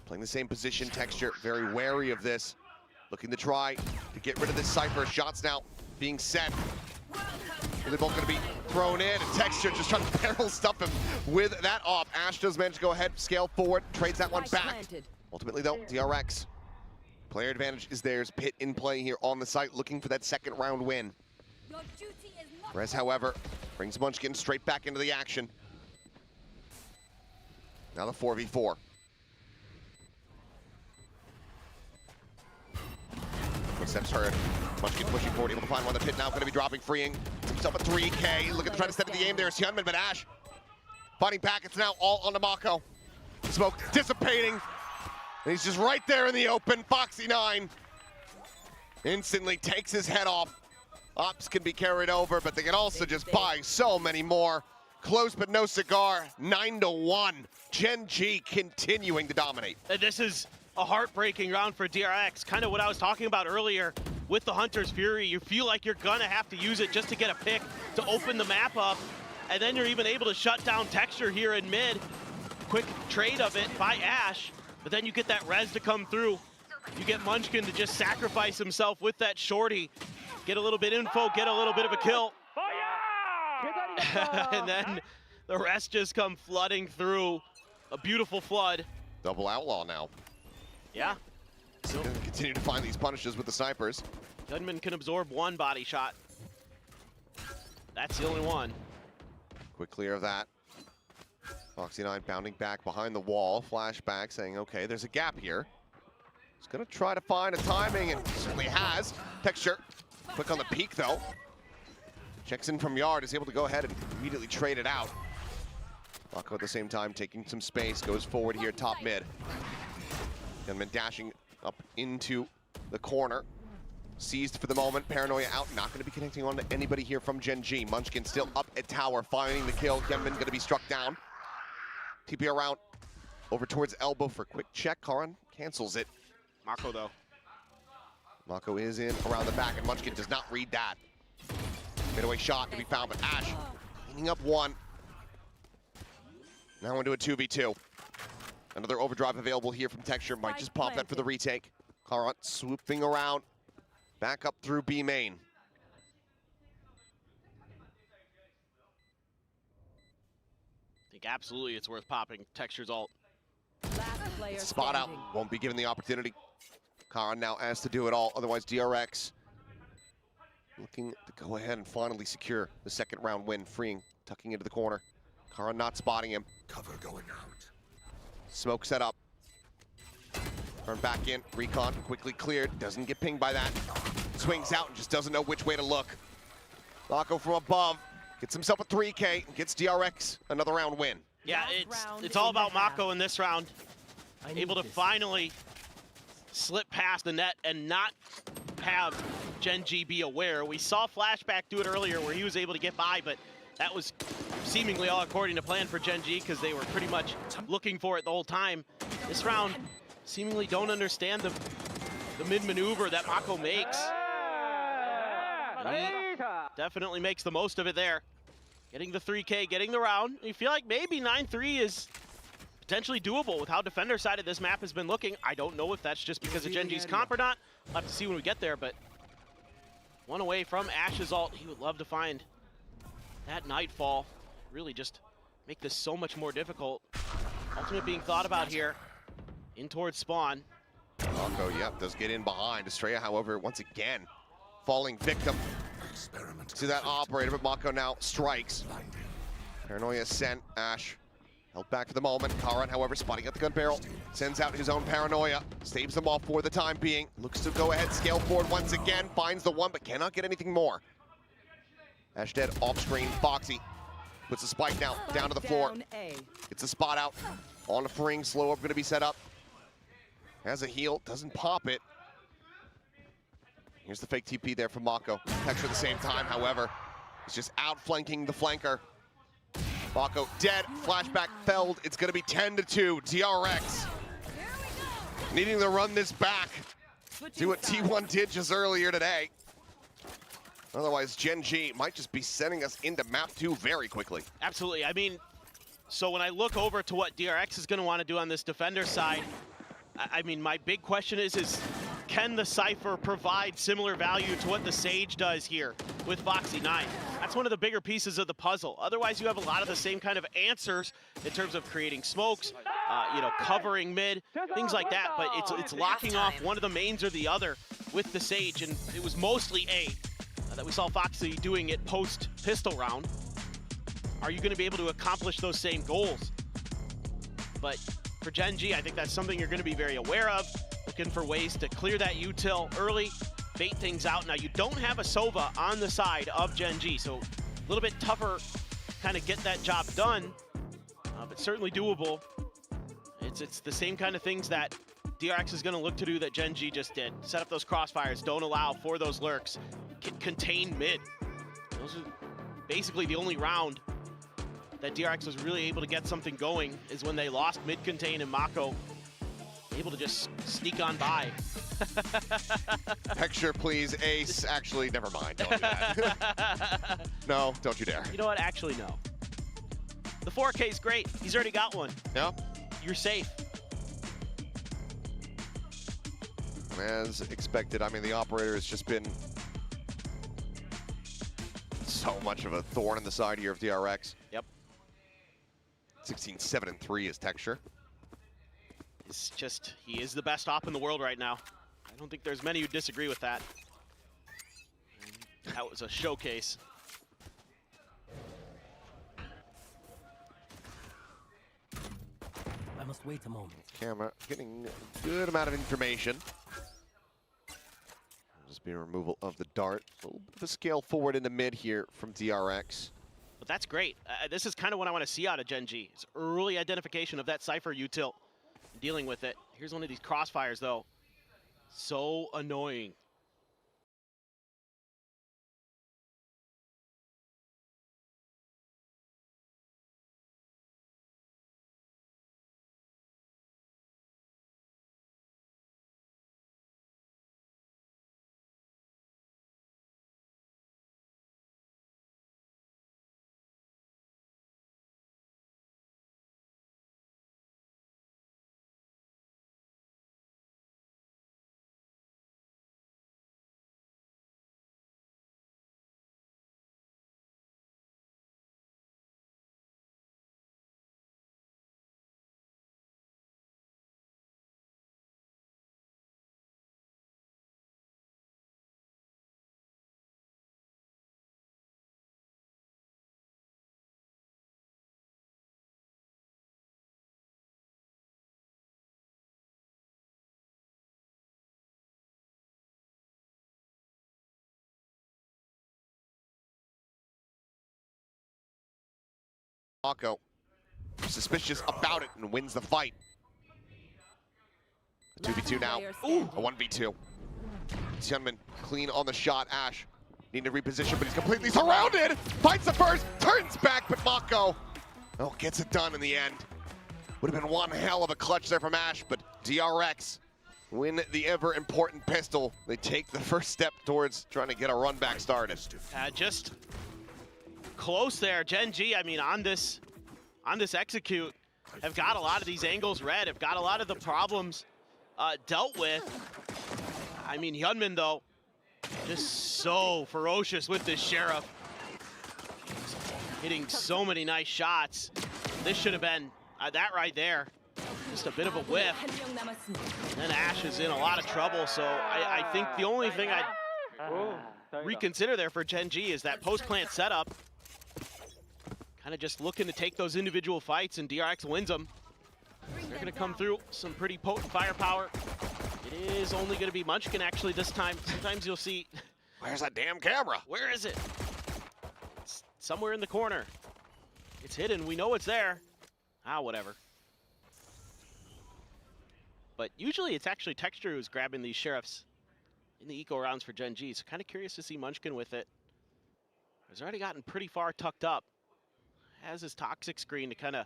Speaker 1: Playing the same position. Texture very wary of this. Looking to try to get rid of this Cypher. Shots now being set. They're both going to be thrown in. And Texture just trying to barrel stuff him with that off. Ash does manage to go ahead, scale forward, trades that one back. Ultimately though, DRX. Player advantage is theirs. Pit in play here on the site, looking for that second round win. Rez, however, brings Munchkin straight back into the action. Now the 4v4. Footsteps heard. Munchkin pushing forward, able to find one. The Pit now going to be dropping, freeing himself a 3K. Looking to try to step in the aim there. It's Hyunmin, but Ash fighting back. It's now all on Mako. Smoke dissipating. And he's just right there in the open. Foxy9 instantly takes his head off. Ops can be carried over, but they can also just buy so many more. Close but no cigar, 9-1. Gen G continuing to dominate.
Speaker 2: And this is a heartbreaking round for DRX. Kind of what I was talking about earlier with the Hunter's Fury. You feel like you're gonna have to use it just to get a pick to open the map up. And then you're even able to shut down Texture here in mid. Quick trade of it by Ash, but then you get that res to come through. You get Munchkin to just sacrifice himself with that shorty. Get a little bit info, get a little bit of a kill. And then the rest just come flooding through. A beautiful flood.
Speaker 1: Double outlaw now.
Speaker 2: Yeah.
Speaker 1: Still gonna continue to find these punishes with the snipers.
Speaker 2: Gunman can absorb one body shot. That's the only one.
Speaker 1: Quick clear of that. Foxy9 bounding back behind the wall. Flashback saying, okay, there's a gap here. He's gonna try to find a timing, and certainly has. Texture, quick on the peak though. Checks in from Yard, is able to go ahead and immediately trade it out. Mako at the same time taking some space, goes forward here, top mid. Gunman dashing up into the corner. Seized for the moment, Paranoia out, not going to be connecting on to anybody here from Gen G. Munchkin still up at tower, finding the kill. Gunman going to be struck down. TP around, over towards elbow for a quick check. Karan cancels it.
Speaker 2: Mako though.
Speaker 1: Mako is in around the back, and Munchkin does not read that. Midaway shot to be found, but Ash cleaning up one. Now into a 2v2. Another overdrive available here from Texture. Might just pop that for the retake. Karan swooping around. Back up through B main.
Speaker 2: I think absolutely it's worth popping Texture's ult.
Speaker 1: Spot out, won't be given the opportunity. Karan now has to do it all, otherwise DRX looking to go ahead and finally secure the second round win, freeing, tucking into the corner. Karan not spotting him.
Speaker 9: Cover going out.
Speaker 1: Smoke set up. Turn back in, recon quickly cleared, doesn't get pinged by that. Swings out and just doesn't know which way to look. Mako from above, gets himself a 3K, and gets DRX another round win.
Speaker 2: Yeah, it's all about Mako in this round. Able to finally slip past the net and not have Gen G be aware. We saw Flashback do it earlier where he was able to get by, but that was seemingly all according to plan for Gen G because they were pretty much looking for it the whole time. This round, seemingly don't understand the mid-maneuver that Mako makes. And he definitely makes the most of it there. Getting the 3K, getting the round. You feel like maybe 9-3 is potentially doable with how defender-sided this map has been looking. I don't know if that's just because of Gen G's comp or not. We'll have to see when we get there, but one away from Ash's ult. He would love to find that Nightfall. Really just make this so much more difficult. Ultimate being thought about here. In towards spawn.
Speaker 1: Mako, yep, does get in behind. Estrella, however, once again, falling victim to that operator, but Mako now strikes. Paranoia sent. Ash held back for the moment. Karan, however, spotting at the gun barrel, sends out his own Paranoia, saves them all for the time being. Looks to go ahead, scale forward once again, finds the one, but cannot get anything more. Ash dead off screen. Foxy puts the spike now down to the floor. Gets a spot out on the freeing. Slow up going to be set up. Has a heal, doesn't pop it. Here's the fake TP there from Mako. Texture at the same time, however, he's just outflanking the flanker. Mako dead, flashback felled. It's gonna be 10-2, DRX. Needing to run this back. Do what T1 did just earlier today. Otherwise, Gen G might just be sending us into map 2 very quickly.
Speaker 2: Absolutely, I mean, So when I look over to what DRX is going to want to do on this defender side, I mean, my big question is can the Cypher provide similar value to what the Sage does here with Foxy 9? That's one of the bigger pieces of the puzzle. Otherwise, you have a lot of the same kind of answers in terms of creating smokes, you know, covering mid, things like that. But it's locking off one of the mains or the other with the Sage, and it was mostly A that we saw Foxy doing it post pistol round. Are you going to be able to accomplish those same goals? But for Gen G, I think that's something you're going to be very aware of, looking for ways to clear that util early, bait things out. Now, you don't have a Sova on the side of Gen G, so a little bit tougher kind of get that job done, but certainly doable. It's the same kind of things that DRX is going to look to do that Gen G just did. Set up those crossfires, don't allow for those lurks, contain mid. Those are basically the only round that DRX was really able to get something going is when they lost mid-contain and Mako able to just sneak on by.
Speaker 1: Texture, please, Ace. Actually, never mind. Don't do that. No, don't you dare.
Speaker 2: You know what? Actually, no. The 4K is great. He's already got one.
Speaker 1: Yep.
Speaker 2: You're safe.
Speaker 1: As expected, I mean, the operator has just been so much of a thorn in the side here of DRX.
Speaker 2: Yep.
Speaker 1: 16-7-3 is Texture.
Speaker 2: It's just, he is the best op in the world right now. I don't think there's many who disagree with that. And that was a showcase.
Speaker 11: I must wait a moment.
Speaker 1: Camera getting a good amount of information. Just be a removal of the dart. A little bit of a scale forward into mid here from DRX.
Speaker 2: But that's great. This is kind of what I want to see out of Gen G. It's early identification of that Cypher util. Dealing with it. Here's one of these crossfires, though. So annoying.
Speaker 1: Mako suspicious about it and wins the fight. A 2v2 now. Ooh, a 1v2. Hyunmin clean on the shot. Ash needing to reposition, but he's completely surrounded. Fights the first, turns back, but Mako gets it done in the end. Would have been one hell of a clutch there from Ash, but DRX win the ever important pistol. They take the first step towards trying to get a run back started.
Speaker 2: Just close there. Gen G, I mean, on this execute, have got a lot of these angles read, have got a lot of the problems dealt with. I mean, Hyunmin, though, just so ferocious with this Sheriff. Hitting so many nice shots. This should have been that right there. Just a bit of a whiff. And Ash is in a lot of trouble, so I think the only thing I'd reconsider there for Gen G is that post-plant setup. Kind of just looking to take those individual fights, and DRX wins them. They're going to come through some pretty potent firepower. It is only going to be Munchkin actually this time. Sometimes you'll see...
Speaker 1: Where's that damn camera?
Speaker 2: Where is it? It's somewhere in the corner. It's hidden. We know it's there. Ah, whatever. But usually it's actually Texture who's grabbing these Sheriffs in the eco rounds for Gen G. So kind of curious to see Munchkin with it. He's already gotten pretty far tucked up. Has his toxic screen to kind of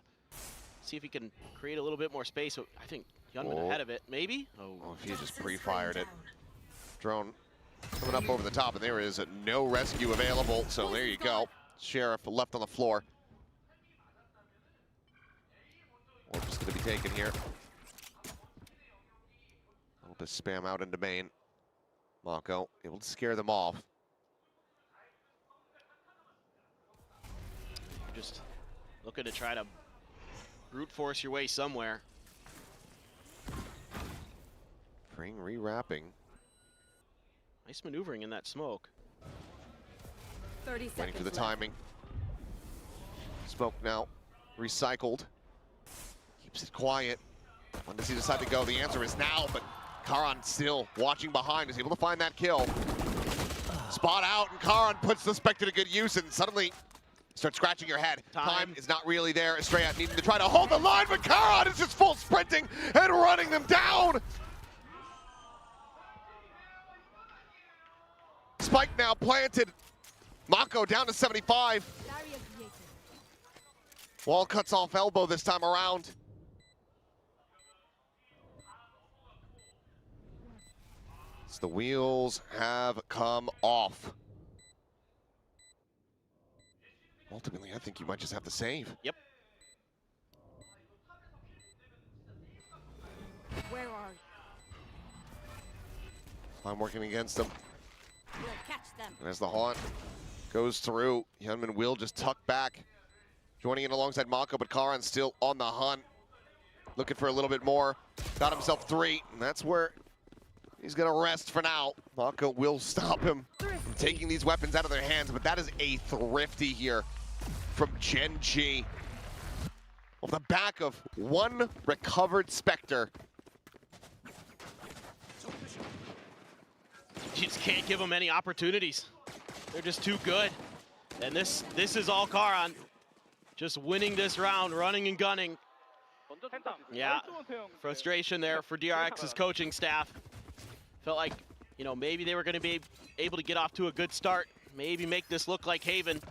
Speaker 2: see if he can create a little bit more space. So I think Hyunmin ahead of it, maybe?
Speaker 1: Oh, if he just pre-fired it. Drone coming up over the top, and there is no rescue available. So there you go. Sheriff left on the floor. Orb's going to be taken here. A little bit of spam out into main. Mako able to scare them off.
Speaker 2: Just looking to try to brute force your way somewhere.
Speaker 1: Pring rewrapping.
Speaker 2: Nice maneuvering in that smoke.
Speaker 3: 30 seconds
Speaker 1: Waiting for the
Speaker 3: left.
Speaker 1: timing. Smoke now recycled. Keeps it quiet. When does he decide to go? The answer is now, but Karan still watching behind, is able to find that kill. Spot out, and Karan puts the Spectre to good use, and suddenly start scratching your head. Time is not really there. Estrella needing to try to hold the line, but Karan is just full sprinting and running them down. Spike now planted. Mako down to 75.
Speaker 3: Barrier created.
Speaker 1: Wall cuts off elbow this time around. So the wheels have come off. Ultimately, I think you might just have to save.
Speaker 2: Yep.
Speaker 3: Where are you?
Speaker 1: I'm working against them.
Speaker 3: We'll catch them.
Speaker 1: And as the haunt goes through, Hyunmin will just tuck back. Joining in alongside Mako, but Karan still on the hunt. Looking for a little bit more. Got himself 3, and that's where he's gonna rest for now. Mako will stop him from taking these weapons out of their hands, but that is a thrifty here from Gen G. Off the back of one recovered Spectre.
Speaker 2: You just can't give them any opportunities. They're just too good. And this is all Karan. Just winning this round, running and gunning. Yeah, frustration there for DRX's coaching staff. Felt like, you know, maybe they were going to be able to get off to a good start. Maybe make this look like Haven.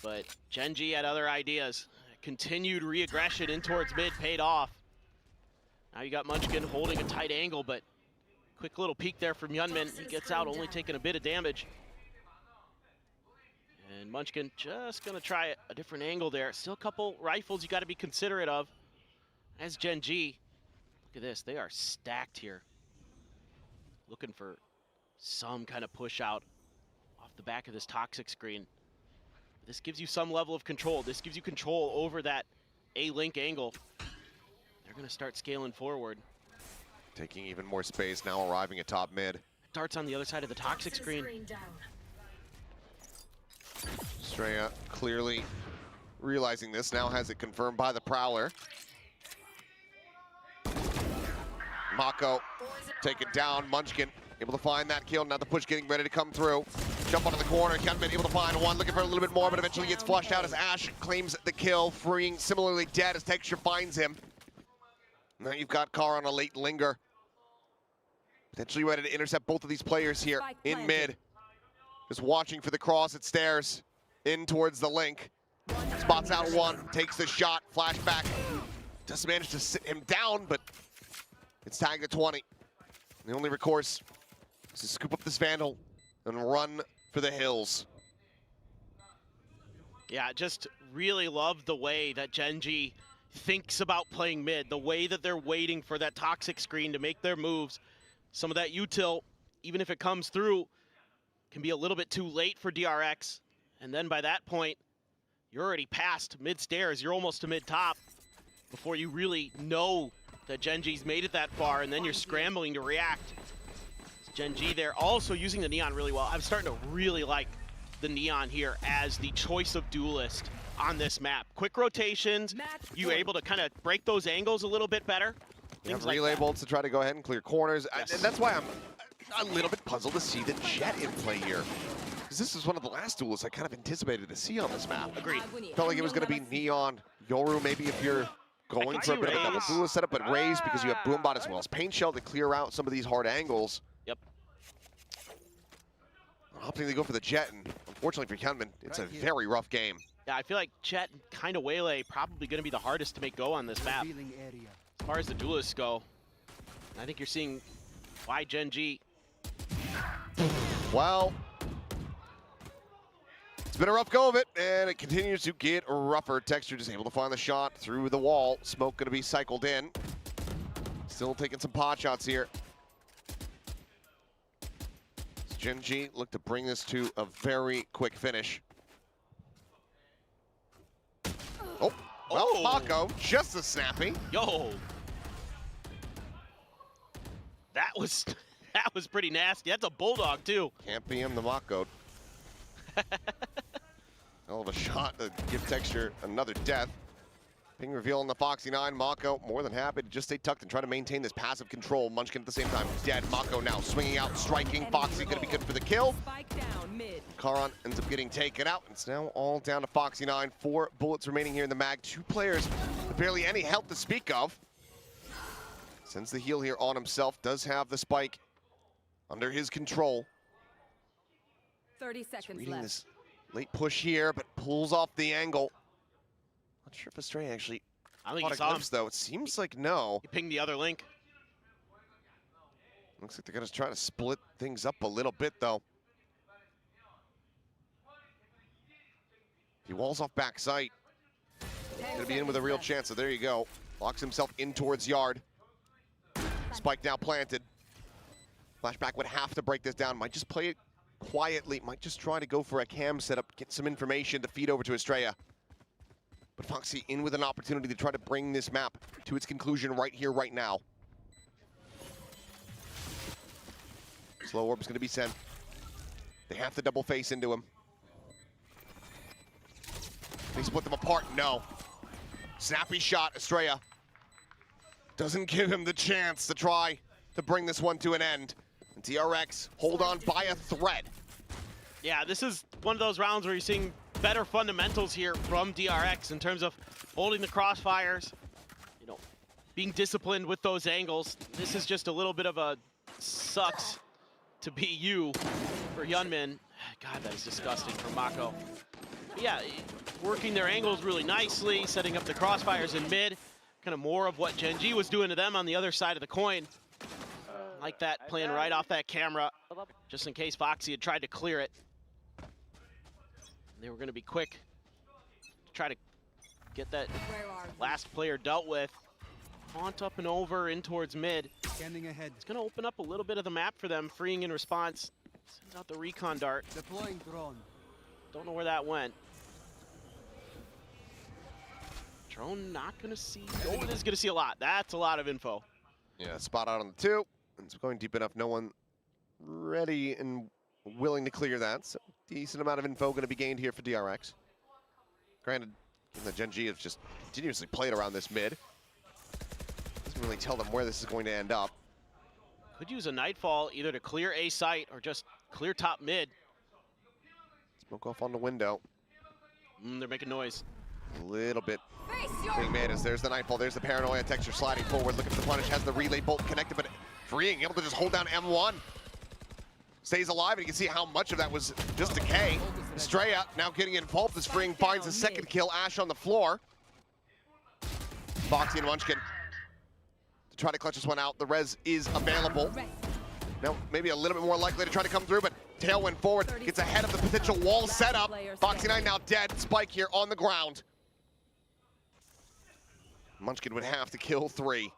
Speaker 2: But Gen G had other ideas. Continued re-aggression in towards mid paid off. Now you got Munchkin holding a tight angle, but quick little peek there from Hyunmin. He gets out, only taking a bit of damage. And Munchkin just gonna try a different angle there. Still a couple rifles you gotta be considerate of. As Gen G, look at this, they are stacked here. Looking for some kind of push out off the back of this toxic screen. This gives you some level of control. This gives you control over that A-link angle. They're gonna start scaling forward.
Speaker 1: Taking even more space, now arriving at top mid.
Speaker 2: Darts on the other side of the toxic screen.
Speaker 1: Estrella clearly realizing this, now has it confirmed by the Prowler. Mako taken down, Munchkin able to find that kill, now the push getting ready to come through. Jump onto the corner, Hyunmin able to find one, looking for a little bit more, but eventually gets flushed out as Ash claims the kill, freeing similarly dead as Texture finds him. Now you've got Karan on a late linger. Potentially ready to intercept both of these players here in mid. Just watching for the cross at stairs. In towards the link. Spots out one, takes the shot, flashback. Just managed to sit him down, but it's tagged at 20. The only recourse is to scoop up this Vandal and run for the hills.
Speaker 2: Yeah, just really love the way that Gen G thinks about playing mid, the way that they're waiting for that toxic screen to make their moves. Some of that util, even if it comes through, can be a little bit too late for DRX. And then by that point, you're already past mid-stairs, you're almost to mid-top before you really know that Gen G's made it that far, and then you're scrambling to react. Gen G there also using the Neon really well. I'm starting to really like the Neon here as the choice of duelist on this map. Quick rotations, you able to kind of break those angles a little bit better.
Speaker 1: You have
Speaker 2: Things like
Speaker 1: relay
Speaker 2: that.
Speaker 1: bolts to try to go ahead and clear corners.
Speaker 2: Yes.
Speaker 1: And that's why I'm a little bit puzzled to see the Jet in play here. Because this is one of the last duels I kind of anticipated to see on this map.
Speaker 2: Agreed.
Speaker 1: Felt like it was going to be Neon, Yoru, maybe if you're going for a bit of a double duelist setup, but Raze because you have Boombot as well as Pain Shell to clear out some of these hard angles.
Speaker 2: Yep.
Speaker 1: Opting to go for the Jet, and unfortunately for Hyunmin, it's a very rough game.
Speaker 2: Yeah, I feel like Jet and kind of Waylay probably going to be the hardest to make go on this map. As far as the duelists go, I think you're seeing why Gen G.
Speaker 1: Well, It's been a rough go of it, and it continues to get rougher. Texture just able to find the shot through the wall. Smoke going to be cycled in. Still taking some pot shots here. Gen G look to bring this to a very quick finish. Oh, well, Mako, just a snappy.
Speaker 2: Yo. That was pretty nasty. That's a bulldog too.
Speaker 1: Can't be him, the Mako. Hell of a shot to give Texture another death. Ping reveal on the Foxy 9. Mako more than happy to just stay tucked and try to maintain this passive control. Munchkin at the same time dead. Mako now swinging out, striking. Foxy going to be good for the kill.
Speaker 3: Spike down mid.
Speaker 1: Karan ends up getting taken out. It's now all down to Foxy 9. 4 bullets remaining here in the mag. 2 players with barely any health to speak of. Sends the heal here on himself. Does have the spike under his control.
Speaker 3: 30 seconds
Speaker 1: Reading
Speaker 3: left.
Speaker 1: this late push here, but pulls off the angle. Not sure if Astray actually
Speaker 2: I think
Speaker 1: caught
Speaker 2: he
Speaker 1: a
Speaker 2: saw him.
Speaker 1: glimpse, though. It seems like no.
Speaker 2: He pinged the other link.
Speaker 1: Looks like they're going to try to split things up a little bit, though. He walls off back sight. Going to be in with a real chance, so there you go. Locks himself in towards yard. Spike now planted. Flashback would have to break this down. Might just play it quietly. Might just try to go for a cam setup, get some information to feed over to Estrella. But Foxy in with an opportunity to try to bring this map to its conclusion right here, right now. Slow orb's going to be sent. They have to double face into him. They split them apart. No. Snappy shot, Estrella. Doesn't give him the chance to try to bring this one to an end. And DRX hold on by a thread.
Speaker 2: Yeah, this is one of those rounds where you're seeing better fundamentals here from DRX in terms of holding the crossfires, you know, being disciplined with those angles. This is just a little bit of a sucks to be you for Yunmin. God, that is disgusting for Mako. But yeah, working their angles really nicely, setting up the crossfires in mid. Kind of more of what Gen G was doing to them on the other side of the coin. Like that, playing right off that camera, just in case Foxy had tried to clear it. They were going to be quick to try to get that last player dealt with. Haunt up and over in towards mid.
Speaker 11: Scanning ahead.
Speaker 2: It's going to open up a little bit of the map for them, freeing in response. Sends out the recon dart.
Speaker 11: Deploying drone.
Speaker 2: Don't know where that went. Drone not going to see. Oh, it is going to see a lot. That's a lot of info.
Speaker 1: Yeah, spot out on the 2. It's going deep enough. No one ready and willing to clear that. So decent amount of info going to be gained here for DRX. Granted, the Gen G has just continuously played around this mid. Doesn't really tell them where this is going to end up.
Speaker 2: Could use a Nightfall either to clear A site or just clear top mid.
Speaker 1: Smoke off on the window.
Speaker 2: They're making noise.
Speaker 1: A little bit being made as there's the Nightfall, there's the Paranoia. Texture sliding forward, looking for the punish, has the relay bolt connected, but freeing, able to just hold down M1. Stays alive, and you can see how much of that was just decay. Estrella now getting involved as freeing finds a second kill. Ash on the floor. Foxy and Munchkin to try to clutch this one out. The res is available. Now, maybe a little bit more likely to try to come through, but Tailwind forward gets ahead of the potential wall setup. Foxy 9 now dead. Spike here on the ground. Munchkin would have to kill 3.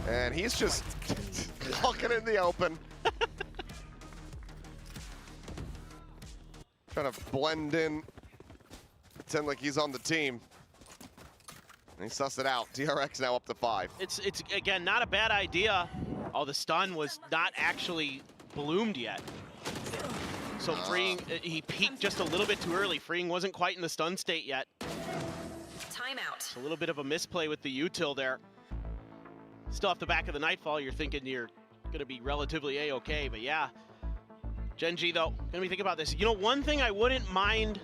Speaker 1: And he's just walking in the open. Trying to blend in, pretend like he's on the team. And he sussed it out. DRX now up to 5.
Speaker 2: It's again, not a bad idea. Oh, the stun was not actually bloomed yet. So freeing, he peaked just a little bit too early. Freeing wasn't quite in the stun state yet.
Speaker 3: Timeout.
Speaker 2: It's a little bit of a misplay with the util there. Still off the back of the Nightfall, you're thinking you're going to be relatively A-okay, but yeah. Gen G, though, going to be thinking about this. You know, one thing I wouldn't mind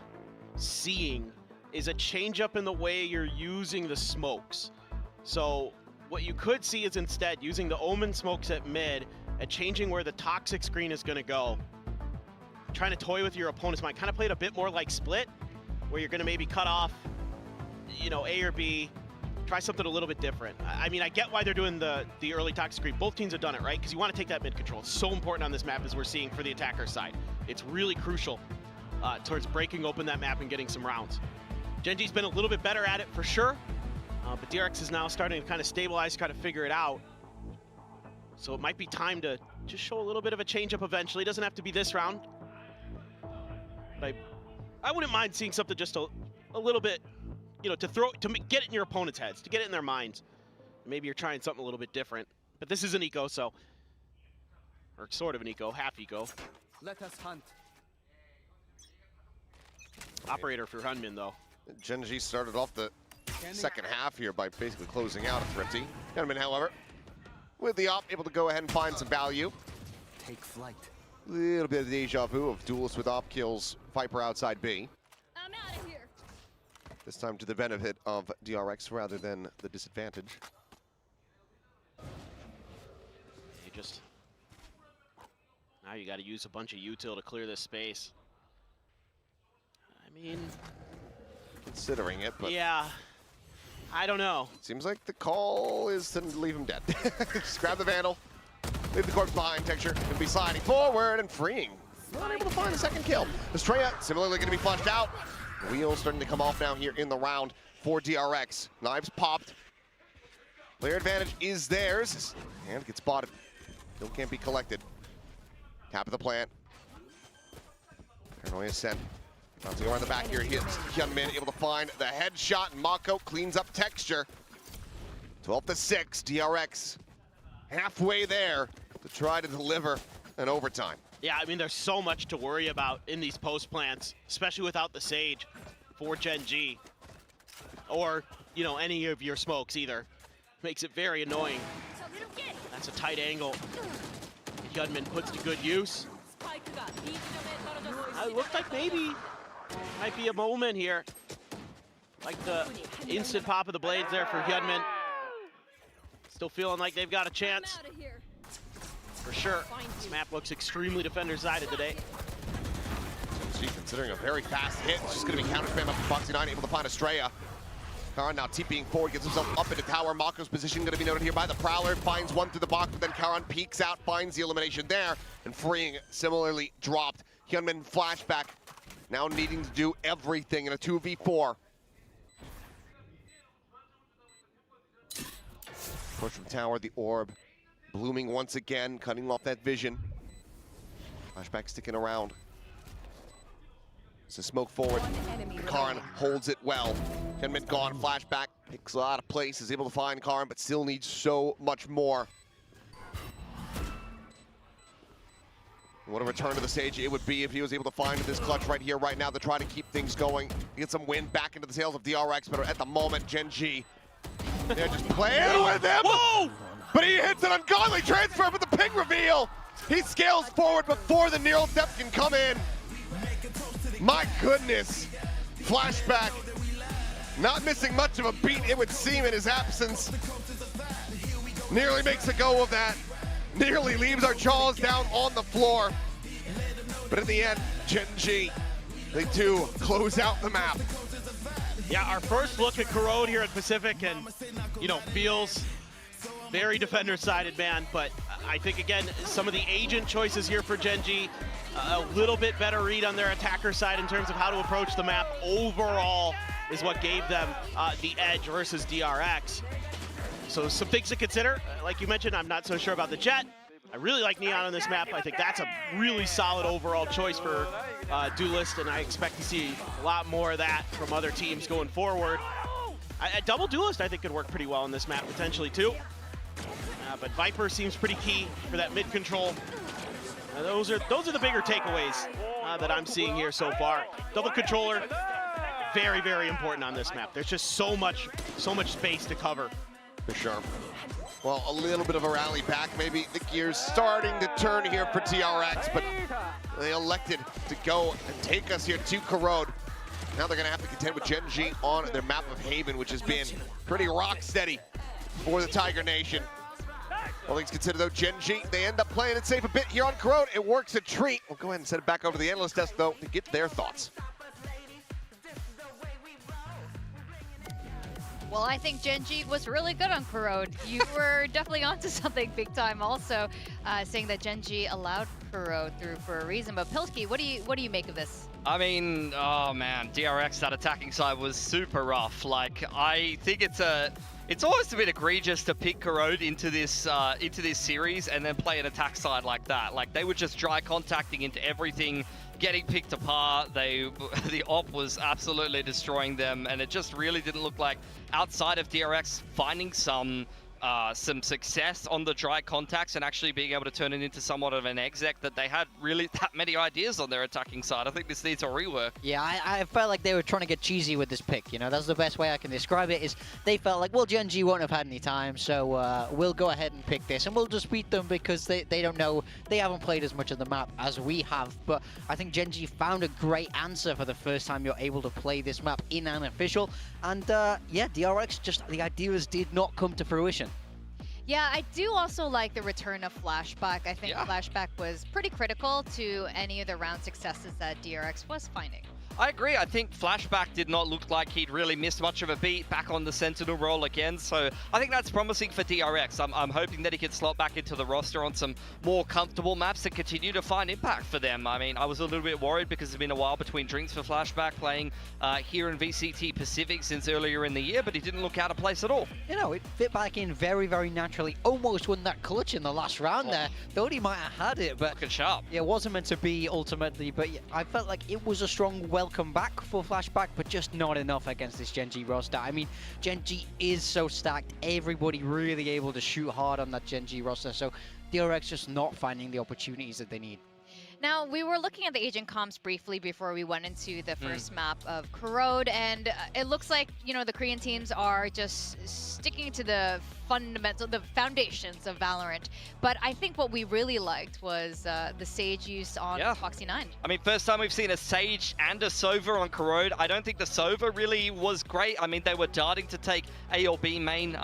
Speaker 2: seeing is a change-up in the way you're using the smokes. So what you could see is instead using the Omen smokes at mid and changing where the toxic screen is going to go. Trying to toy with your opponent's mind. Kind of play it a bit more like Split, where you're going to maybe cut off, you know, A or B. Try something a little bit different. I mean, I get why they're doing the early toxic screen. Both teams have done it, right? Because you want to take that mid control. It's so important on this map, as we're seeing for the attacker side. It's really crucial. towards breaking open that map and getting some rounds. Gen.G's been a little bit better at it for sure, but DRX is now starting to kind of stabilize, kind of figure it out. So it might be time to just show a little bit of a change up eventually. It doesn't have to be this round. But I wouldn't mind seeing something just a little bit, you know, to get it in your opponent's heads, to get it in their minds. Maybe you're trying something a little bit different. But this is an eco, so, or sort of an eco, half eco.
Speaker 11: Let us hunt.
Speaker 2: Operator for Hunmin, though.
Speaker 1: Gen.G started off the second half here by basically closing out a Thrifty. Hunmin, however, with the op, able to go ahead and find some value.
Speaker 11: Take flight.
Speaker 1: A little bit of deja vu of Duelist with op kills, Viper outside B.
Speaker 10: I'm out of here.
Speaker 1: This time to the benefit of DRX rather than the disadvantage.
Speaker 2: You just, now you got to use a bunch of util to clear this space. I mean,
Speaker 1: Considering it, but
Speaker 2: yeah, I don't know.
Speaker 1: seems like the call is to leave him dead. Just grab the Vandal, leave the corpse behind, Texture, and be sliding forward and freeing. Not able to find the second kill. Estrella similarly going to be flushed out. Wheels starting to come off now here in the round for DRX. Knives popped. Player advantage is theirs. And gets spotted. Kill can't be collected. Tap of the plant. Paranoia sent. Bouncing around the back here, hits Hyunmin, able to find the headshot, and Mako cleans up Texture. 12-6, DRX halfway there to try to deliver an overtime.
Speaker 2: Yeah, I mean, there's so much to worry about in these post plants, especially without the Sage for Gen.G. Or, you know, any of your smokes either. Makes it very annoying. That's a tight angle. Hyunmin puts to good use. It looked like maybe might be a moment here. Like the instant pop of the blades there for Hyunmin. Still feeling like they've got a chance. For sure. This map looks extremely defender-sided today.
Speaker 1: Gee, considering a very fast hit, it's just going to be counter spam up from Foxy9, able to find Estrella. Karan now TPing forward, gets himself up into tower. Mako's position going to be noted here by the Prowler. Finds one through the box, but then Karan peeks out, finds the elimination there, and freeing similarly dropped. Hyunmin flashback, now needing to do everything in a 2v4. Push from tower, the orb. Blooming once again, cutting off that vision. Flashback sticking around. It's a smoke forward. Karan holds it well. Hyunmin gone, flashback, picks a lot of places, able to find Karan, but still needs so much more. What a return to the stage it would be if he was able to find this clutch right here, right now, to try to keep things going. Get some wind back into the sails of DRX, but at the moment, Gen.G, they're just playing with him.
Speaker 2: Whoa!
Speaker 1: But he hits an ungodly transfer with the ping reveal. He scales forward before the neural depth can come in. My goodness. Flashback. Not missing much of a beat, it would seem, in his absence. Nearly makes a go of that. Nearly leaves our jaws down on the floor. But in the end, Gen.G, they do close out the map.
Speaker 2: Yeah, our first look at Corrode here at Pacific, and, you know, feels very defender-sided, man. But I think, again, some of the agent choices here for Gen.G, a little bit better read on their attacker side in terms of how to approach the map overall is what gave them the edge versus DRX. So some things to consider. Like you mentioned, I'm not so sure about the Jet. I really like Neon on this map. I think that's a really solid overall choice for Duelist, and I expect to see a lot more of that from other teams going forward. A double Duelist, I think, could work pretty well on this map, potentially, too. But Viper seems pretty key for that mid control. Those are the bigger takeaways that I'm seeing here so far. Double controller, very, very important on this map. There's just so much space to cover.
Speaker 1: For sure. Well, a little bit of a rally back. Maybe the gears starting to turn here for TRX, but they elected to go and take us here to Corrode. Now they're going to have to contend with Gen.G on their map of Haven, which has been pretty rock steady for the Tiger Nation. All things considered, though, Gen.G, they end up playing it safe a bit here on Corrode. It works a treat. We'll go ahead and send it back over to the analyst desk, though, to get their thoughts.
Speaker 6: Well, I think Gen.G was really good on Corrode. You were definitely onto something big time also, saying that Gen.G allowed Corrode through for a reason. But Pilsky, what do you make of this?
Speaker 7: I mean, oh man, DRX, that attacking side was super rough. Like, I think it's almost a bit egregious to pick Corrode into this series and then play an attack side like that. Like, they were just dry contacting into everything, getting picked apart. The op was absolutely destroying them, and it just really didn't look like, outside of DRX finding some success on the dry contacts and actually being able to turn it into somewhat of an exec, that they had really that many ideas on their attacking side. I think this needs a rework.
Speaker 8: Yeah, I felt like they were trying to get cheesy with this pick. You know, that's the best way I can describe it, is they felt like, well, Gen G won't have had any time, so we'll go ahead and pick this, and we'll just beat them because they don't know, they haven't played as much of the map as we have. But I think Gen G found a great answer for the first time you're able to play this map in an official, and yeah, DRX, just the ideas did not come to fruition.
Speaker 6: Yeah, I do also like the return of Flashback. I think Flashback was pretty critical to any of the round successes that DRX was finding.
Speaker 7: I agree. I think Flashback did not look like he'd really missed much of a beat back on the Sentinel role again. So I think that's promising for DRX. I'm hoping that he can slot back into the roster on some more comfortable maps and continue to find impact for them. I mean, I was a little bit worried because it's been a while between drinks for Flashback playing here in VCT Pacific since earlier in the year, but he didn't look out of place at all.
Speaker 8: You know, it fit back in very, very naturally. Almost won that clutch in the last round there. Thought he might have had it, but
Speaker 7: looking sharp.
Speaker 8: Yeah, it wasn't meant to be ultimately, but yeah, I felt like it was a strong welcome back for Flashback, but just not enough against this Gen G roster. I mean, Gen G is so stacked. Everybody really able to shoot hard on that Gen G roster, so DRX just not finding the opportunities that they need.
Speaker 6: Now, we were looking at the agent comps briefly before we went into the first map of Corrode, and it looks like, you know, the Korean teams are just sticking to the foundations of Valorant. But I think what we really liked was the Sage use on Foxy 9.
Speaker 7: I mean, first time we've seen a Sage and a Sova on Corrode. I don't think the Sova really was great. I mean, they were darting to take A or B main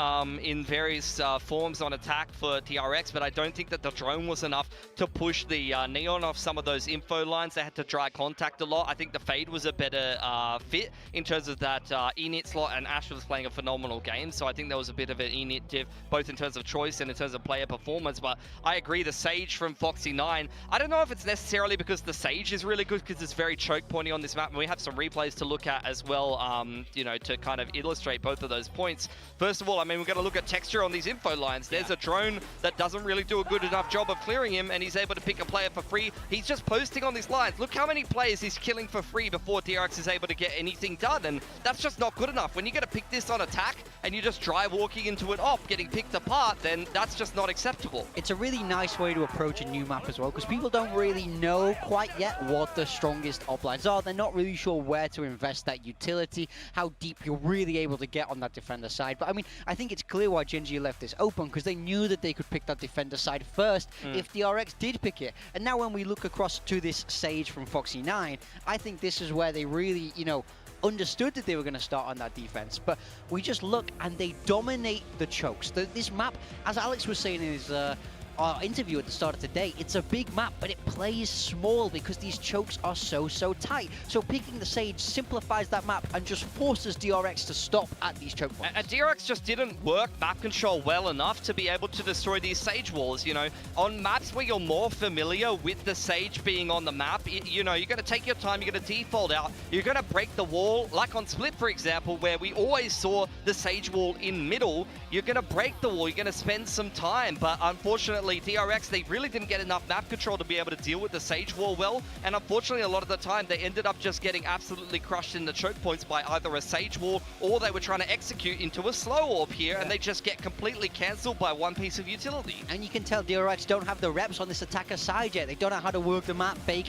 Speaker 7: in various forms on attack for DRX, but I don't think that the drone was enough to push the Neon off some of those info lines. They had to dry contact a lot. I think the Fade was a better fit in terms of that init slot, and Ash was playing a phenomenal game, so I think there was a bit of an init div, both in terms of choice and in terms of player performance. But I agree, the Sage from Foxy 9, I don't know if it's necessarily because the Sage is really good, because it's very choke pointy on this map, and we have some replays to look at as well, you know, to kind of illustrate both of those points. First of all, I mean, we're going to look at texture on these info lines. There's a drone that doesn't really do a good enough job of clearing him, and he's able to pick a player for free. He's just posting on these lines. Look how many players he's killing for free before DRX is able to get anything done, and that's just not good enough. When you get to pick this on attack and you just dry walking into an op getting picked apart, then that's just not acceptable.
Speaker 8: It's a really nice way to approach a new map as well, because people don't really know quite yet what the strongest op lines are. They're not really sure where to invest that utility, how deep you're really able to get on that defender side. But I mean, I think it's clear why Gen G left this open, because they knew that they could pick that defender side first if DRX did pick it. And now when we look across to this Sage from Foxy 9, I think this is where they really, you know, understood that they were going to start on that defense. But we just look and they dominate the chokes. This map, as Alex was saying in his interview at the start of today, it's a big map, but it plays small because these chokes are so tight. So picking the Sage simplifies that map and just forces DRX to stop at these choke points.
Speaker 7: And DRX just didn't work map control well enough to be able to destroy these Sage walls. You know, on maps where you're more familiar with the Sage being on the map, you know, you're going to take your time, you're going to default out, you're going to break the wall, like on Split, for example, where we always saw the Sage wall in middle. You're going to break the wall, you're going to spend some time, but unfortunately DRX, they really didn't get enough map control to be able to deal with the Sage wall well, and unfortunately a lot of the time they ended up just getting absolutely crushed in the choke points by either a Sage wall, or they were trying to execute into a slow orb here, and they just get completely cancelled by one piece of utility.
Speaker 8: And you can tell DRX don't have the reps on this attacker side yet. They don't know how to work the map, bait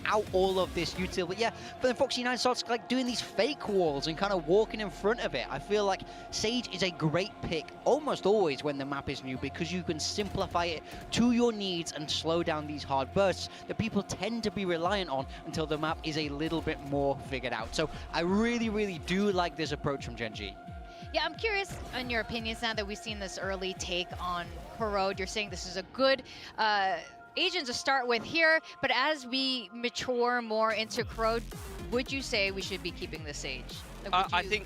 Speaker 8: out all of this util. But yeah, but then Foxy 9 starts like doing these fake walls and kind of walking in front of it. I feel like Sage is a great pick almost always when the map is new, because you can simplify it to your needs and slow down these hard bursts that people tend to be reliant on until the map is a little bit more figured out. So I really do like this approach from Gen G.
Speaker 6: Yeah, I'm curious on your opinions now that we've seen this early take on Corrode. You're saying this is a good agent to start with here, but as we mature more into Corrode, would you say we should be keeping the Sage?
Speaker 7: I think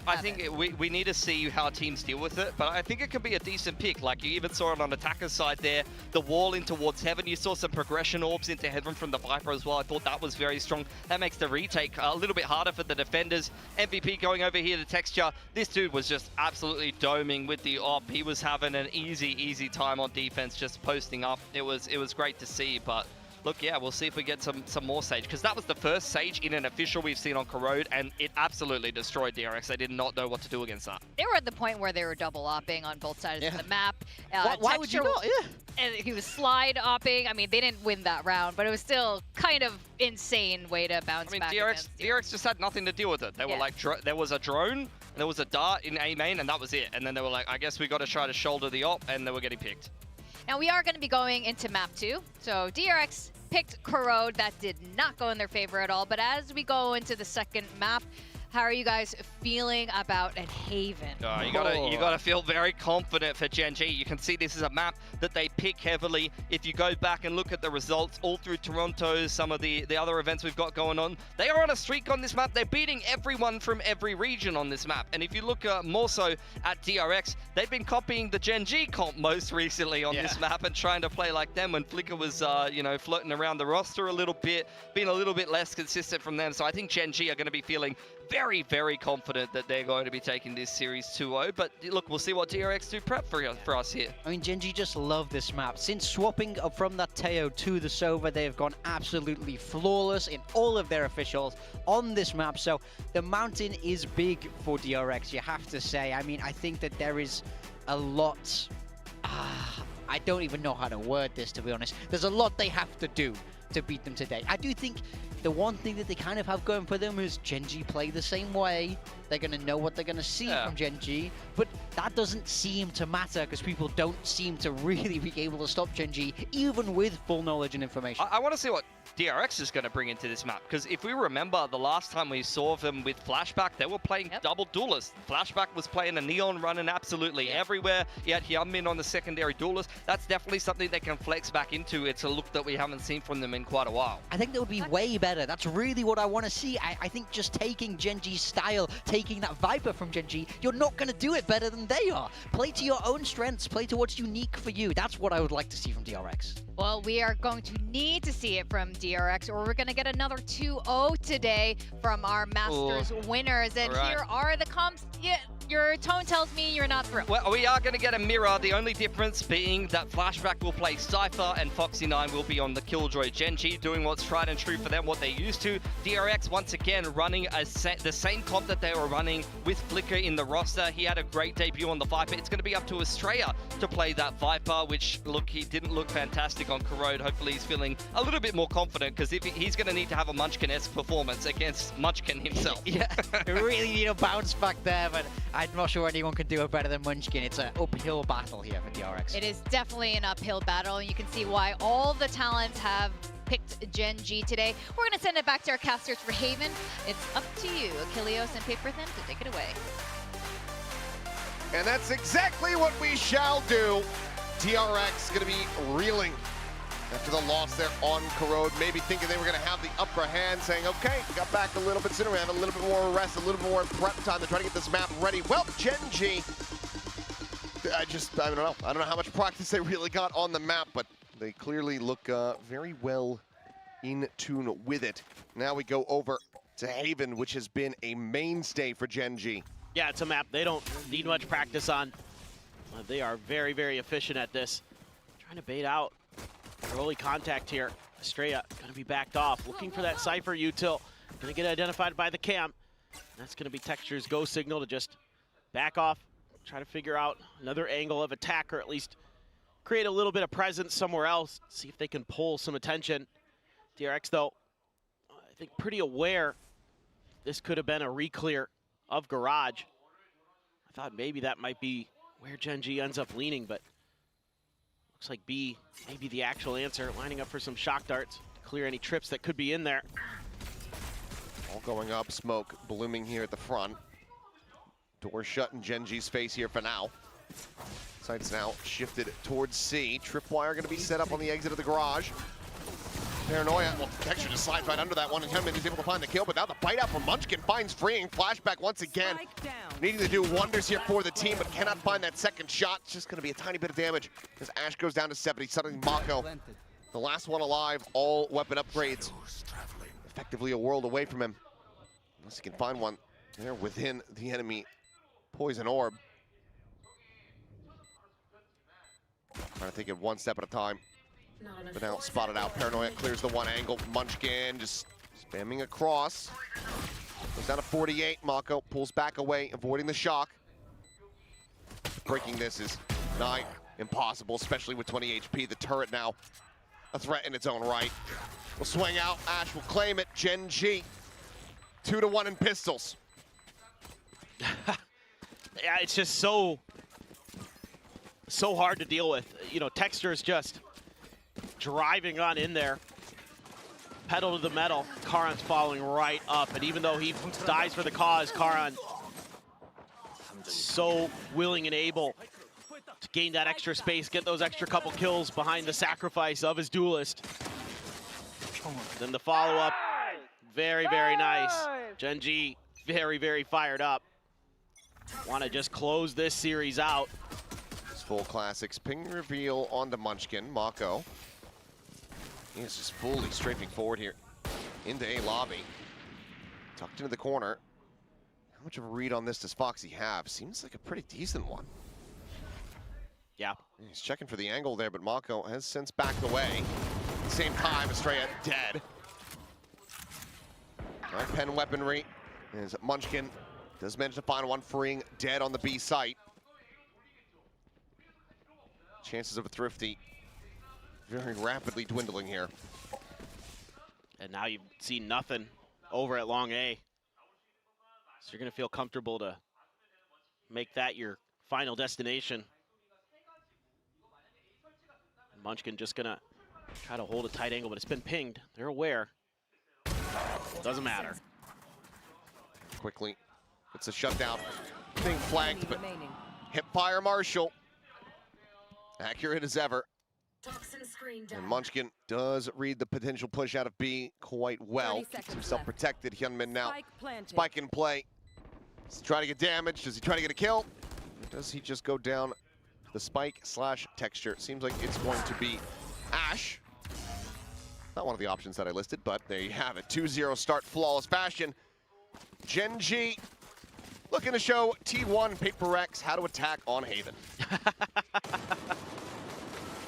Speaker 7: we need to see how teams deal with it, but I think it could be a decent pick. Like, you even saw it on attacker's side there, the wall in towards Heaven. You saw some progression orbs into Heaven from the Viper as well. I thought that was very strong. That makes the retake a little bit harder for the defenders. MVP going over here to Texture. This dude was just absolutely doming with the op. He was having an easy time on defense, just posting up. It was great to see, but look, yeah, we'll see if we get some more Sage, because that was the first Sage in an official we've seen on Corrode, and it absolutely destroyed DRX. They did not know what to do against that.
Speaker 6: They were at the point where they were double opping on both sides of the map.
Speaker 8: Why would you not? Yeah.
Speaker 6: And he was slide opping. I mean, they didn't win that round, but it was still kind of insane way to bounce back.
Speaker 7: DRX just had nothing to deal with it. They were like, there was a drone, and there was a dart in A main, and that was it. And then they were like, I guess we got to try to shoulder the op, and they were getting picked.
Speaker 6: Now we are going to be going into map 2. So DRX picked Corrode. That did not go in their favor at all. But as we go into the second map, how are you guys feeling about Haven?
Speaker 7: You gotta feel very confident for Gen G. You can see this is a map that they pick heavily. If you go back and look at the results all through Toronto, some of the other events we've got going on, they are on a streak on this map. They're beating everyone from every region on this map. And if you look more so at DRX, they've been copying the Gen G comp most recently on this map and trying to play like them when Flicker was, floating around the roster a little bit, being a little bit less consistent from them. So I think Gen G are going to be feeling very confident that they're going to be taking this series 2-0. But look, we'll see what DRX do prep for us here.
Speaker 8: I mean, Gen G just love this map. Since swapping from that Teo to the Sova, they have gone absolutely flawless in all of their officials on this map. So the mountain is big for DRX, you have to say. I mean, I think that there is a lot... I don't even know how to word this, to be honest. There's a lot they have to do to beat them today. I do think the one thing that they kind of have going for them is Gen G play the same way. They're going to know what they're going to see from Gen G, but that doesn't seem to matter because people don't seem to really be able to stop Gen G, even with full knowledge and information.
Speaker 7: I want to see what DRX is going to bring into this map, because if we remember the last time we saw them with Flashback, they were playing double duelist. Flashback was playing a Neon running absolutely everywhere. He had Hyunmin on the secondary duelist. That's definitely something they can flex back into. It's a look that we haven't seen from them in quite a while.
Speaker 8: I think that would be way better. That's really what I want to see. I think just taking Gen G's style, taking that Viper from Gen G, you're not going to do it better than they are. Play to your own strengths, play to what's unique for you. That's what I would like to see from DRX.
Speaker 6: Well, we are going to need to see it from DRX, or we're going to get another 2-0 today from our Masters winners. And here are the comps. Yeah, your tone tells me you're not thrilled.
Speaker 7: Well, we are going to get a mirror. The only difference being that Flashback will play Cypher and Foxy9 will be on the Killjoy. Gen G doing what's tried and true for them, what they're used to. DRX, once again, running the same comp that they were running with Flicker in the roster. He had a great debut on the Viper. It's going to be up to Estrella to play that Viper, which, look, he didn't look fantastic on Corrode. Hopefully he's feeling a little bit more confident, because if he's going to need to have a Munchkin-esque performance against Munchkin himself.
Speaker 8: Yeah, really need a bounce back there, but I'm not sure anyone can do it better than Munchkin. It's an uphill battle here for DRX.
Speaker 6: It is definitely an uphill battle, and you can see why all the talents have picked Gen G today. We're going to send it back to our casters for Haven. It's up to you, Achilleos and Paper Thin, to take it away.
Speaker 1: And that's exactly what we shall do. DRX going to be reeling after the loss there on Corrode, maybe thinking they were going to have the upper hand, saying, okay, got back a little bit sooner, we have a little bit more rest, a little bit more prep time to try to get this map ready. Well, Gen G, I don't know. I don't know how much practice they really got on the map, but they clearly look very well in tune with it. Now we go over to Haven, which has been a mainstay for Gen G.
Speaker 2: Yeah, it's a map they don't need much practice on. They are very efficient at this. Trying to bait out early contact here. Estrella going to be backed off, looking for that Cypher util. Going to get identified by the cam. That's going to be Texture's go signal to just back off, try to figure out another angle of attack, or at least create a little bit of presence somewhere else, see if they can pull some attention. DRX, though, I think pretty aware this could have been a re-clear of Garage. I thought maybe that might be where Gen G ends up leaning, but looks like B may be the actual answer, lining up for some shock darts to clear any trips that could be in there.
Speaker 1: All going up, smoke blooming here at the front. Door shut in Gen G's face here for now. Sights now shifted towards C. Tripwire going to be set up on the exit of the garage. Paranoia, well, Texture just slides right under that one, and Hyunmin is able to find the kill, but now the bite out from Munchkin finds Freeing. Flashback once again,
Speaker 3: Spike down.
Speaker 1: needing to do wonders here for the team, but cannot find that second shot. It's just going to be a tiny bit of damage as Ash goes down to 70. Suddenly Mako,
Speaker 11: Planted.
Speaker 1: the last one alive, all weapon upgrades. Effectively a world away from him. Unless he can find one there within the enemy poison orb. Trying to take it one step at a time. But now spotted out. Paranoia clears the one angle. Munchkin just spamming across. Goes down to 48. Mako pulls back away, avoiding the shock. Breaking this is nigh impossible, especially with 20 HP. The turret now a threat in its own right. Will swing out. Ash will claim it. Gen G. 2-1 in pistols.
Speaker 2: Yeah, it's just so hard to deal with. You know, Texture is just driving on in there. Pedal to the metal. Karan's following right up, and even though he dies for the cause, Karan so willing and able to gain that extra space, get those extra couple kills behind the sacrifice of his duelist. Then the follow-up, very, very nice. Gen G, very, very fired up. Want to just close this series out.
Speaker 1: It's full classics. Ping reveal onto Munchkin. Mako. He is just fully strafing forward here into A lobby. Tucked into the corner. How much of a read on this does Foxy have? Seems like a pretty decent one.
Speaker 2: Yeah.
Speaker 1: He's checking for the angle there, but Mako has since backed away. At the same time, Estrella dead. Pen weaponry. As Munchkin does manage to find one, Freeing dead on the B site. Chances of a Thrifty very rapidly dwindling here.
Speaker 2: And now you've seen nothing over at Long A. So you're going to feel comfortable to make that your final destination. Munchkin just going to try to hold a tight angle, but it's been pinged. They're aware. Doesn't matter.
Speaker 1: Quickly, it's a shutdown. Being flanked, but
Speaker 3: Remaining.
Speaker 1: hip fire Marshall. Accurate as ever.
Speaker 3: Toxin screen
Speaker 1: And
Speaker 3: down.
Speaker 1: Munchkin does read the potential push out of B quite well.
Speaker 3: 30
Speaker 1: Keeps
Speaker 3: seconds
Speaker 1: himself
Speaker 3: left.
Speaker 1: protected. Hyunmin now.
Speaker 3: Spike planted.
Speaker 1: Spike in play. Does he try to get damage? Does he try to get a kill? Or does he just go down the spike slash texture? Seems like it's going to be Ash. Not one of the options that I listed, but there you have it. 2-0 start, flawless fashion. Gen G looking to show T1 PRX how to attack on Haven.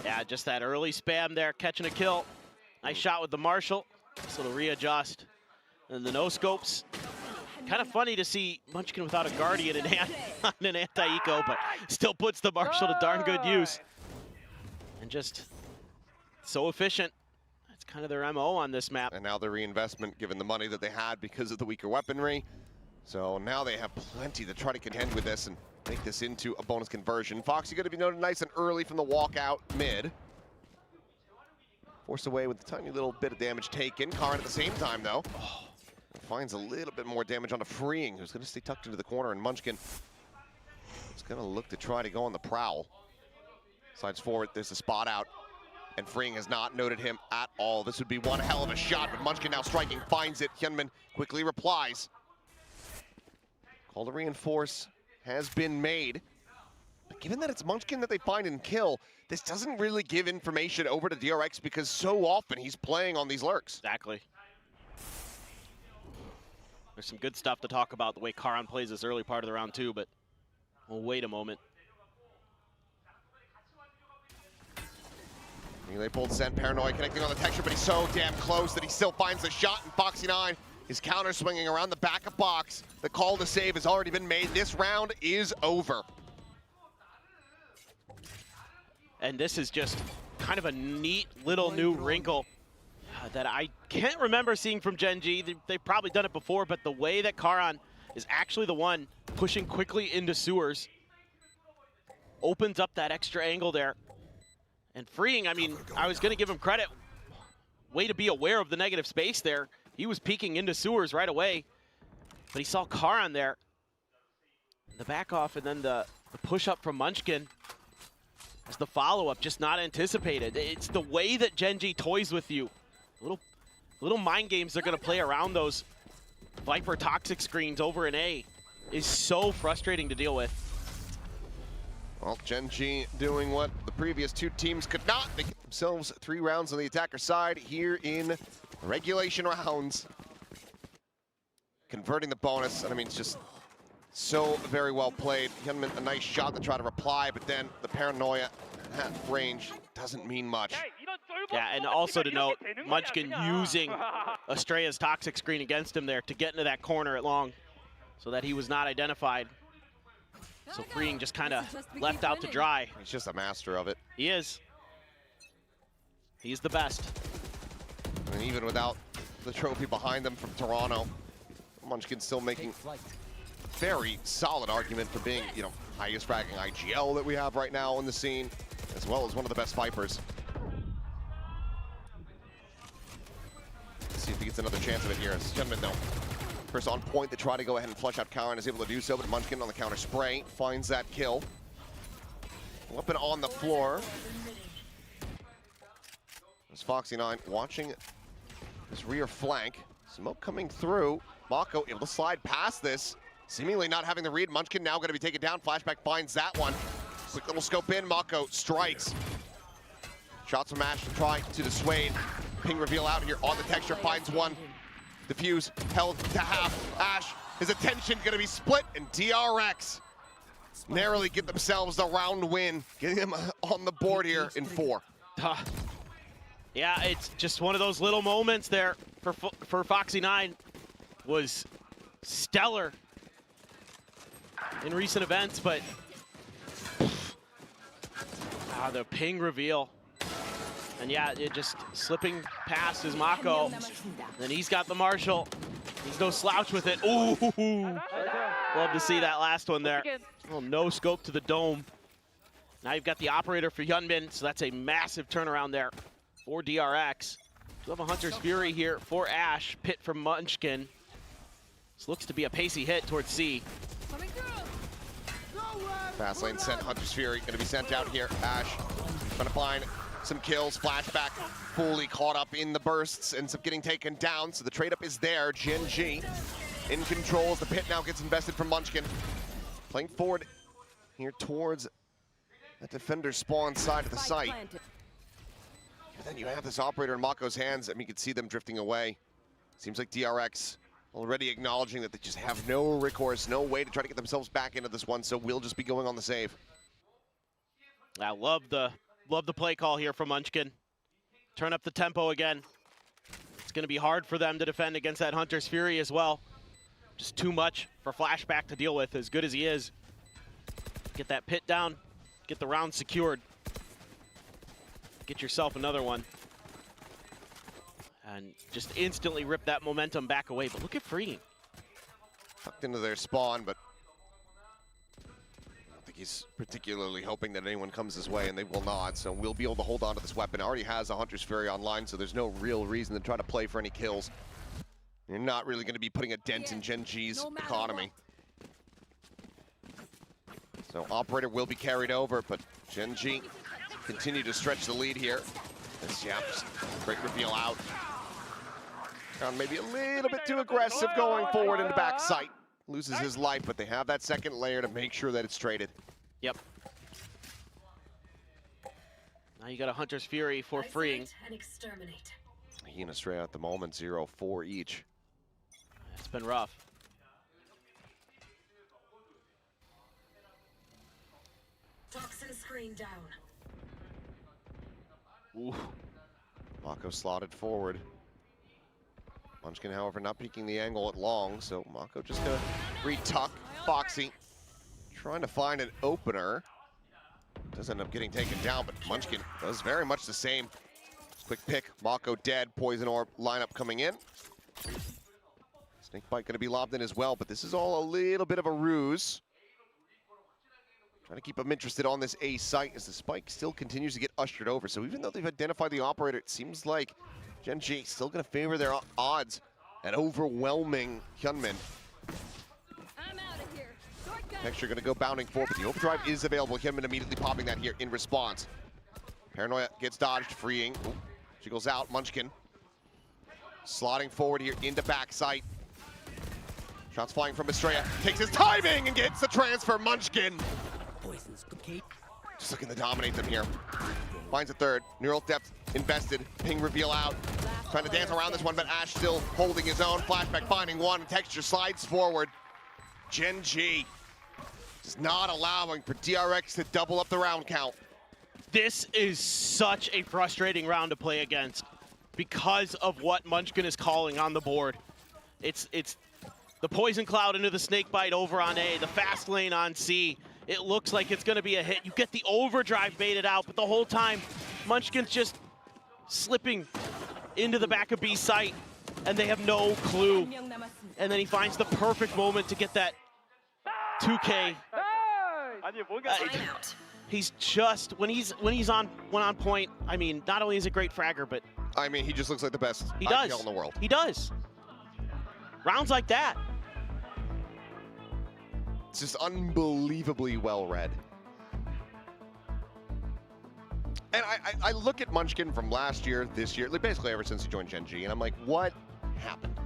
Speaker 2: Yeah, just that early spam there, catching a kill. Nice shot with the Marshall. So to readjust. And the no-scopes. Kind of funny to see Munchkin without a Guardian and an anti-eco, but still puts the Marshall to darn good use. And just so efficient. That's kind of their MO on this map.
Speaker 1: And now the reinvestment, given the money that they had because of the weaker weaponry. So now they have plenty to try to contend with this and make this into a bonus conversion. Foxy going to be noted nice and early from the walkout mid. Forced away with a tiny little bit of damage taken. Karan at the same time, though. Finds a little bit more damage onto Freeing, who's going to stay tucked into the corner, and Munchkin is going to look to try to go on the prowl. Slides forward, there's a spot out, and Freeing has not noted him at all. This would be one hell of a shot, but Munchkin now striking, finds it. Hyunmin quickly replies. Call to reinforce has been made. But given that it's Munchkin that they find and kill, this doesn't really give information over to DRX because so often he's playing on these lurks.
Speaker 2: Exactly. There's some good stuff to talk about the way Karan plays this early part of the round too, but we'll wait a moment.
Speaker 1: Relay pulled sent, Paranoia connecting on the texture, but he's so damn close that he still finds the shot, and Foxy9 is counter swinging around the backup box. The call to save has already been made. This round is over.
Speaker 2: And this is just kind of a neat little new wrinkle that I can't remember seeing from Gen G. They've probably done it before, but the way that Karan is actually the one pushing quickly into sewers opens up that extra angle there. And Freeing, I mean, I was going to give him credit. Way to be aware of the negative space there. He was peeking into sewers right away, but he saw Karan there. The back off and then the push up from Munchkin. As the follow-up just not anticipated. It's the way that Gen G toys with you Little mind games they're gonna play around those Viper toxic screens over in A is so frustrating to deal with.
Speaker 1: Well, Gen G doing what the previous two teams could not. They get themselves 3 rounds on the attacker side here in regulation rounds. Converting the bonus, and I mean, it's just so very well played. Hyunmin, a nice shot to try to reply, but then the paranoia at range doesn't mean much.
Speaker 2: Yeah, and also to note, Munchkin using Estrella's toxic screen against him there to get into that corner at long so that he was not identified. So Freeing just kind of left out to dry.
Speaker 1: He's just a master of it.
Speaker 2: He is. He's the best.
Speaker 1: And even without the trophy behind them from Toronto, Munchkin still making very solid argument for being, you know, highest ranking IGL that we have right now in the scene, as well as one of the best Vipers. Let's see if he gets another chance of it here. Hyunmin, though, first on point to try to go ahead and flush out counter and is able to do so, but Munchkin on the counter spray finds that kill. Weapon on the floor. There's Foxy9 watching his rear flank. Smoke coming through. Mako able to slide past this. Seemingly not having the read. Munchkin now going to be taken down. Flashback finds that one. Quick little scope in. Mako strikes. Shots from Ash to try to dissuade. Ping reveal out here on the texture. Finds one. Diffuse held to half. Ash, his attention going to be split. And DRX narrowly get themselves the round win. Getting them on the board here in 4.
Speaker 2: Yeah, it's just one of those little moments there for Foxy9. Was stellar in recent events, but the ping reveal. And yeah, it just slipping past his Mako. Then he's got the Marshall. He's no slouch with it. Ooh! Love to see that last one there. Oh, no scope to the dome. Now you've got the operator for Hyunmin, so that's a massive turnaround there for DRX. We have a Hunter's Fury here for Ash. Pit from Munchkin. This looks to be a pacey hit towards C.
Speaker 1: Fast lane sent. Hunter's Fury going to be sent out here. Ash trying to find some kills. Flashback fully caught up in the bursts. Ends up getting taken down. So the trade up is there. Gen G in control as the pit now gets invested from Munchkin. Playing forward here towards the defender spawn side of the site. But then you have this operator in Mako's hands. I mean, you can see them drifting away. Seems like DRX already acknowledging that they just have no recourse, no way to try to get themselves back into this one, so we'll just be going on the save.
Speaker 2: I love the play call here from Munchkin. Turn up the tempo again. It's going to be hard for them to defend against that Hunter's Fury as well. Just too much for Flashback to deal with, as good as he is. Get that pit down, get the round secured. Get yourself another one. And just instantly rip that momentum back away. But look at Freeing.
Speaker 1: Tucked into their spawn, but I don't think he's particularly hoping that anyone comes his way, and they will not. So we'll be able to hold on to this weapon. Already has a Hunter's Fury online, so there's no real reason to try to play for any kills. You're not really going to be putting a dent in Gen G's economy. So Operator will be carried over, but Gen G continue to stretch the lead here. This, yeah, great reveal out. Maybe a little bit too aggressive going forward in the back sight. Loses his life, but they have that second layer to make sure that it's traded.
Speaker 2: Yep. Now you got a Hunter's Fury for Freeing.
Speaker 1: He and Estrella at the moment, 0-4 each.
Speaker 2: It's been rough.
Speaker 3: Toxin screen down.
Speaker 2: Ooh.
Speaker 1: Mako slotted forward. Munchkin, however, not peeking the angle at long, so Mako just gonna retuck. Foxy trying to find an opener. Does end up getting taken down, but Munchkin does very much the same. Quick pick, Mako dead, Poison Orb lineup coming in. Snakebite gonna be lobbed in as well, but this is all a little bit of a ruse. Trying to keep them interested on this A site as the spike still continues to get ushered over. So even though they've identified the operator, it seems like Gen G still going to favor their odds at overwhelming Hyunmin.
Speaker 3: I'm out of here.
Speaker 1: Texture going to go bounding forward, but the overdrive is available. Hyunmin immediately popping that here in response. Paranoia gets dodged, Freeing. Ooh, she goes out. Munchkin slotting forward here into backside. Shots flying from Estrella. Takes his timing and gets the transfer. Munchkin. Just looking to dominate them here. Finds a third. Neural depth invested. Ping reveal out. Trying to dance around this one, but Ash still holding his own. Flashback finding one. Texture slides forward. Gen G just not allowing for DRX to double up the round count.
Speaker 2: This is such a frustrating round to play against because of what Munchkin is calling on the board. It's the poison cloud into the snake bite over on A, the fast lane on C. It looks like it's gonna be a hit. You get the overdrive baited out, but the whole time Munchkin's just slipping into the back of B site and they have no clue. And then he finds the perfect moment to get that 2K. He's just when he's on point. I mean, not only is he a great fragger, but
Speaker 1: I mean, he just looks like the best
Speaker 2: he does
Speaker 1: IPL in the world.
Speaker 2: He does. Rounds like that.
Speaker 1: It's just unbelievably well read. And I look at Munchkin from last year, this year, like basically ever since he joined Gen G, and I'm like, what happened?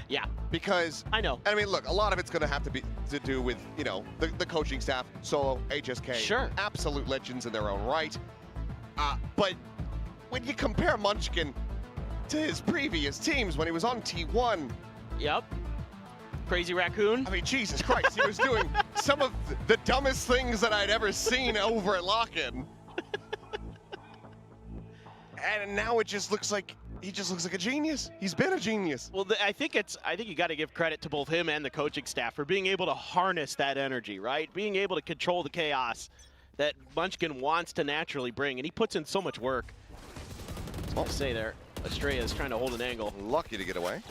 Speaker 2: Yeah.
Speaker 1: Because
Speaker 2: I know.
Speaker 1: I mean, look, a lot of it's going to have to be to do with, you know, the coaching staff, Solo, HSK.
Speaker 2: Sure.
Speaker 1: Absolute legends in their own right. But when you compare Munchkin to his previous teams when he was on T1.
Speaker 2: Yep. Crazy Raccoon.
Speaker 1: I mean, Jesus Christ, he was doing some of the dumbest things that I'd ever seen over at Lock-In. And now it just looks like he just looks like a genius. He's been a genius.
Speaker 2: Well, I think you got to give credit to both him and the coaching staff for being able to harness that energy, right? Being able to control the chaos that Munchkin wants to naturally bring, and he puts in so much work. I'll say there, Estrella is trying to hold an angle.
Speaker 1: Lucky to get away.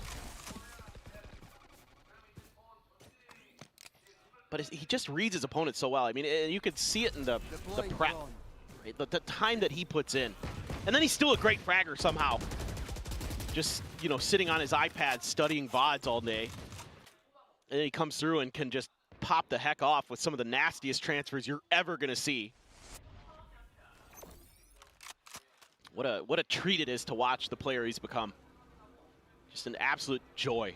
Speaker 2: But he just reads his opponent so well. I mean, you could see it in the prep, right? The time that he puts in. And then he's still a great fragger somehow. Just, you know, sitting on his iPad studying VODs all day. And then he comes through and can just pop the heck off with some of the nastiest transfers you're ever going to see. What a treat it is to watch the player he's become. Just an absolute joy.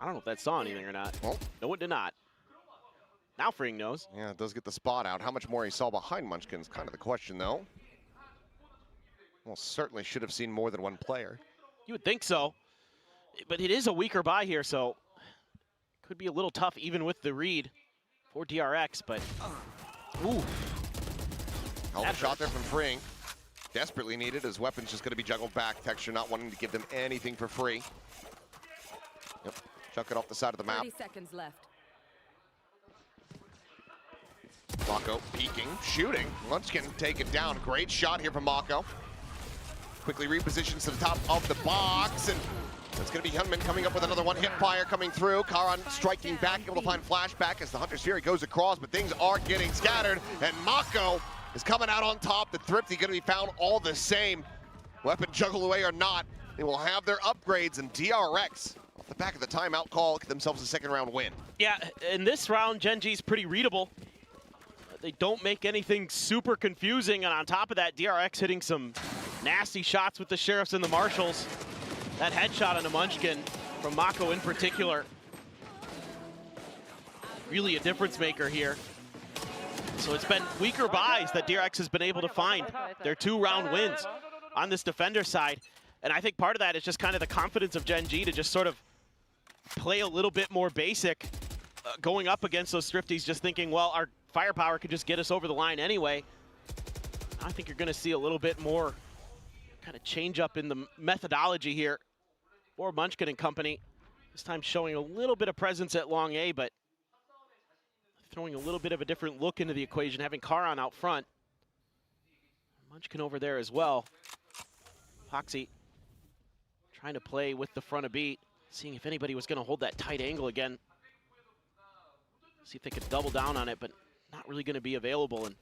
Speaker 2: I don't know if that saw anything or not.
Speaker 1: Well,
Speaker 2: no, it did not. Now Fring knows.
Speaker 1: Yeah, it does get the spot out. How much more he saw behind Munchkin is kind of the question, though. Well, certainly should have seen more than one player.
Speaker 2: You would think so. But it is a weaker buy here, so could be a little tough even with the read for DRX, but ooh.
Speaker 1: Hell of a shot there from Fring. Desperately needed. His weapon's just going to be juggled back. Texture not wanting to give them anything for free. Yep. Chuck it off the side of the map.
Speaker 3: 30 seconds left.
Speaker 1: Mako peeking, shooting. Munchkin take it down. Great shot here from Mako. Quickly repositions to the top of the box, and it's going to be Hunman coming up with another one. Hip fire coming through. Karan striking back, able to find flashback as the Hunter's Fury goes across, but things are getting scattered, and Mako is coming out on top. The Thrifty going to be found all the same. Weapon juggle away or not, they will have their upgrades, and DRX off the back of the timeout call, get themselves a second round win.
Speaker 2: Yeah, in this round, Gen G's pretty readable. They don't make anything super confusing, and on top of that, DRX hitting some nasty shots with the Sheriffs and the Marshals. That headshot on a Munchkin from Mako in particular. Really a difference maker here. So it's been weaker buys that DRX has been able to find their 2-round wins on this defender side. And I think part of that is just kind of the confidence of Gen G to just sort of play a little bit more basic going up against those Thrifties, just thinking, well, our firepower could just get us over the line anyway. I think you're going to see a little bit more kind of change up in the methodology here for Munchkin and company. This time showing a little bit of presence at long A, but throwing a little bit of a different look into the equation, having Karan out front. Munchkin over there as well. Poxy trying to play with the front of B, seeing if anybody was going to hold that tight angle again. See if they could double down on it, but not really going to be available. And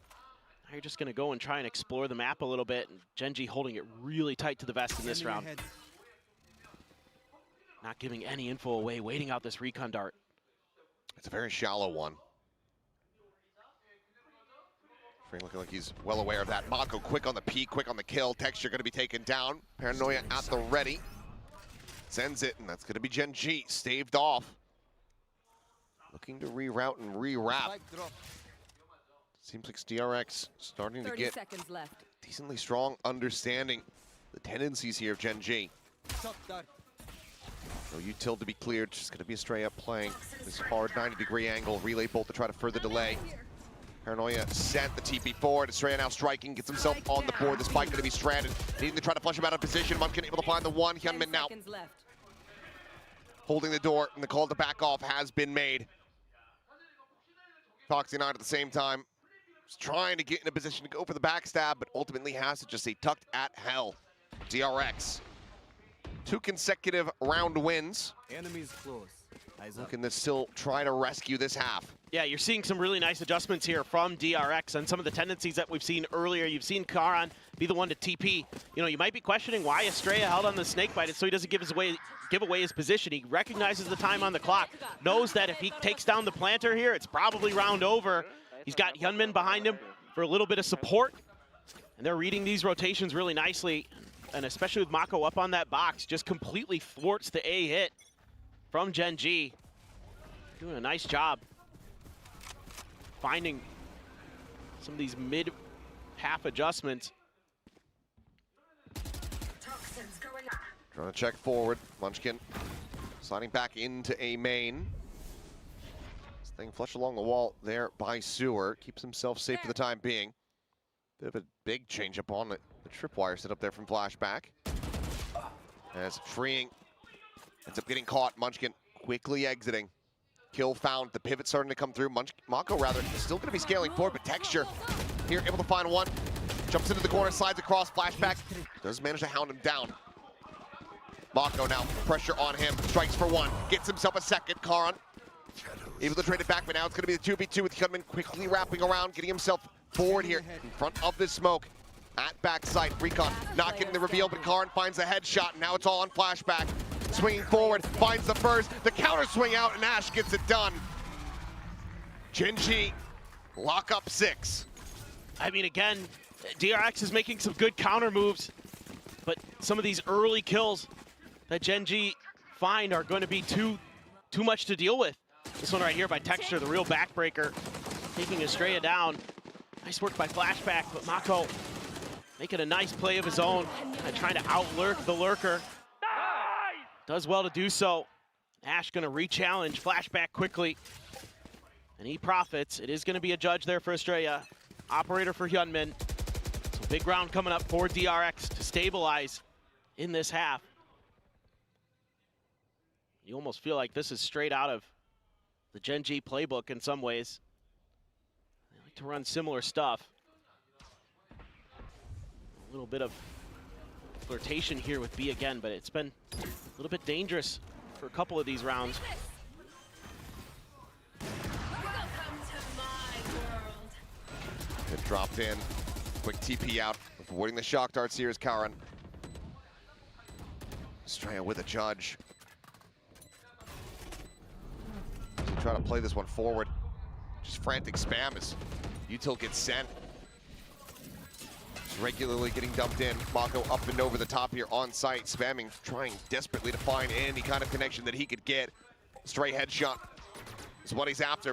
Speaker 2: now you're just going to go and try and explore the map a little bit. And Gen G holding it really tight to the vest in this round. Not giving any info away, waiting out this recon dart.
Speaker 1: It's a very shallow one. Spring looking like he's well aware of that. Mako quick on the peak, quick on the kill. Texture going to be taken down. Paranoia at the ready. Sends it, and that's going to be Gen G. Staved off. Looking to reroute and rewrap. Seems like DRX starting to
Speaker 3: 30
Speaker 1: get
Speaker 3: seconds left.
Speaker 1: decently strong understanding the tendencies here of Gen G. No util to be cleared, just going to be Estrella playing this hard 90-degree angle. Relay bolt to try to further delay. Paranoia sent the TP forward. Estrella now striking, gets himself on the board. The spike going to be stranded. Needing to try to flush him out of position. Munchkin able to find the one. Hyunmin now holding the door, and the call to back off has been made. Foxy 9 at the same time. Just trying to get in a position to go for the backstab, but ultimately has to just say tucked at hell. DRX. 2 consecutive round wins.
Speaker 11: Enemies close. Eyes up.
Speaker 1: Looking to still try to rescue this half.
Speaker 2: Yeah, you're seeing some really nice adjustments here from DRX and some of the tendencies that we've seen earlier. You've seen Karan be the one to TP. You know, you might be questioning why Estrella held on the snake bite so he doesn't give away his position. He recognizes the time on the clock, knows that if he takes down the planter here, it's probably round over. He's got Hyunmin behind him for a little bit of support, and they're reading these rotations really nicely, and especially with Mako up on that box, just completely thwarts the A hit from Gen G. Doing a nice job finding some of these mid-half adjustments.
Speaker 1: Trying to check forward. Munchkin sliding back into a main. Staying flush along the wall there by Sewer. Keeps himself safe for the time being. Bit of a big change up on the tripwire set up there from Flashback. As freeing ends up getting caught. Munchkin quickly exiting. Kill found. The pivot starting to come through. Mako rather still going to be scaling forward, but Texture here able to find one. Jumps into the corner, slides across. Flashback does manage to hound him down. Mako now, pressure on him, strikes for one, gets himself a second. Karan able to trade it back, but now it's going to be the 2v2 with Hyunmin quickly wrapping around, getting himself forward here in front of this smoke. At backside, Recon not getting the reveal, but Karan finds a headshot, and now it's all on Flashback. Swinging forward, finds the first, the counter swing out, and Ash gets it done. Gen G, lock up 6.
Speaker 2: I mean, again, DRX is making some good counter moves, but some of these early kills that Gen G find are going to be too much to deal with. This one right here by Texture, the real backbreaker, taking Estrella down. Nice work by Flashback, but Mako making a nice play of his own and trying to out-lurk the lurker. Does well to do so. Ash going to re-challenge Flashback quickly, and he profits. It is going to be a judge there for Estrella. Operator for Hyunmin. So big round coming up for DRX to stabilize in this half. You almost feel like this is straight out of the Gen G playbook in some ways. They like to run similar stuff. A little bit of flirtation here with B again, but it's been a little bit dangerous for a couple of these rounds.
Speaker 1: It dropped in. Quick TP out. Avoiding the shock darts here is Karan. Estrella with a judge. Trying to play this one forward. Just frantic spam as util gets sent. Just regularly getting dumped in. Mako up and over the top here on site, spamming, trying desperately to find any kind of connection that he could get. Stray headshot is what he's after.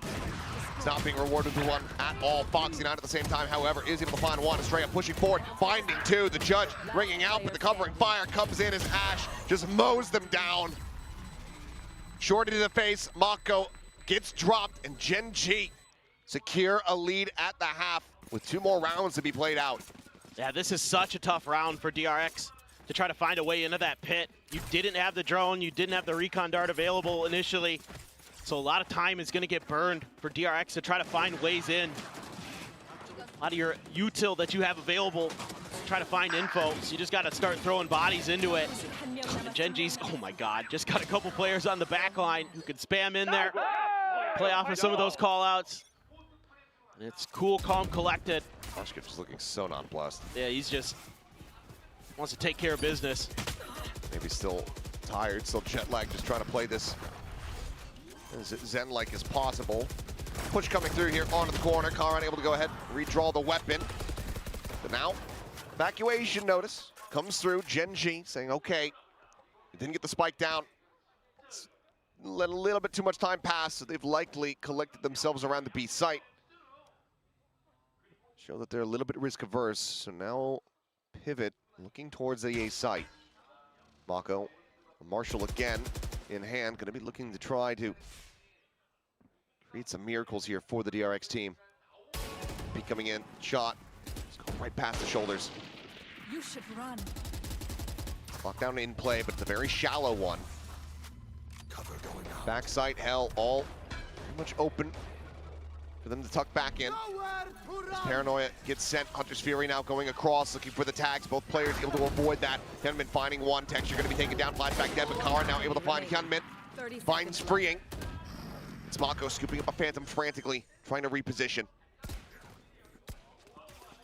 Speaker 1: He's not being rewarded with one at all. Foxy 9 at the same time, however, is able to find one. Estrella pushing forward, finding two. The judge ringing out, but the covering fire comes in as Ash just mows them down. Short into the face, Mako gets dropped, and Gen G secure a lead at the half with 2 more rounds to be played out.
Speaker 2: Yeah, this is such a tough round for DRX to try to find a way into that pit. You didn't have the drone, you didn't have the recon dart available initially, so a lot of time is going to get burned for DRX to try to find ways in. A lot of your util that you have available, try to find info, so you just got to start throwing bodies into it. And Gen G's, oh my god, just got a couple players on the back line who can spam in there, play off of some of those call-outs. And it's cool, calm, collected.
Speaker 1: Flashgift is looking so nonplussed.
Speaker 2: Yeah, he's just wants to take care of business.
Speaker 1: Maybe still tired, still jet lagged, just trying to play this as zen-like as possible. Push coming through here onto the corner. Karan able to go ahead, redraw the weapon. But now, evacuation notice comes through. Gen G saying, okay, you didn't get the spike down. Let a little bit too much time pass, so they've likely collected themselves around the B site. Show that they're a little bit risk averse, so now pivot, looking towards the A site. Mako, Marshall again in hand, gonna be looking to try to create some miracles here for the DRX team. Be coming in, shot, it's going right past the shoulders.
Speaker 3: You should run.
Speaker 1: Lockdown in play, but it's a very shallow one. Backside hell, all pretty much open for them to tuck back in. As Paranoia gets sent, Hunter's Fury now going across, looking for the tags. Both players able to avoid that. Hyunmin finding one. Texture going to be taken down. Flashback dead, but Kara now able to find Hyunmin. Finds freeing. It's Mako scooping up a Phantom frantically, trying to reposition.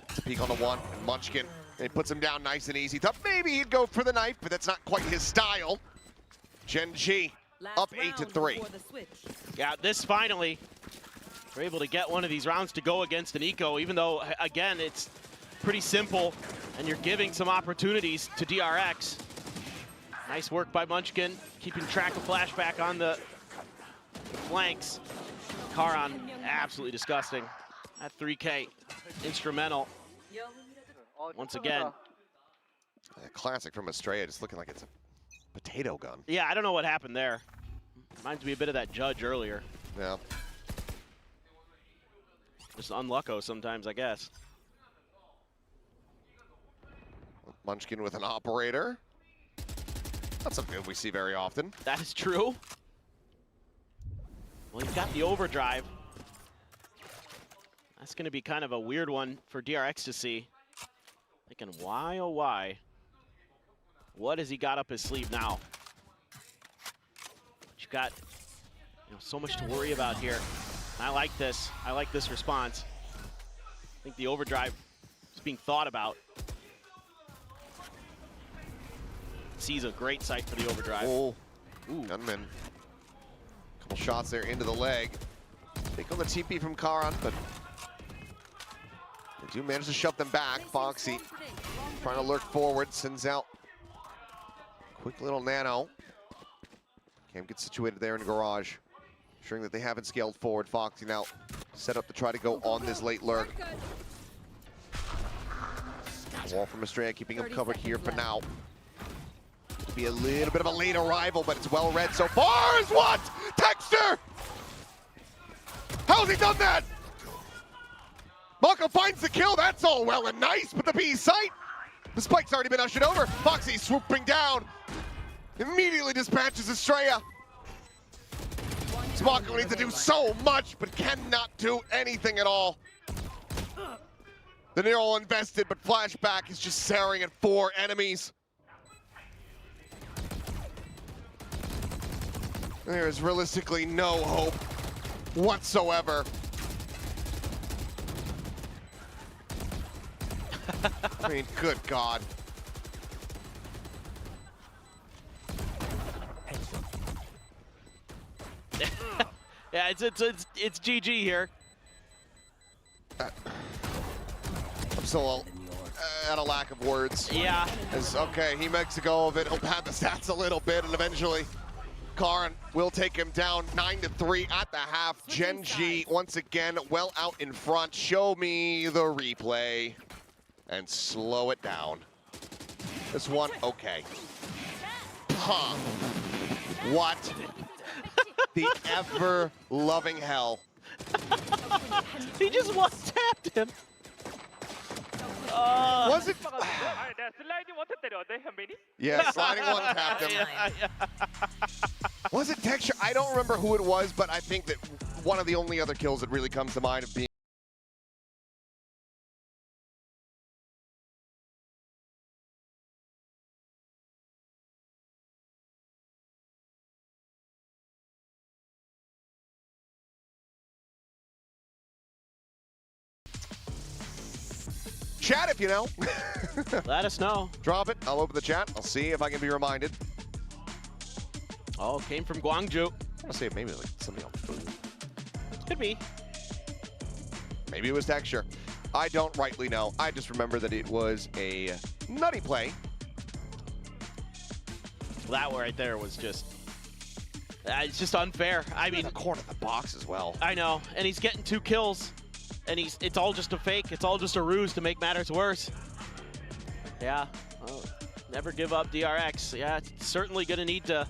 Speaker 1: It's a peek on the one, and Munchkin. And he puts him down nice and easy. Thought maybe he'd go for the knife, but that's not quite his style. Gen G up 8-3.
Speaker 2: Yeah, this finally, we're able to get one of these rounds to go against an eco, even though, again, it's pretty simple, and you're giving some opportunities to DRX. Nice work by Munchkin, keeping track of Flashback on the flanks. Karan, absolutely disgusting. At 3K, instrumental. Once again.
Speaker 1: A classic from Estrella, just looking like it's a potato gun.
Speaker 2: Yeah, I don't know what happened there. Reminds me a bit of that Judge earlier.
Speaker 1: Yeah.
Speaker 2: Just unlucko sometimes, I guess.
Speaker 1: Munchkin with an operator. That's something we see very often.
Speaker 2: That is true. Well, he's got the overdrive. That's going to be kind of a weird one for DRX to see. Thinking, why, oh why? What has he got up his sleeve now? You've got so much to worry about here. I like this. I like this response. I think the overdrive is being thought about. Sees a great sight for the overdrive.
Speaker 1: Oh, Gunman. Couple shots there into the leg. Take on the TP from Karan, but they do manage to shove them back. Foxy trying to lurk forward, sends out quick little nano. Cam gets situated there in the garage, ensuring that they haven't scaled forward. Foxy now set up to try to go on this late lurk. Wall from Estrella keeping him covered here for now. Be a little bit of a late arrival, but it's well read so far. Is what? Texter! How's he done that? Mako finds the kill. That's all well and nice, but the B site, the spike's already been ushered over. Foxy swooping down, immediately dispatches Estrella. Mako needs to do so much, but cannot do anything at all. They're all invested, but Flashback is just staring at 4 enemies. There is realistically no hope whatsoever. I mean, good God.
Speaker 2: Yeah, it's GG here.
Speaker 1: I'm still at a lack of words.
Speaker 2: Yeah.
Speaker 1: Okay, he makes a go of it. He'll pad the stats a little bit, and eventually Karan will take him down 9-3 at the half. Gen G once again well out in front. Show me the replay and slow it down. This one, okay. Huh. What the ever loving hell?
Speaker 2: He just one-tapped him.
Speaker 1: Was it? Yeah, sliding one tapped him. Was it Texture? I don't remember who it was, but I think that one of the only other kills that really comes to mind of being chat if you know.
Speaker 2: Let us know.
Speaker 1: Drop it. I'll open the chat. I'll see if I can be reminded.
Speaker 2: Oh, came from Gwangju.
Speaker 1: I want to say maybe like something else.
Speaker 2: Could be.
Speaker 1: Maybe it was texture. I don't rightly know. I just remember that it was a nutty play.
Speaker 2: That right there was just, it's just unfair. I mean,
Speaker 1: the corner of the box as well.
Speaker 2: I know, and he's getting 2 kills, and it's all just a fake. It's all just a ruse to make matters worse. Yeah, well, never give up, DRX. Yeah, it's certainly gonna need to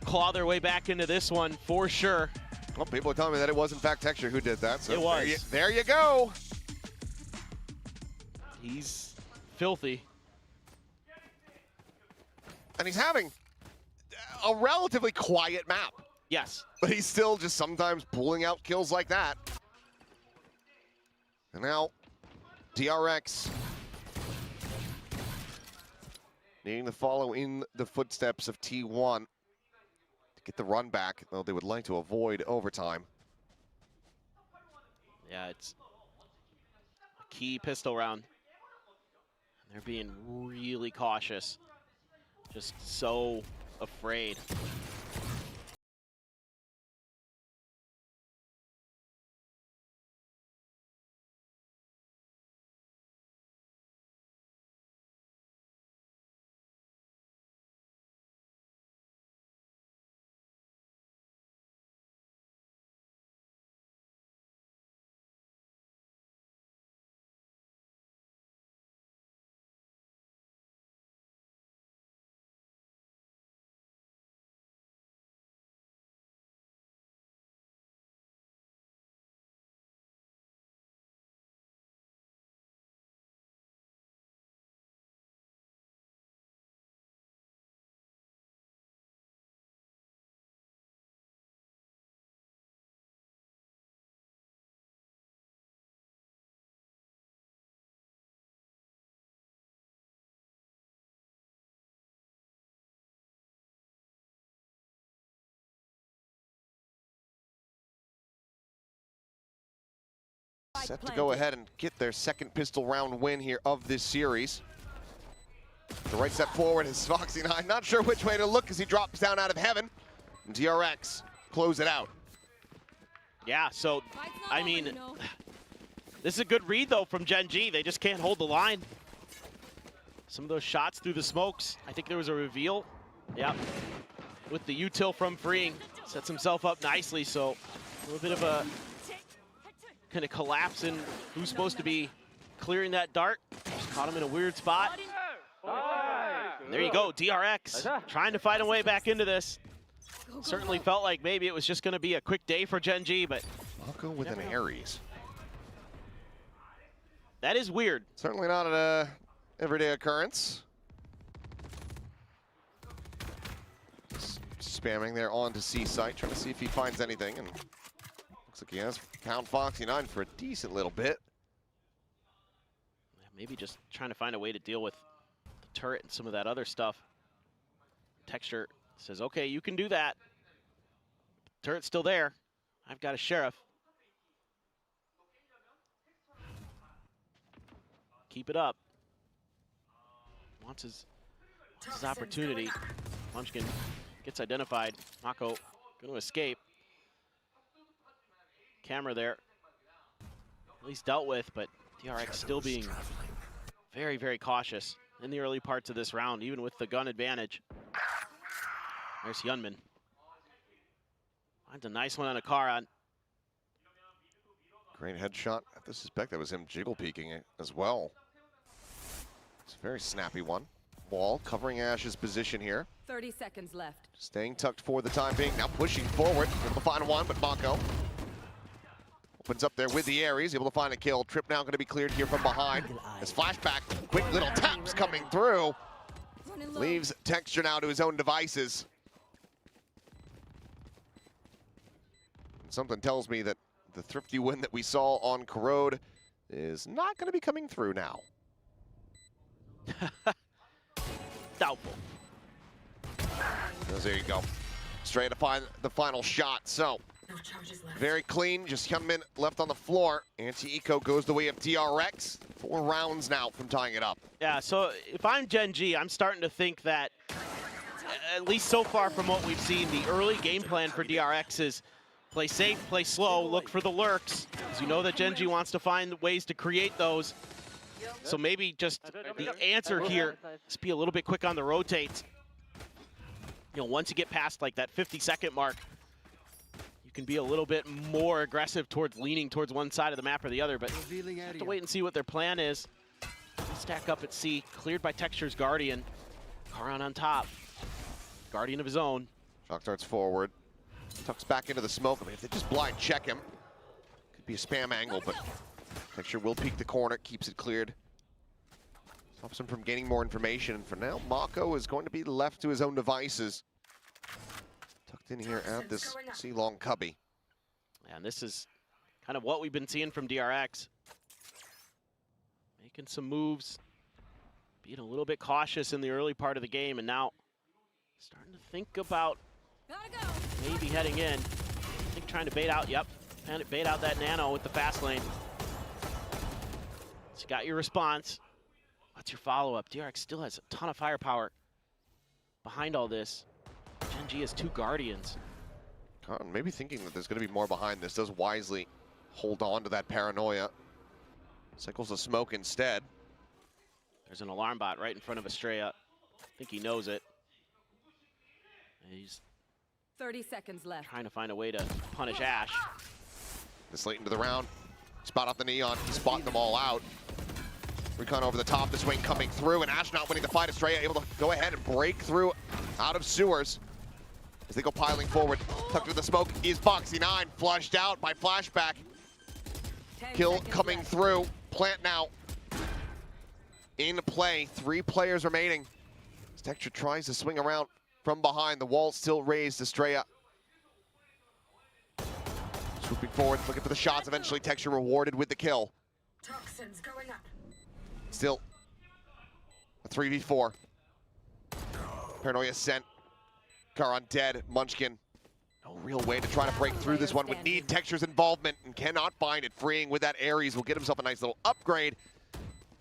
Speaker 2: claw their way back into this one for sure.
Speaker 1: Well, people are telling me that it was in fact texture who did that. So
Speaker 2: it was.
Speaker 1: There you go.
Speaker 2: He's filthy.
Speaker 1: And he's having a relatively quiet map.
Speaker 2: Yes.
Speaker 1: But he's still just sometimes pulling out kills like that. And now, DRX needing to follow in the footsteps of T1 to get the run back, though they would like to avoid overtime.
Speaker 2: Yeah, it's a key pistol round. They're being really cautious. Just so afraid.
Speaker 1: Set to go ahead and get their second pistol round win here of this series. The right step forward is Foxy9. Not sure which way to look as he drops down out of heaven. And DRX close it out.
Speaker 2: Yeah, so, I mean, this is a good read, though, from Gen G. They just can't hold the line. Some of those shots through the smokes. I think there was a reveal. Yep. With the util from Freeing. Sets himself up nicely, so a little bit of a kind of collapse in who's supposed to be clearing that dart. Just caught him in a weird spot. And there you go, DRX trying to find a way back into this. Certainly felt like maybe it was just going to be a quick day for Gen G, but
Speaker 1: I'll go with an Ares.
Speaker 2: That is weird.
Speaker 1: Certainly not an everyday occurrence. Just spamming there onto C site, trying to see if he finds anything, and looks like he has found Foxy9 for a decent little bit.
Speaker 2: Maybe just trying to find a way to deal with the turret and some of that other stuff. Texture says, okay, you can do that. Turret's still there. I've got a Sheriff. Keep it up. Wants his opportunity. Munchkin gets identified. Mako going to escape. Camera there. At least dealt with, but DRX still being very, very cautious in the early parts of this round, even with the gun advantage. There's Yunmin. Finds a nice one on a Karan.
Speaker 1: Great headshot. I suspect that was him jiggle peeking it as well. It's a very snappy one. Wall covering Ash's position here.
Speaker 3: 30 seconds left.
Speaker 1: Staying tucked for the time being. Now pushing forward. Able to find one, but Mako opens up there with the Ares. Able to find a kill. Trip now going to be cleared here from behind. His flashback. Quick little taps coming through. Leaves Texture now to his own devices. Something tells me that the thrifty win that we saw on Corrode is not going to be coming through now.
Speaker 2: Doubtful.
Speaker 1: There you go. Straight to find the final shot. So, very clean. Just Hyunmin left on the floor. Anti-Eco goes the way of DRX. 4 rounds now from tying it up.
Speaker 2: Yeah, so if I'm Gen G, I'm starting to think that, at least so far from what we've seen, the early game plan for DRX is Play safe, play slow, look for the lurks. Because you know that Gen G wants to find ways to create those. So maybe just the answer here is be a little bit quick on the rotates. You know, once you get past like that 50-second mark, you can be a little bit more aggressive towards leaning towards one side of the map or the other, but you have to wait and see what their plan is. Stack up at C, cleared by Texture's Guardian. Karan on top. Guardian of his own.
Speaker 1: Shock starts forward. Tucks back into the smoke. I mean, if they just blind check him, could be a spam angle, but Texture will peek the corner, keeps it cleared. Stops him from gaining more information, and for now, Mako is going to be left to his own devices. Tucked in here at this C-long cubby.
Speaker 2: And this is kind of what we've been seeing from DRX. Making some moves, being a little bit cautious in the early part of the game, and now starting to think about maybe heading in. I think trying to bait out, yep, and bait out that nano with the fast lane. So you got your response. What's your follow-up? DRX still has a ton of firepower behind all this. Gen G has 2 Guardians.
Speaker 1: Cotton maybe thinking that there's going to be more behind this, does wisely hold on to that paranoia. Cycles the smoke instead.
Speaker 2: There's an alarm bot right in front of Estrella. I think he knows it. And he's
Speaker 3: 30 seconds left.
Speaker 2: trying to find a way to punish Ash.
Speaker 1: This late into the round, spot off the Neon, he's spotting them all out. Recon over the top, the swing coming through, and Ash not winning the fight. Estrella able to go ahead and break through out of sewers. As they go piling forward, tucked into the smoke is Boxy 9, flushed out by flashback. Kill coming through, plant now. In play, 3 players remaining. As Texture tries to swing around from behind, the wall still raised. Estrella swooping forward, looking for the shots. Eventually, Texture rewarded with the kill.
Speaker 3: Toxins going up.
Speaker 1: Still a 3v4. Paranoia sent. Karan dead. Munchkin, no real way to try to break through this one. Would need Texture's involvement and cannot find it. Freeing with that Ares will get himself a nice little upgrade.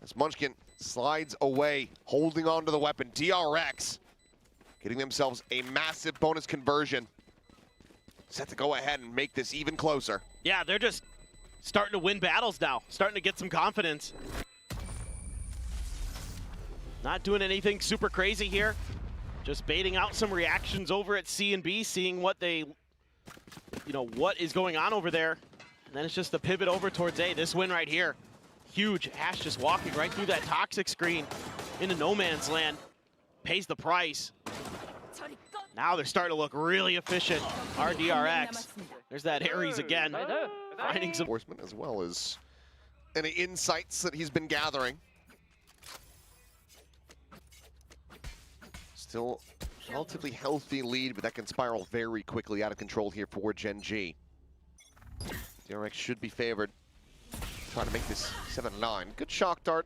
Speaker 1: As Munchkin slides away, holding on to the weapon. DRX getting themselves a massive bonus conversion. Set to go ahead and make this even closer.
Speaker 2: Yeah, they're just starting to win battles now, starting to get some confidence. Not doing anything super crazy here. Just baiting out some reactions over at C and B, seeing what they, you know, what is going on over there. And then it's just the pivot over towards A. This win right here, huge. Ash just walking right through that toxic screen into no man's land. Pays the price. Now they're starting to look really efficient. RDRX. There's that Ares again. Finding some
Speaker 1: enforcement as well as any insights that he's been gathering. Still relatively healthy lead, but that can spiral very quickly out of control here for Gen G. DRX should be favored. Trying to make this 7-9. Good shock dart.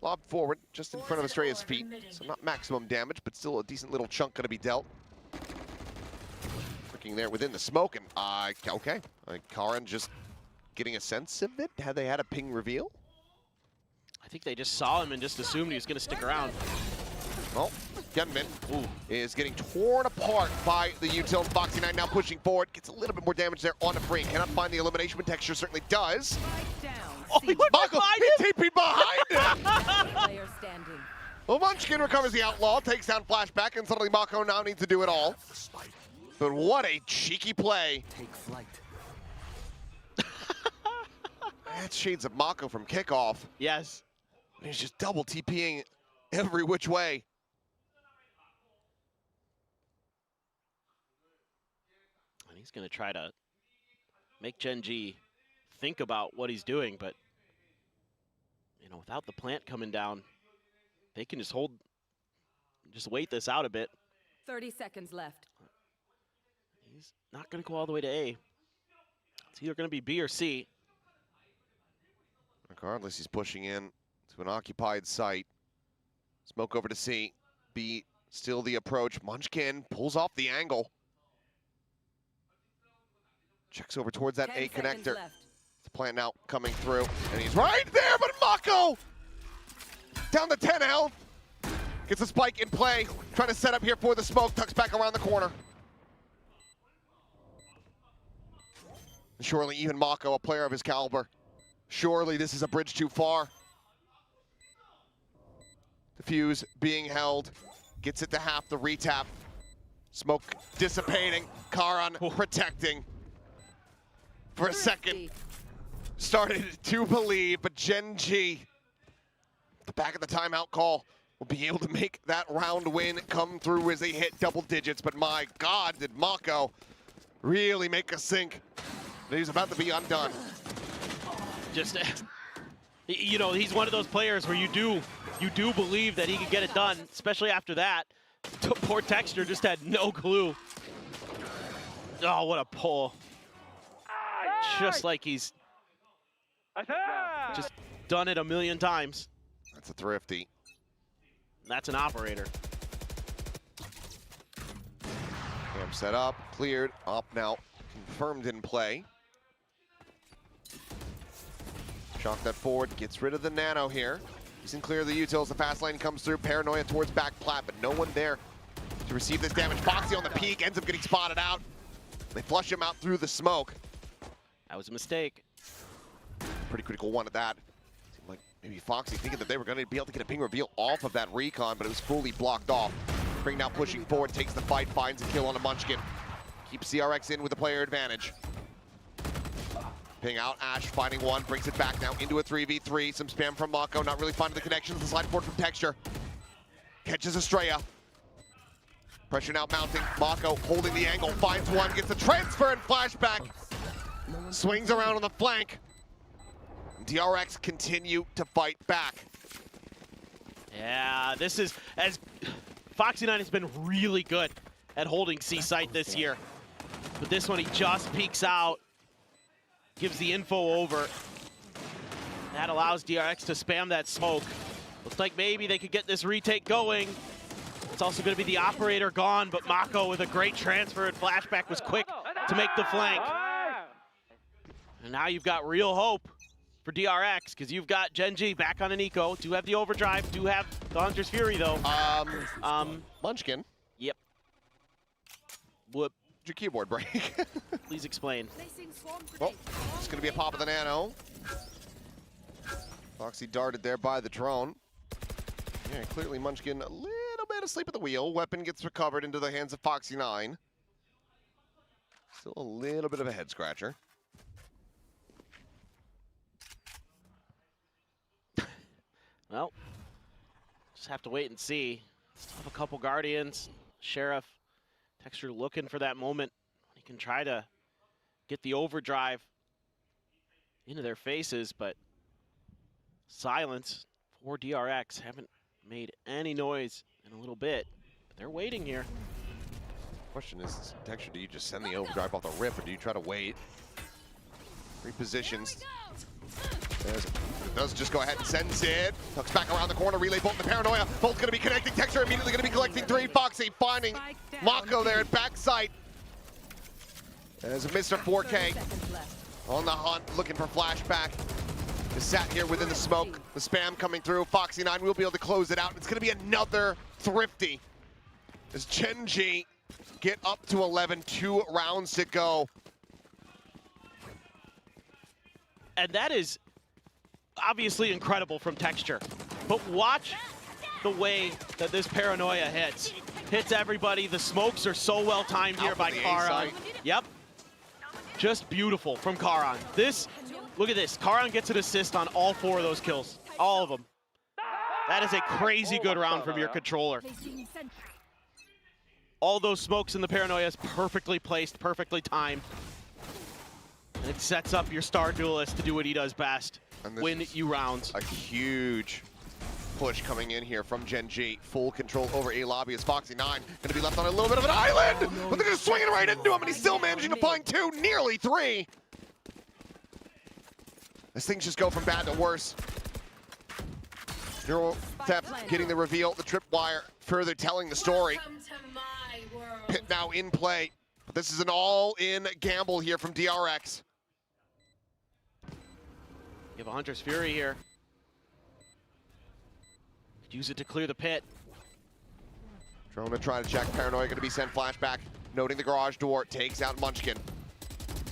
Speaker 1: Lob forward, just in front of Estrella's feet. So not maximum damage, but still a decent little chunk going to be dealt. Looking there within the smoke, and okay. Karan just getting a sense of it. Had they had a ping reveal?
Speaker 2: I think they just saw him and just assumed he was going to stick around.
Speaker 1: Well, Gunman is getting torn apart by the util. Boxy 9 now pushing forward. Gets a little bit more damage there on the free. Cannot find the elimination, but Texture certainly does.
Speaker 2: Oh, he went
Speaker 1: Mako, he TP'd behind him!
Speaker 3: Player standing.
Speaker 1: Well, Munchkin recovers the Outlaw, takes down Flashback, and suddenly Mako now needs to do it all. But what a cheeky play.
Speaker 11: Take flight.
Speaker 1: That's shades of Mako from kickoff.
Speaker 2: Yes.
Speaker 1: He's just double TPing every which way.
Speaker 2: And he's going to try to make Gen G think about what he's doing, but you know, without the plant coming down, they can just wait this out a bit.
Speaker 3: 30 seconds left.
Speaker 2: He's not going to go all the way to A. It's either going to be B or C.
Speaker 1: Regardless, he's pushing in to an occupied site. Smoke over to C. B, still the approach. Munchkin pulls off the angle. Checks over towards that A connector. The plant now coming through, and he's right there, but Mako down to 10 health. Gets a spike in play, trying to set up here for the smoke, tucks back around the corner. Surely even Mako, a player of his caliber. Surely this is a bridge too far. The fuse being held. Gets it to half, the retap. Smoke dissipating. Karan protecting. For a second, started to believe, but Gen G, the back of the timeout call, will be able to make that round win come through as they hit double digits. But my God, did Mako really make us think that he's about to be undone.
Speaker 2: Just, you know, he's one of those players where you do believe that he could get it done, especially after that. Poor Texture just had no clue. Oh, what a pull. Just like he's just done it a million times.
Speaker 1: That's a thrifty.
Speaker 2: That's an operator.
Speaker 1: Cam set up, cleared, up now, confirmed in play. Shock that forward, gets rid of the nano here. He's in clear of the utils, the fast lane comes through, Paranoia towards back plat, but no one there to receive this damage. Foxy on the peak, ends up getting spotted out. They flush him out through the smoke.
Speaker 2: That was a mistake.
Speaker 1: Pretty critical one at that. Seemed like maybe Foxy thinking that they were going to be able to get a ping reveal off of that recon, but it was fully blocked off. Spring now pushing forward, takes the fight, finds a kill on a Munchkin. Keeps DRX in with the player advantage. Ping out, Ash finding one, brings it back now into a 3v3. Some spam from Mako, not really finding the connections. The slide forward from Texture. Catches Estrella. Pressure now mounting. Mako holding the angle, finds one, gets a transfer and flashback. Swings around on the flank. DRX continue to fight back.
Speaker 2: Yeah, this is, as Foxy9 has been really good at holding C site this year. But this one, he just peeks out, gives the info over. That allows DRX to spam that smoke. Looks like maybe they could get this retake going. It's also going to be the operator gone, but Mako with a great transfer and flashback was quick to make the flank. And now you've got real hope for DRX, because you've got Gen G back on an eco, do have the overdrive, do have the Hunter's Fury though.
Speaker 1: Munchkin.
Speaker 2: Yep. Whoop.
Speaker 1: Your keyboard break.
Speaker 2: Please explain.
Speaker 1: Well, it's going to be a pop of the nano. Foxy darted there by the drone. Yeah, clearly Munchkin a little bit asleep at the wheel. Weapon gets recovered into the hands of Foxy9. Still a little bit of a head scratcher.
Speaker 2: Well, just have to wait and see. Still have a couple Guardians. Sheriff, Texture looking for that moment when he can try to get the overdrive into their faces, but silence for DRX. Haven't made any noise in a little bit, but they're waiting here.
Speaker 1: Question is, Texture, do you just send the overdrive off the rip, or do you try to wait? Repositions. It does just go ahead and sends it. Tucks back around the corner, relay bolt and the Paranoia. Bolt going to be connecting. Texture immediately going to be collecting three. Foxy finding Mako there at backside. There's Mr. 4K on the hunt, looking for flashback. Is sat here within the smoke. The spam coming through. Foxy9 will be able to close it out. It's going to be another thrifty as Gen G get up to 11. 2 rounds to go.
Speaker 2: And that is obviously incredible from Texture. But watch the way that this Paranoia hits. Hits everybody. The smokes are so well timed here by Karan. Yep. Just beautiful from Karan. This, look at this. Karan gets an assist on all 4 of those kills. All of them. That is a crazy good round from your controller. All those smokes in the Paranoia is perfectly placed, perfectly timed. And it sets up your star duelist to do what he does best. Win you rounds.
Speaker 1: A huge push coming in here from Gen G. Full control over A lobby as Foxy9 going to be left on a little bit of an island, but they're just swinging right into him, and he's still managing to find 2, nearly 3. As things just go from bad to worse. Neural Theft getting the reveal, the tripwire further telling the story. Pit now in play, but this is an all-in gamble here from DRX.
Speaker 2: You have a Hunter's Fury here. Could use it to clear the pit.
Speaker 1: Drone to try to check. Paranoia going to be sent flashback. Noting the garage door. Takes out Munchkin.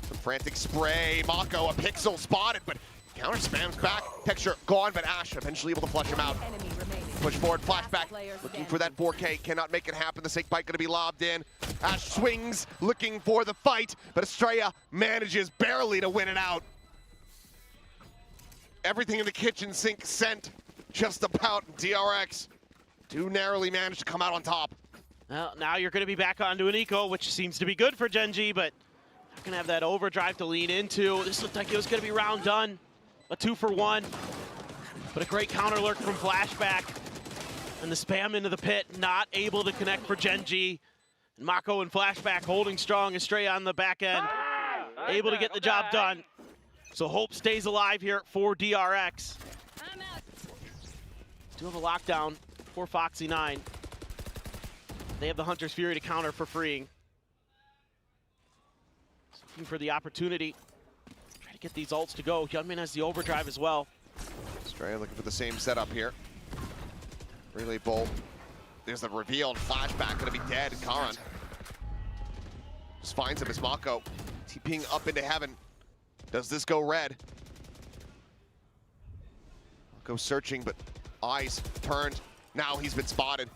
Speaker 1: Some Frantic spray, Mako, a pixel spotted, but counter spams back. Texture gone, but Ash eventually able to flush him out.
Speaker 3: Enemy remaining.
Speaker 1: Push forward,
Speaker 3: Last
Speaker 1: flashback,
Speaker 3: player
Speaker 1: looking for that
Speaker 3: standing.
Speaker 1: 4K, cannot make it happen. The snake bite gonna be lobbed in. Ash swings, looking for the fight, but Estrella manages barely to win it out. Everything in the kitchen sink sent just about. DRX too narrowly managed to come out on top.
Speaker 2: Well, now you're going to be back onto an eco, which seems to be good for Gen G, but not going to have that overdrive to lean into. This looked like it was going to be round done. A 2 for 1, but a great counter lurk from Flashback. And the spam into the pit, not able to connect for Gen G. And Mako and Flashback holding strong. Estrella on the back end, able to get the job done. So hope stays alive here for DRX. Still have a lockdown for Foxy 9. They have the Hunter's Fury to counter for freeing. Just looking for the opportunity. Try to get these ults to go. Youngmin has the overdrive as well.
Speaker 1: Estrella looking for the same setup here. Relay bolt. There's the reveal and Flashback gonna be dead. Karan just finds him as Mako. TPing up into heaven. Does this go red? Mako searching, but eyes turned. Now he's been spotted.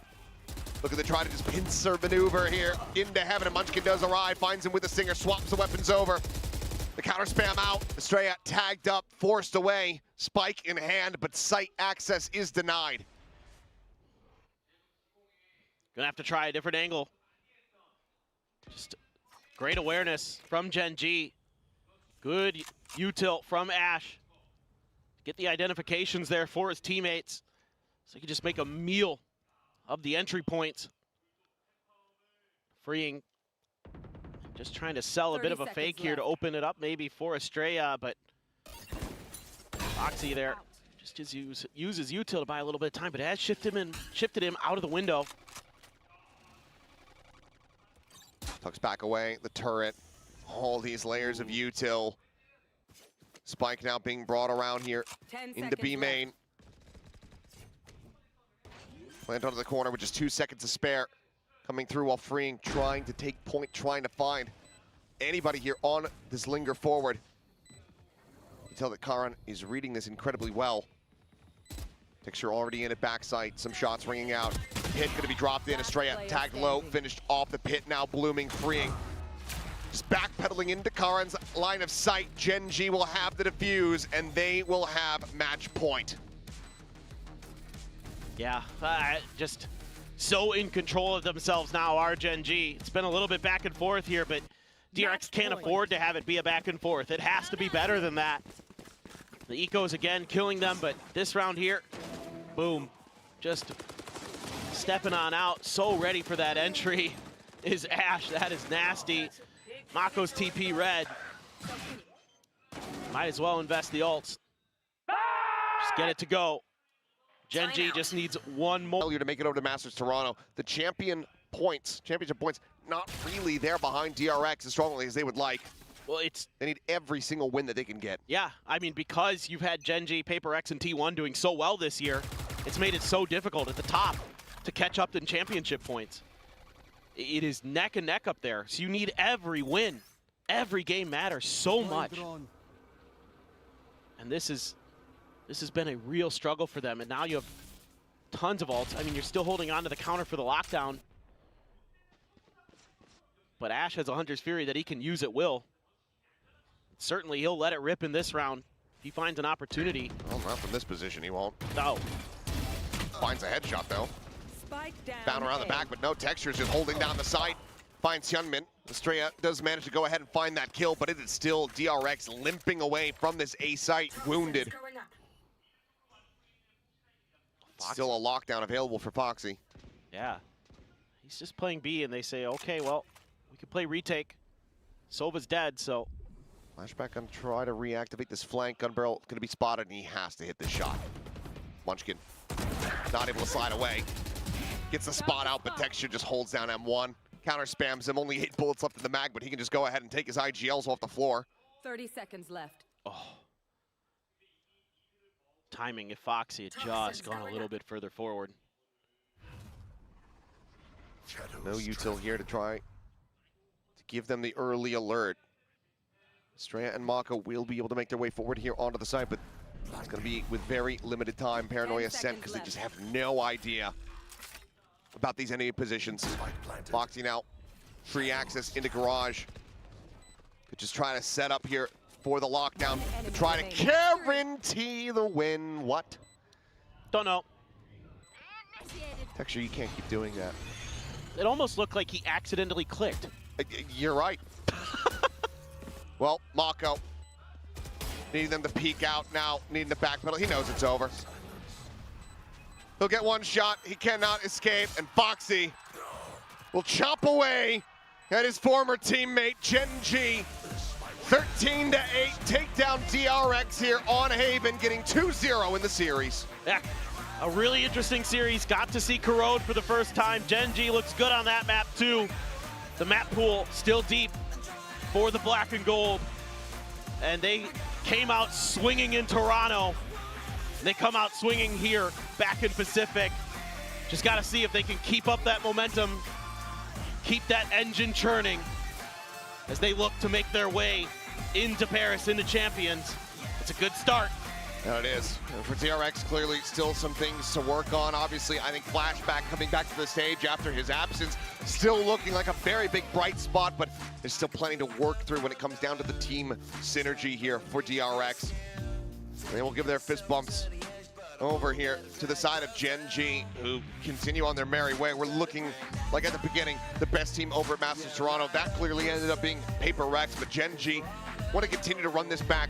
Speaker 1: Look at the try to just pincer maneuver here into heaven, and Munchkin does arrive, finds him with the Stinger, swaps the weapons over. The counter spam out. Estrella tagged up, forced away, spike in hand, but sight access is denied.
Speaker 2: Gonna have to try a different angle. Just great awareness from Gen G. Good U-tilt from Ash. Get the identifications there for his teammates, so he can just make a meal of the entry points. Freeing. Just trying to sell a bit
Speaker 3: 30
Speaker 2: of a fake
Speaker 3: seconds
Speaker 2: here to
Speaker 3: left.
Speaker 2: open it up maybe for Estrella, but Foxy there just uses util to buy a little bit of time, but has shifted him out of the window.
Speaker 1: Tucks back away, the turret, all these layers of util. Spike now being brought around here
Speaker 3: 10
Speaker 1: into
Speaker 3: seconds
Speaker 1: B main.
Speaker 3: left.
Speaker 1: Plant onto the corner with just 2 seconds to spare. Coming through while freeing, trying to take point, trying to find anybody here on this linger forward. You tell that Karan is reading this incredibly well. Texture already in at backside, some shots ringing out. Hit gonna be dropped in, Estrella tagged low, finished off the pit, now blooming, freeing. Just backpedaling into Karan's line of sight. Gen G will have the defuse, and they will have match point.
Speaker 2: Yeah, just so in control of themselves now, are Gen G. It's been a little bit back and forth here, but DRX can't afford to have it be a back and forth. It has to be better than that. The ecos again killing them, but this round here, boom, just stepping on out. So ready for that entry is Ash. That is nasty. Mako's TP red. Might as well invest the ults. Just get it to go. Gen G just needs one more.
Speaker 1: Failure to make it over to Masters Toronto. The championship points, not really there behind DRX as strongly as they would like.
Speaker 2: Well,
Speaker 1: They need every single win that they can get.
Speaker 2: yeah, I mean, because you've had Gen G, PRX, and T1 doing so well this year, it's made it so difficult at the top to catch up in championship points. It is neck and neck up there, so you need every win. Every game matters so much. And this has been a real struggle for them, and now you have tons of ults. I mean, you're still holding on to the counter for the lockdown. But Ash has a Hunter's Fury that he can use at will. Certainly, he'll let it rip in this round if he finds an opportunity.
Speaker 1: Well, not from this position, he won't.
Speaker 2: No.
Speaker 1: Finds a headshot, though.
Speaker 3: Spike down.
Speaker 1: Found around the back, but no Texture's just holding down the side. Finds Hyunmin. Estrella does manage to go ahead and find that kill, but it is still DRX limping away from this A site, wounded.
Speaker 3: Going up.
Speaker 1: Still a lockdown available for Foxy.
Speaker 2: Yeah. He's just playing B, and they say, okay, well, we can play retake. Sova's dead, so.
Speaker 1: Flashback gonna try to reactivate this flank. Gun barrel gonna be spotted, and he has to hit this shot. Munchkin not able to slide away. Gets the spot out, but Texture just holds down M1. Counter spams him, only 8 bullets left in the mag, but he can just go ahead and take his IGLs off the floor.
Speaker 3: 30 seconds left.
Speaker 2: Oh. Timing if Foxy had just gone a little bit further forward.
Speaker 1: No util here to try to give them the early alert. Straya and Mako will be able to make their way forward here onto the side, but it's going to be with very limited time. Paranoia sent because they just have no idea about these enemy positions. Boxing out, free access into garage. Could just try to set up here for the lockdown to try to guarantee the win. What?
Speaker 2: Don't know.
Speaker 1: Texture, you can't keep doing that.
Speaker 2: It almost looked like he accidentally clicked.
Speaker 1: You're right. Well, Mako needing them to peek out now, needing the backpedal. He knows it's over. He'll get one shot. He cannot escape, and Foxy will chop away at his former teammate, Gen G. 13-8, take down DRX here on Haven, getting 2-0 in the series.
Speaker 2: Yeah, a really interesting series. Got to see Corrode for the first time. Gen G looks good on that map too. The map pool still deep for the black and gold. And they came out swinging in Toronto. They come out swinging here back in Pacific. Just got to see if they can keep up that momentum, keep that engine churning as they look to make their way into Paris, into Champions. It's a good start.
Speaker 1: And it is. For DRX, clearly still some things to work on. Obviously, I think Flashback coming back to the stage after his absence, still looking like a very big bright spot, but there's still plenty to work through when it comes down to the team synergy here for DRX. They will give their fist bumps over here to the side of Gen G, who continue on their merry way. We're looking like at the beginning, the best team over at Masters Toronto. That clearly ended up being PRX, but Gen G want to continue to run this back.